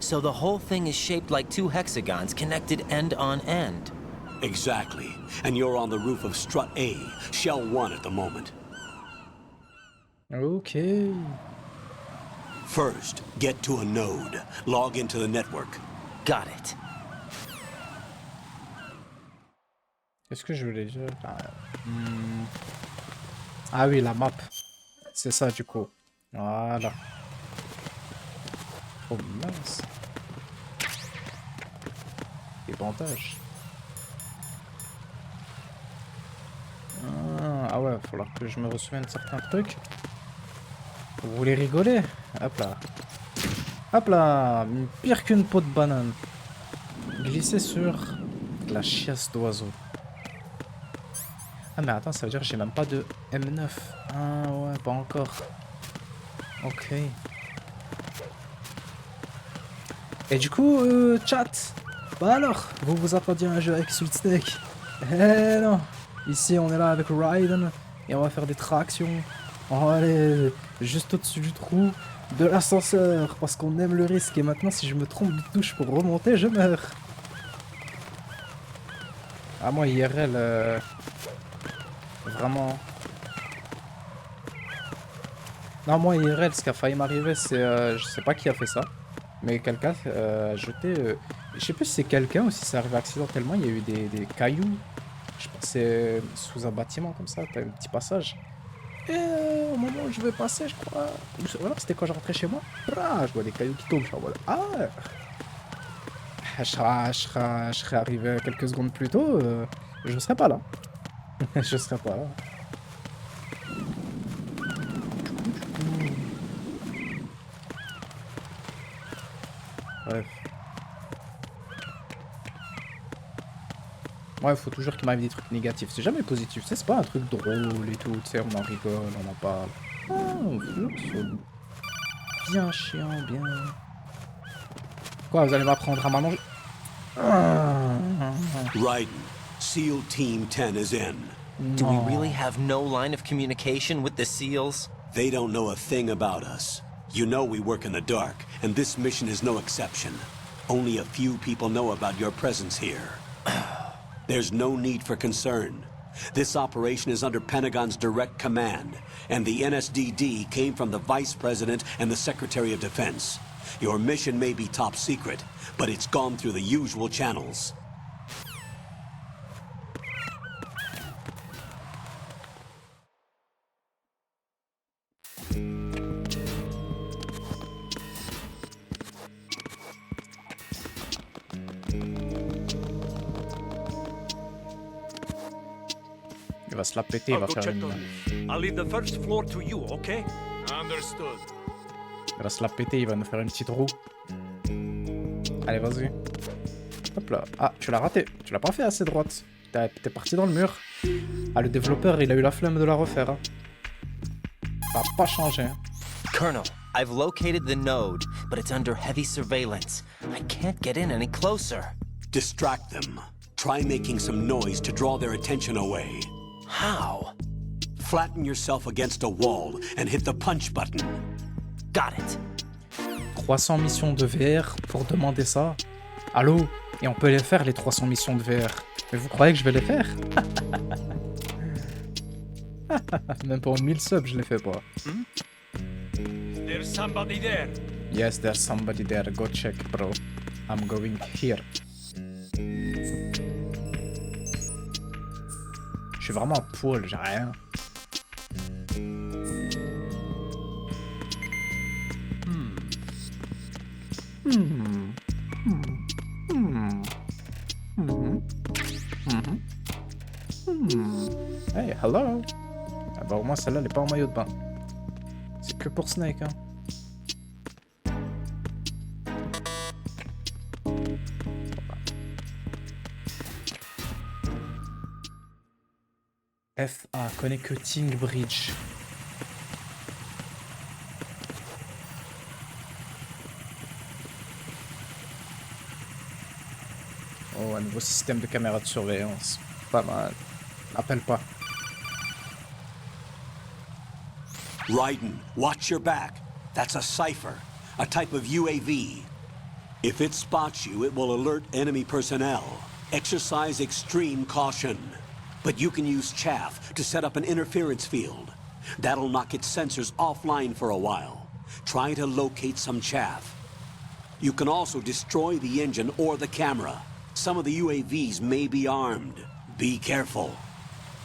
So the whole thing is shaped like 2 hexagons connected end on end. Exactly. And you're on the roof of strut A, shell 1 at the moment. Okay. First, get to a node. Log into the network. Got it. Qu'est-ce que je voulais dire? Ah oui, la map. C'est ça du coup. Voilà. Oh mince. Des bandages. Ah ouais, il va falloir que je me ressouvienne de certains trucs. Vous voulez rigoler? Hop là. Hop là. Pire qu'une peau de banane. Glisser sur la chiasse d'oiseau. Ah mais attends, ça veut dire que j'ai même pas de M9. Ah ouais, pas encore. Ok. Et du coup, chat, bah alors, vous vous attendiez à un jeu avec Solid Snake? Eh non. Ici, on est là avec Raiden et on va faire des tractions. On va aller juste au-dessus du trou de l'ascenseur parce qu'on aime le risque. Et maintenant, si je me trompe de touche pour remonter, je meurs. Ah moi, IRL... Vraiment. Non, moi, IRL, ce qui a failli m'arriver, c'est... je sais pas qui a fait ça. Mais quelqu'un a jeté... je sais plus si c'est quelqu'un ou si c'est arrivé accidentellement. Il y a eu des cailloux. Je pense que c'est sous un bâtiment comme ça. T'as un petit passage. Et au moment où je vais passer, je crois... Voilà, c'était quand je rentrais chez moi. Ah, je vois des cailloux qui tombent. Je suis en mode... Ah, je serais arrivé quelques secondes plus tôt. Je serais pas là. Je serais pas là. Bref. Ouais, il faut toujours qu'il m'arrive des trucs négatifs. C'est jamais positif. C'est pas un truc drôle et tout. Tu sais, on en rigole, on en parle. Ah, on veut que ce soit bien chiant, bien. Quoi, vous allez m'apprendre à manger? Raiden, SEAL Team 10 is in. Do we really have no line of communication with the SEALs? They don't know a thing about us. You know we work in the dark, and this mission is no exception. Only a few people know about your presence here. There's no need for concern. This operation is under Pentagon's direct command, and the NSDD came from the Vice President and the Secretary of Defense. Your mission may be top secret, but it's gone through the usual channels. Il va se la péter, il va faire une... I'll leave the first floor to you, okay? Understood. Il va se la péter, il va nous faire une petite roue. Allez, vas-y. Hop là. Ah, tu l'as raté. Tu l'as pas fait assez droite. T'es parti dans le mur. Ah, le développeur, il a eu la flemme de la refaire. Hein. Ça a pas changé. Hein. Colonel, I've located the node, but it's under heavy surveillance. I can't get in any closer. Distract them. Try making some noise to draw their attention away. How? Flatten yourself against a wall and hit the punch button. Got it. 300 missions de VR pour demander ça. Allô? Et on peut les faire, les 300 missions de VR. Mais vous croyez que je vais les faire? Même pour 1000 subs, je les fais pas. There's somebody there. Yes, there's somebody there. Go check, bro. I'm going here. Je suis vraiment à poil, j'ai rien. Hey, hello. Ah bah au moins celle-là, elle est pas en maillot de bain. C'est que pour Snake, hein. FA, Connecting Bridge. Oh, un nouveau système de caméra de surveillance. Pas mal. Appelle pas. Raiden, watch your back. That's a cipher, a type of UAV. If it spots you, it will alert enemy personnel. Exercise extreme caution. But you can use chaff to set up an interference field. That'll knock its sensors offline for a while. Try to locate some chaff. You can also destroy the engine or the camera. Some of the UAVs may be armed. Be careful.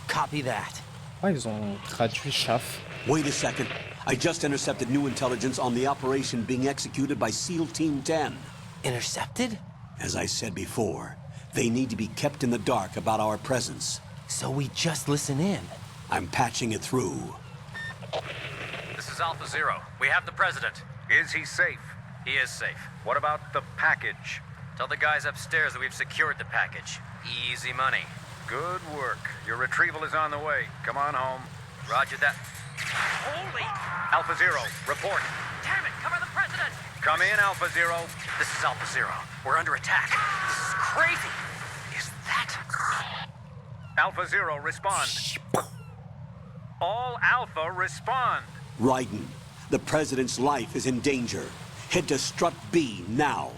Copy that. Ah, ils ont traduit chaff. Wait a second. I just intercepted new intelligence on the operation being executed by SEAL Team 10. Intercepted? As I said before, they need to be kept in the dark about our presence. So we just listen in. I'm patching it through. This is Alpha Zero. We have the president. Is he safe? He is safe. What about the package? Tell the guys upstairs that we've secured the package. Easy money. Good work. Your retrieval is on the way. Come on home. Roger that. Holy! Alpha Zero, report. Damn it, cover the president! Come in, Alpha Zero. This is Alpha Zero. We're under attack. This is crazy. Is that... Alpha Zero, respond. All Alpha, respond. Raiden, the president's life is in danger. Head to Strut B now.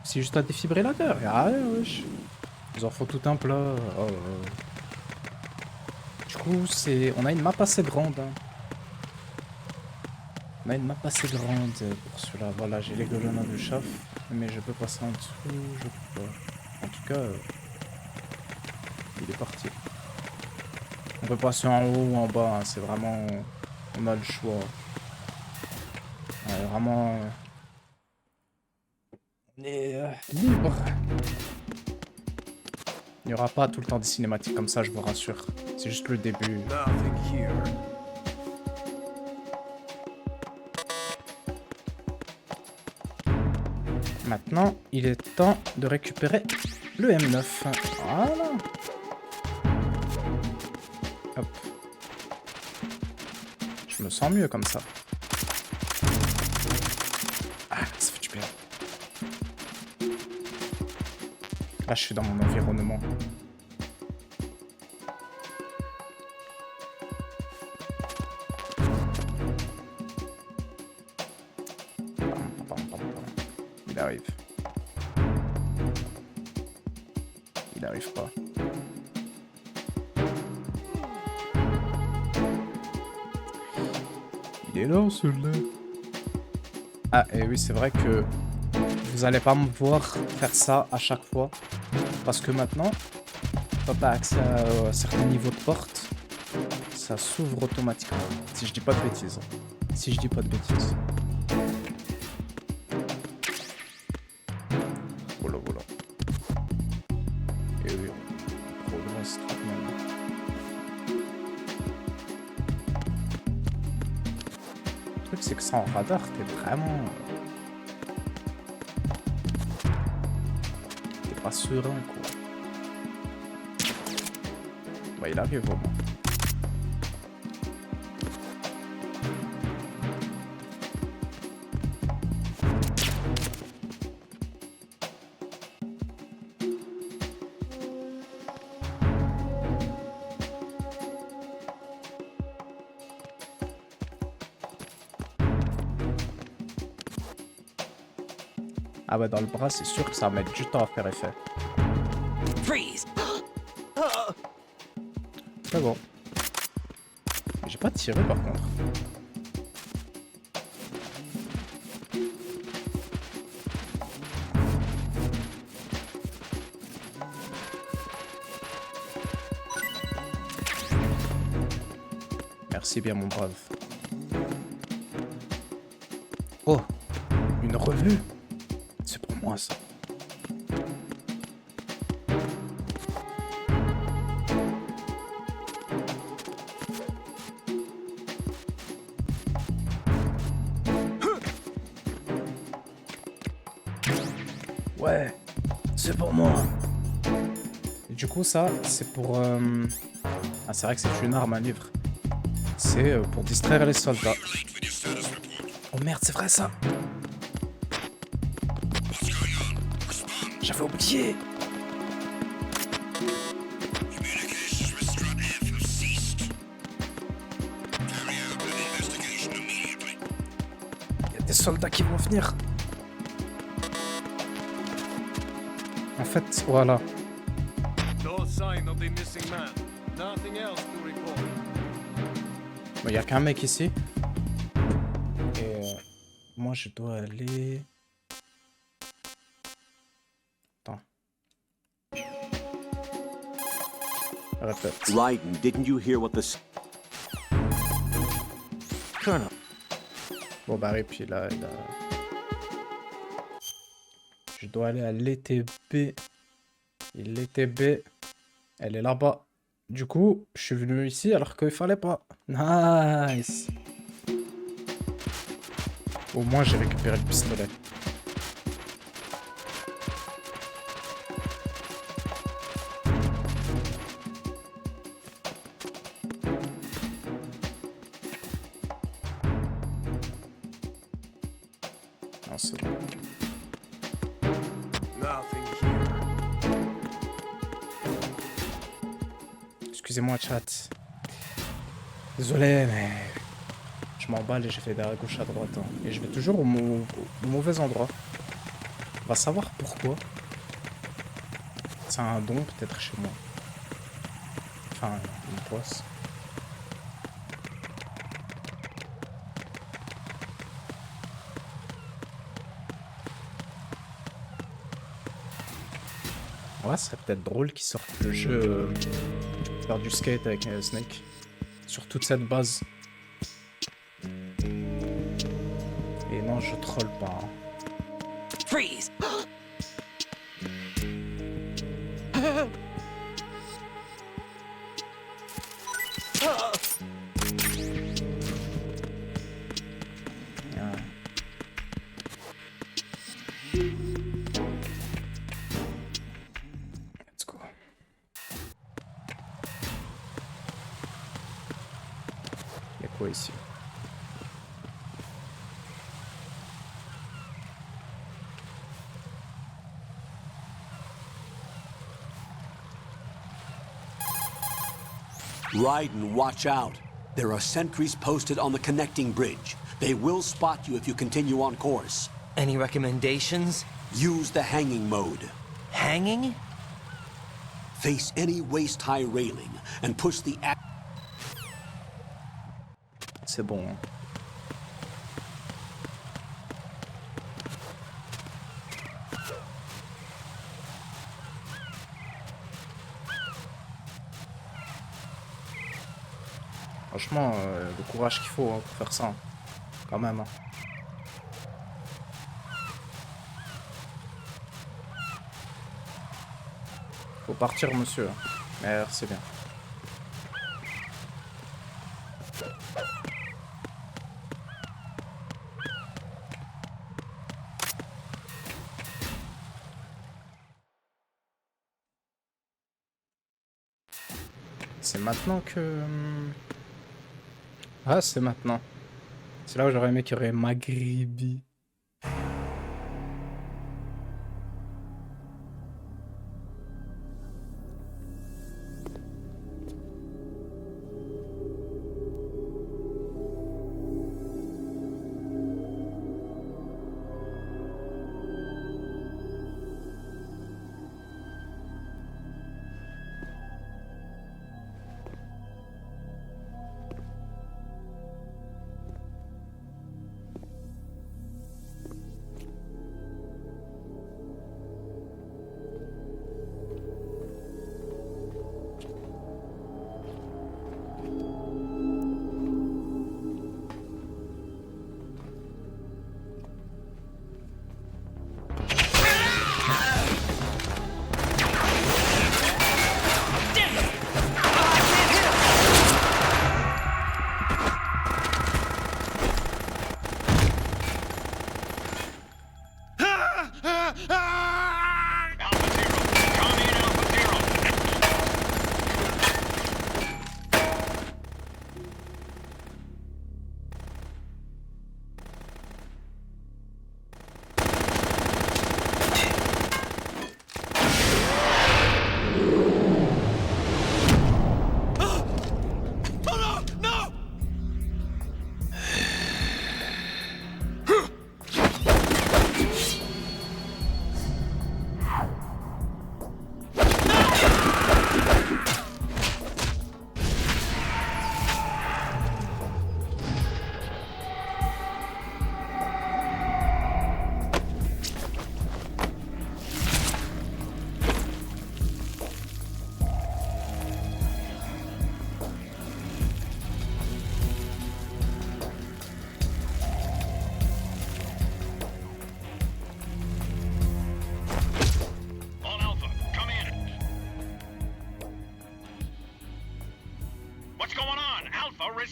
C'est juste un défibrillateur. Y'a rien, wesh. Ils en font tout un plat. Oh. Du coup, c'est... On a une map assez grande. Hein. On a une map assez grande pour cela. Voilà, j'ai les golemins de chaff. Mais je peux passer en dessous, je peux pas. En tout cas, il est parti. On peut passer en haut ou en bas, hein. C'est vraiment... On a le choix. Ouais, vraiment... On est libre. Il n'y aura pas tout le temps des cinématiques comme ça, je vous rassure. C'est juste le début. Maintenant, il est temps de récupérer le M9. Voilà. Hop. Je me sens mieux comme ça. Ah, ça fait du bien. Là, je suis dans mon environnement. Il arrive. Il arrive pas. Il est là, celui-là. Ah, et oui, c'est vrai que vous allez pas me voir faire ça à chaque fois. Parce que maintenant, quand t'as accès à certains niveaux de porte, ça s'ouvre automatiquement. Si je dis pas de bêtises. Si je dis pas de bêtises. Voilà, voilà. Et oui, on progresse tout de même. Le truc, c'est que sans radar, t'es vraiment... T'es pas serein, quoi. Bah, il arrive au moins. Ah bah dans le bras, c'est sûr que ça va mettre du temps à faire effet. Freeze. C'est bon. J'ai pas tiré par contre. Merci bien, mon brave. Oh, une revue. C'est pour moi, ça. Ouais, c'est pour moi. Et du coup, ça, c'est pour... Ah, c'est vrai que c'est une arme à livre. C'est pour distraire les soldats. Oh merde, c'est vrai ça. J'avais oublié. Il y a des soldats qui vont venir. En fait, voilà. Il n'y a qu'un mec ici. Et moi, je dois aller... Attends. Répète. Raiden, didn't you hear what the... Colonel. Bon, bah, et puis là, je dois aller à l'ETB. Et l'ETB, elle est là-bas. Du coup, je suis venu ici alors qu'il fallait pas. Nice. Au moins, j'ai récupéré le pistolet. Non, c'est bon. Excusez-moi, chat. Désolé, mais je m'emballe et j'ai fait à gauche à droite. Hein. Et je vais toujours au mauvais endroit. On va savoir pourquoi. C'est un don peut-être chez moi. Enfin, une poisse. Ouais, ce serait peut-être drôle qu'ils sortent le jeu faire du skate avec Snake. Sur toute cette base. Et non, je troll pas. Hein. Freeze! Let's go. Y'a quoi ici? Raiden, watch out. There are sentries posted on the connecting bridge. They will spot you if you continue on course. Any recommendations? Use the hanging mode. Hanging? Face any waist-high railing and push the... C'est bon. Hein. Franchement, le courage qu'il faut hein, pour faire ça. Hein. Quand même. Hein. Faut partir, monsieur. Merci bien. C'est maintenant que... Ah, c'est maintenant. C'est là où j'aurais aimé qu'il y aurait Maghribi.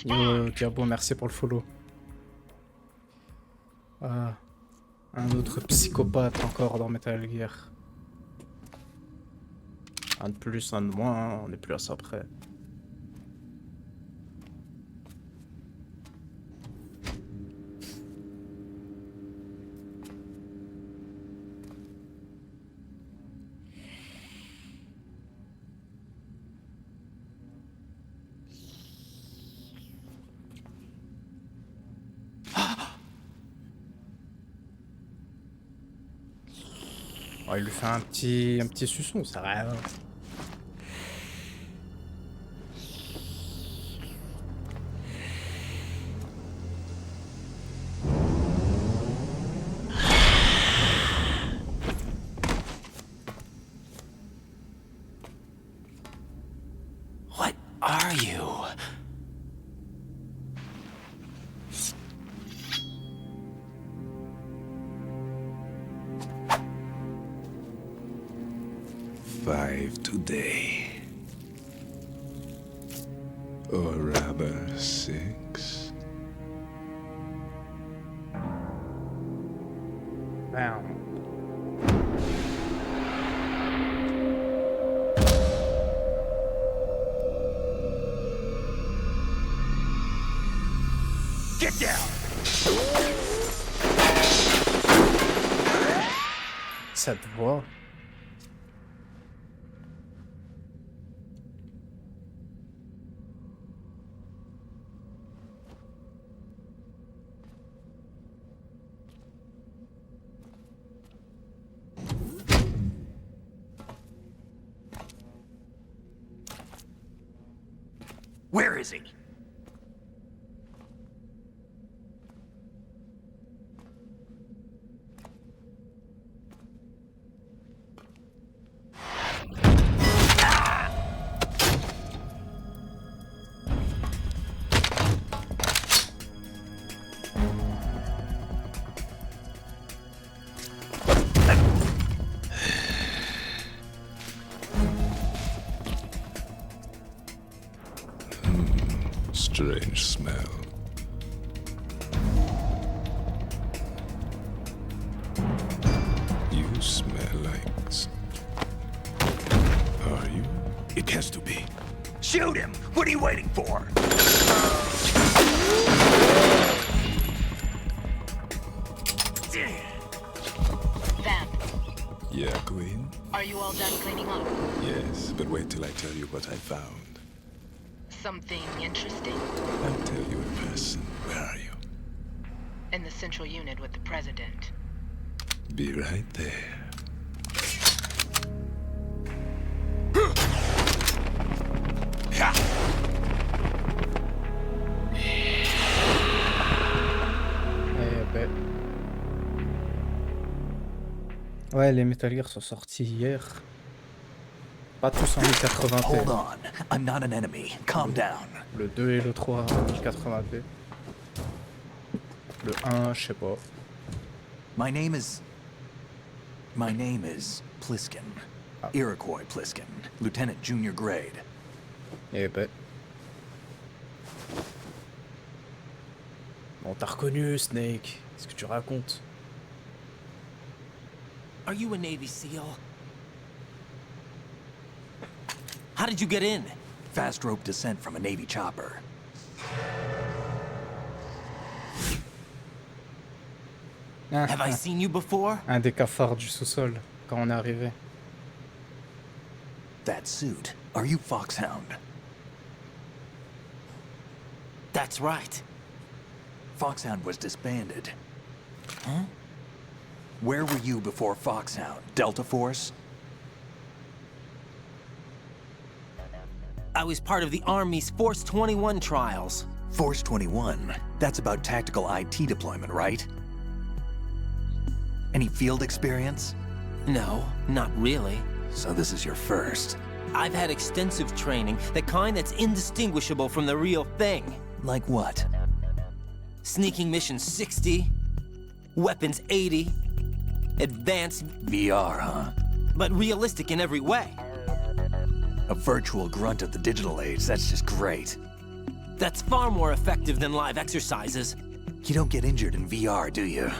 Yo, Diabo, merci pour le follow. Ah, un autre psychopathe encore dans Metal Gear. Un de plus, un de moins, on est plus à ça près. Oh, il lui fait un petit suçon, ça rien. What are you? Five today. Or rather, 6. Wow. Get down! Cette voix. Where is he? Strange smell. You smell like... Are you? It has to be. Shoot him! What are you waiting for? Vamp, Yeah, Queen? are you all done cleaning up? Yes, but wait till I tell you what I found. Something interesting? I'll tell you in person. Where are you? In the central unit with the president. Be right there. Ouais, les Metal Gear sont sortis hier. Pas tous en 1080p. Hold on. I'm not an enemy. Calm down. Le 2 et le 3 en 1080p. Le 1, je sais pas. My name is Pliskin. Iroquois Pliskin. Lieutenant junior grade. Eh ben. Bon, t'as reconnu Snake. Qu'est-ce que tu racontes? Are you a Navy SEAL? How did you get in? Fast rope descent from a Navy chopper. Have I seen you before? Un des cafards du sous-sol, quand on est arrivé. That suit. Are you Foxhound? That's right. Foxhound was disbanded. Huh? Where were you before Foxhound? Delta Force? I was part of the Army's Force 21 trials. Force 21? That's about tactical IT deployment, right? Any field experience? No, not really. So this is your first. I've had extensive training, the kind that's indistinguishable from the real thing. Like what? Sneaking mission 60, weapons 80, advanced... VR, huh? But realistic in every way. A virtual grunt of the digital age, that's just great. That's far more effective than live exercises. You don't get injured in VR, do you?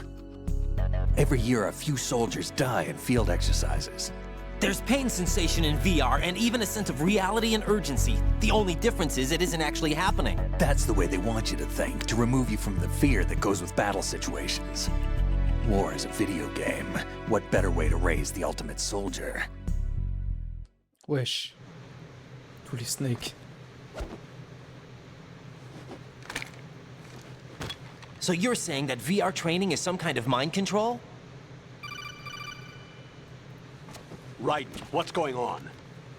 Every year, a few soldiers die in field exercises. There's pain sensation in VR and even a sense of reality and urgency. The only difference is it isn't actually happening. That's the way they want you to think, to remove you from the fear that goes with battle situations. War is a video game. What better way to raise the ultimate soldier? Wesh. Tous les snakes. So you're saying that VR training is some kind of mind control? Right. What's going on?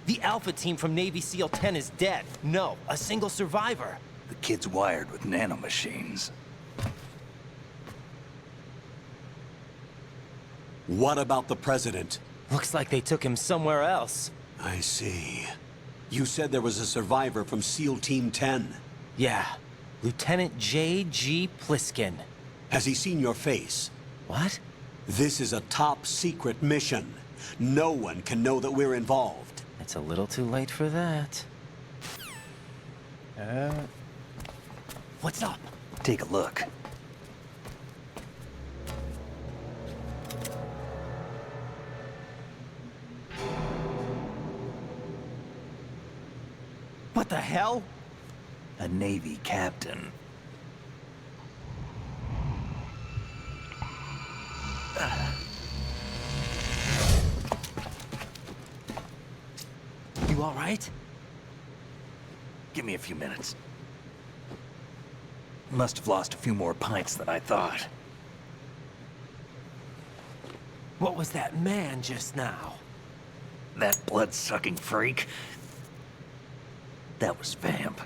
The Alpha team from Navy SEAL 10 is dead. No, a single survivor. The kid's wired with nanomachines. What about the president? Looks like they took him somewhere else. I see. You said there was a survivor from SEAL Team 10. Yeah. Lieutenant J.G. Pliskin. Has he seen your face? What? This is a top secret mission. No one can know that we're involved. It's a little too late for that. What's up? Take a look. What the hell? A Navy captain. You all right? Give me a few minutes. Must have lost a few more pints than I thought. What was that man just now? That blood-sucking freak? That was Vamp.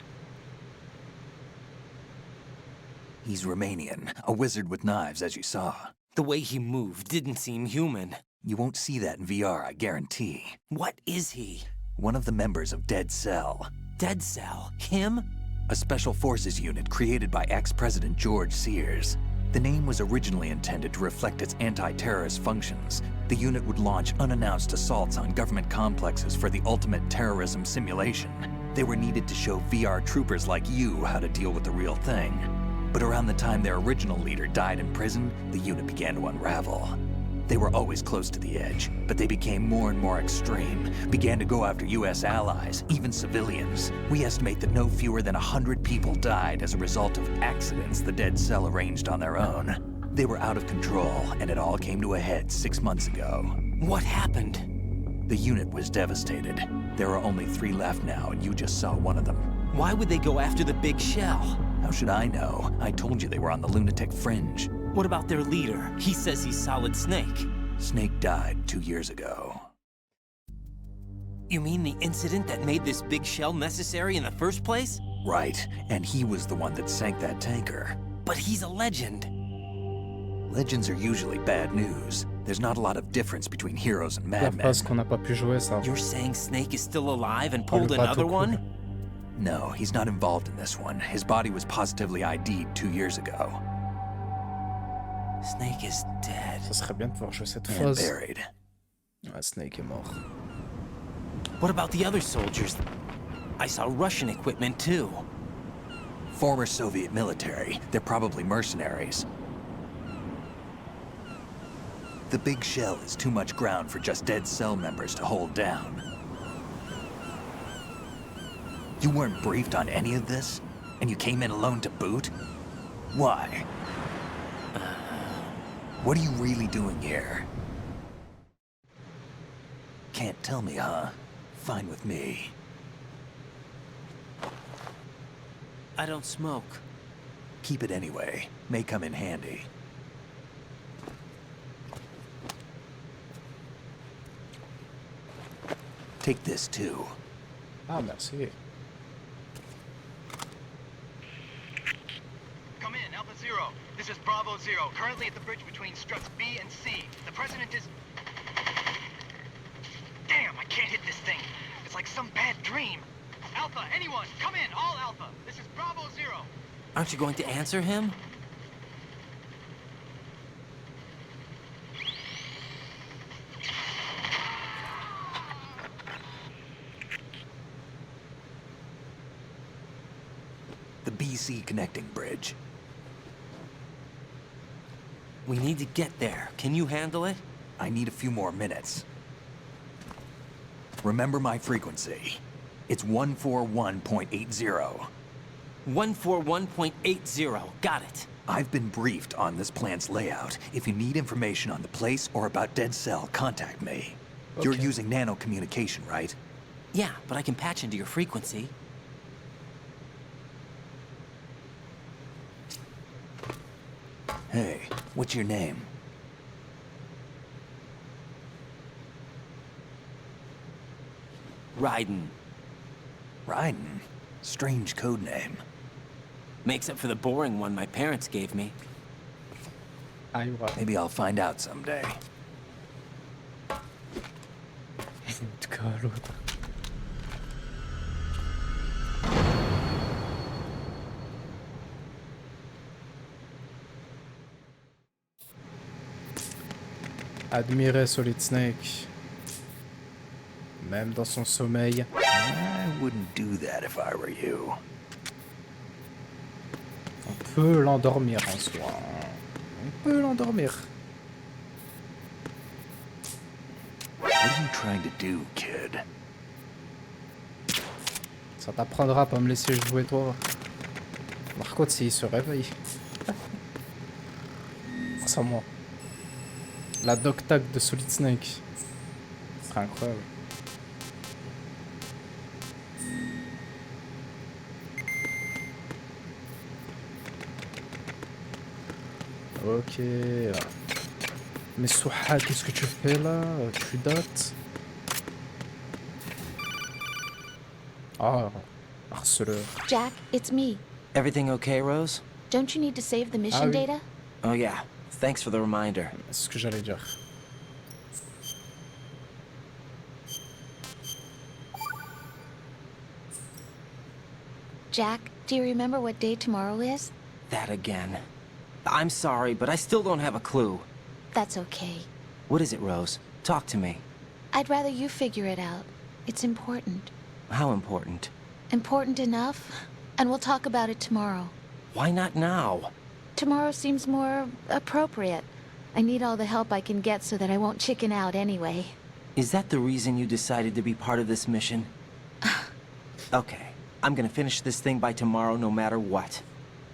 He's Romanian, a wizard with knives, as you saw. The way he moved didn't seem human. You won't see that in VR, I guarantee. What is he? One of the members of Dead Cell. Dead Cell? Him? A special forces unit created by ex-President George Sears. The name was originally intended to reflect its anti-terrorist functions. The unit would launch unannounced assaults on government complexes for the ultimate terrorism simulation. They were needed to show VR troopers like you how to deal with the real thing. But around the time their original leader died in prison, the unit began to unravel. They were always close to the edge, but they became more and more extreme, began to go after US allies, even civilians. We estimate that no fewer than 100 people died as a result of accidents the Dead Cell arranged on their own. They were out of control, and it all came to a head 6 months ago. What happened? The unit was devastated. There are only 3 left now, and you just saw one of them. Why would they go after the big shell? How should I know? I told you they were on the lunatic fringe. What about their leader? He says he's Solid Snake. Snake died 2 years ago. You mean the incident that made this big shell necessary in the first place? Right, and he was the one that sank that tanker. But he's a legend. Legends are usually bad news. There's not a lot of difference between heroes and La madmen. phrase qu'on n'a pas pu jouer, ça. You're saying Snake is still alive and Oh, pulled le bateau another coule. one? No, he's not involved in this one. His body was positively ID'd 2 years ago. Snake is dead. Ça serait bien de pouvoir jouer cette And phrase. buried. Ah, Snake est mort. What about the other soldiers? I saw Russian equipment too. Former Soviet military. They're probably mercenaries. The big shell is too much ground for just Dead Cell members to hold down. You weren't briefed on any of this? And you came in alone to boot? Why? What are you really doing here? Can't tell me, huh? Fine with me. I don't smoke. Keep it anyway. May come in handy. Take this too. Ah, merci. Come in, Alpha Zero. This is Bravo Zero, currently at the bridge between struts B and C. The president is... Damn, I can't hit this thing. It's like some bad dream. Alpha, anyone, come in, all Alpha. This is Bravo Zero. Aren't you going to answer him? the BC connecting bridge. We need to get there. Can you handle it? I need a few more minutes. Remember my frequency. It's 141.80. 141.80. Got it. I've been briefed on this plant's layout. If you need information on the place or about Dead Cell, contact me. Okay. You're using nano communication, right? Yeah, but I can patch into your frequency. Hey, what's your name? Raiden. Raiden? Strange code name. Makes up for the boring one my parents gave me. Maybe I'll find out someday. Admirer Solid Snake. Même dans son sommeil. I wouldn't do that if I were you. On peut l'endormir en soi. On peut l'endormir. What are you trying to do, kid? Ça t'apprendra à pas me laisser jouer toi. Par contre, s'il se réveille. Sans moi. La dog tag de Solid Snake. C'est incroyable. Ok. Mais Souha, qu'est-ce que tu fais là? Tu dates? Ah, harceleur. Jack, it's me. Everything okay, Rose? Don't you need to save the mission oui. data? Oh yeah. Thanks for the reminder. C'est ce que j'allais dire. Jack, do you remember what day tomorrow is? That again. I'm sorry, but I still don't have a clue. That's okay. What is it, Rose? Talk to me. I'd rather you figure it out. It's important. How important? Important enough? And we'll talk about it tomorrow. Why not now? Tomorrow seems more appropriate. I need all the help I can get so that I won't chicken out anyway. Is that the reason you decided to be part of this mission? Okay. I'm gonna finish this thing by tomorrow no matter what.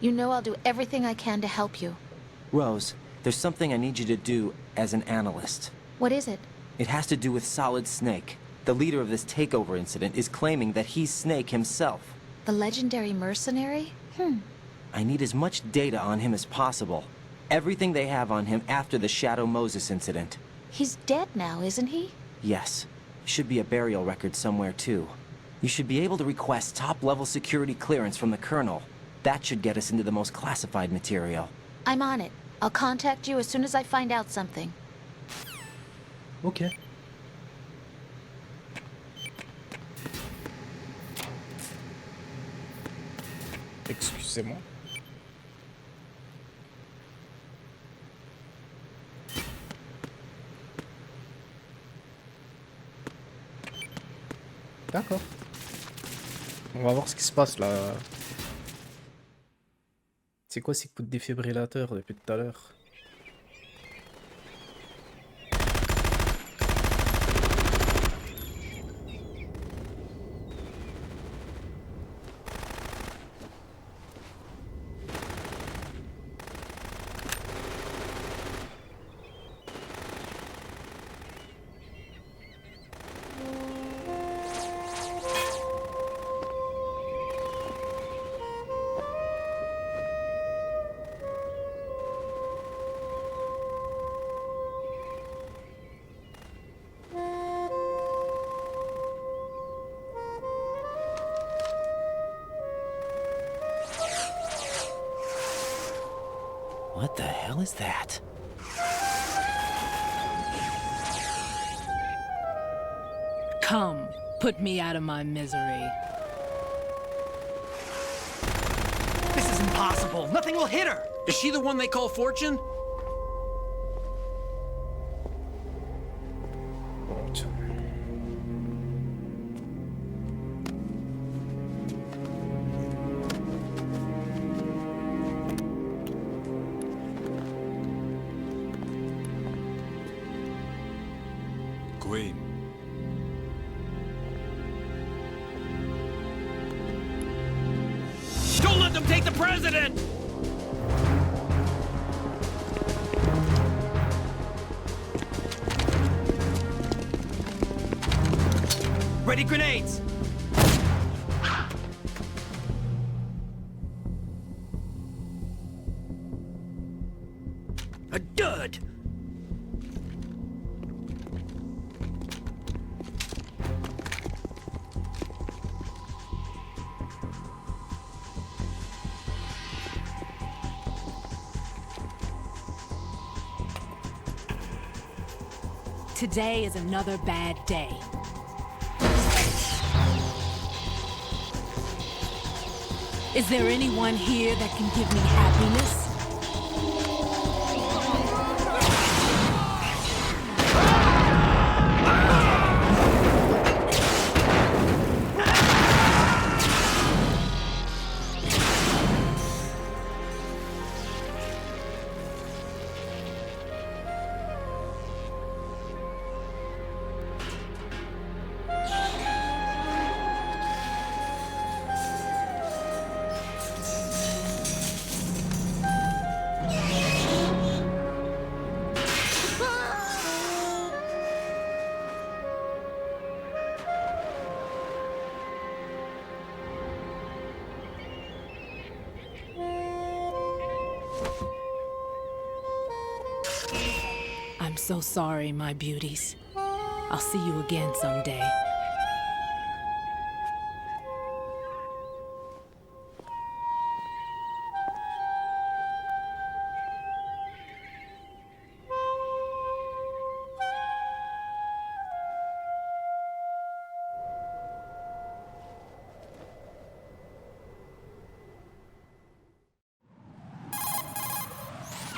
You know I'll do everything I can to help you. Rose, there's something I need you to do as an analyst. What is it? It has to do with Solid Snake. The leader of this takeover incident is claiming that he's Snake himself. The legendary mercenary? I need as much data on him as possible. Everything they have on him after the Shadow Moses incident. He's dead now, isn't he? Yes. Should be a burial record somewhere too. You should be able to request top-level security clearance from the Colonel. That should get us into the most classified material. I'm on it. I'll contact you as soon as I find out something. Ok. Excusez-moi. D'accord. On va voir ce qui se passe là. C'est quoi ces coups de défibrillateur depuis tout à l'heure? What the hell is that? Come, put me out of my misery. This is impossible. Nothing will hit her. Is she the one they call Fortune? take the president! Ready grenades! A dud! Today is another bad day. Is there anyone here that can give me happiness? I'm so sorry, my beauties. I'll see you again someday.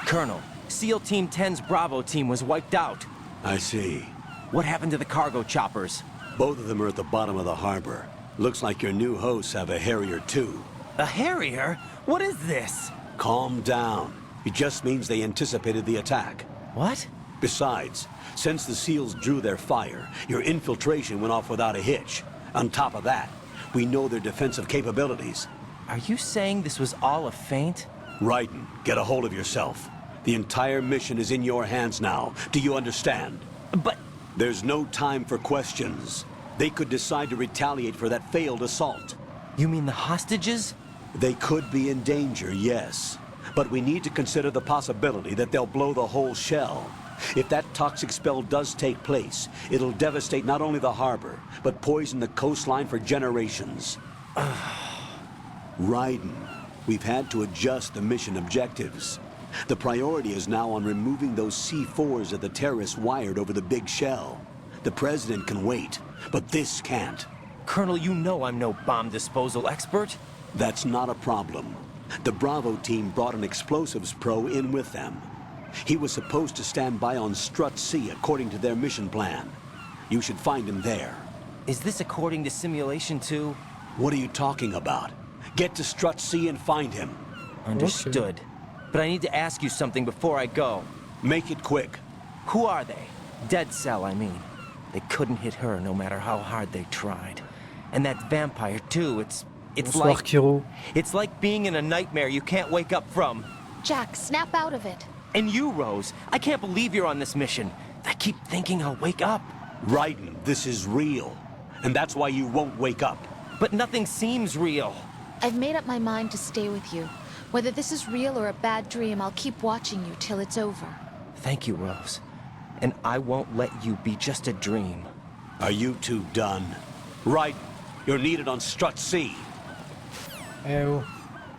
Colonel, SEAL Team 10's Bravo team was wiped out. I see. What happened to the cargo choppers? Both of them are at the bottom of the harbor. Looks like your new hosts have a Harrier too. A Harrier? What is this? Calm down. It just means they anticipated the attack. What? Besides, since the SEALs drew their fire, your infiltration went off without a hitch. On top of that, we know their defensive capabilities. Are you saying this was all a feint? Raiden, get a hold of yourself. The entire mission is in your hands now. Do you understand? But... There's no time for questions. They could decide to retaliate for that failed assault. You mean the hostages? They could be in danger, yes. But we need to consider the possibility that they'll blow the whole shell. If that toxic spell does take place, it'll devastate not only the harbor, but poison the coastline for generations. Raiden, we've had to adjust the mission objectives. The priority is now on removing those C4s that the terrorists wired over the big shell. The President can wait, but this can't. Colonel, you know I'm no bomb disposal expert. That's not a problem. The Bravo team brought an explosives pro in with them. He was supposed to stand by on Strut C according to their mission plan. You should find him there. Is this according to simulation too? What are you talking about? Get to Strut C and find him. Understood. Okay. But I need to ask you something before I go. Make it quick. Who are they? Dead Cell, I mean. They couldn't hit her no matter how hard they tried. And that vampire too, it's like... Kiro. It's like being in a nightmare you can't wake up from. Jack, snap out of it. And you, Rose, I can't believe you're on this mission. I keep thinking I'll wake up. Raiden, this is real. And that's why you won't wake up. But nothing seems real. I've made up my mind to stay with you. Whether this is real or a bad dream, I'll keep watching you till it's over. Thank you, Rose. And I won't let you be just a dream. Are you two done? Raiden, you're needed on Strut C. Eh oh.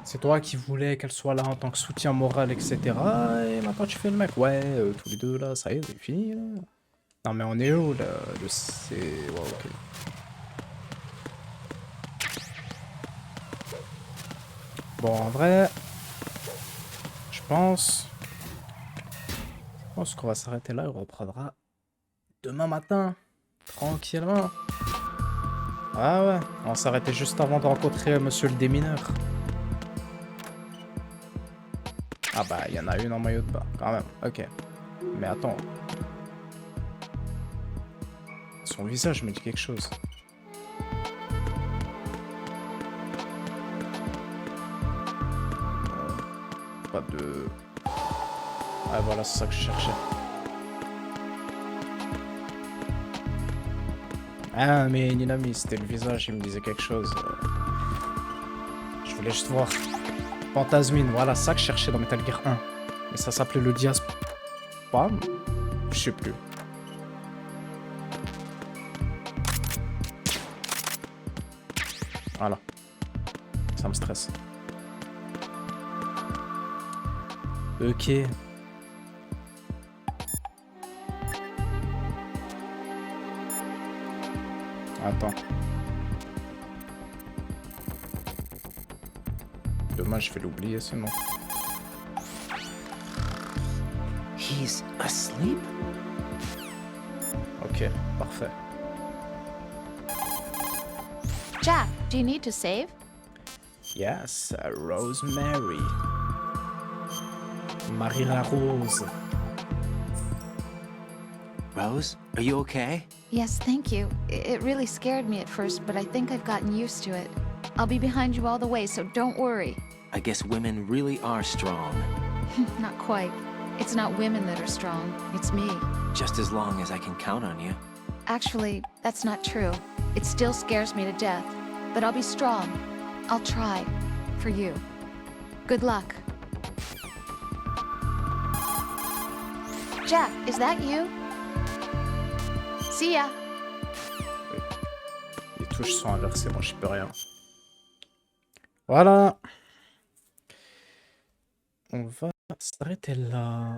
C'est toi qui voulais qu'elle soit là en tant que soutien moral, etc. Et maintenant tu fais le mec. Ouais, tous les deux là, ça y est, c'est fini là. Non mais on est où là? C'est... Ouais, ok. Bon, en vrai, je pense qu'on va s'arrêter là et on reprendra demain matin, tranquillement. Ah ouais, on s'arrêtait juste avant de rencontrer monsieur le démineur. Ah bah, il y en a une en maillot de bain, quand même, ok. Mais attends. Son visage me dit quelque chose. Pas de... Ah voilà, c'est ça que je cherchais. Ah mais Ninami, c'était le visage, il me disait quelque chose. Je voulais juste voir. Fantasmine, voilà, ça que je cherchais dans Metal Gear 1. Mais ça s'appelait le Diaspam? Je sais plus. Voilà. Ça me stresse. Ok. Attends. Dommage, je vais l'oublier sinon. He's asleep? Ok, parfait. Jack, do you need to save? Yes, Rosemary. Marie la Rose. Rose, are you okay? Yes, thank you. It really scared me at first, but I think I've gotten used to it. I'll be behind you all the way, so don't worry. I guess women really are strong. Not quite. It's not women that are strong, it's me. Just as long as I can count on you. Actually, that's not true. It still scares me to death. But I'll be strong. I'll try. For you. Good luck. Jack, is that you? See ya. Les touches sont inversées, moi je peux rien. Voilà. On va s'arrêter là.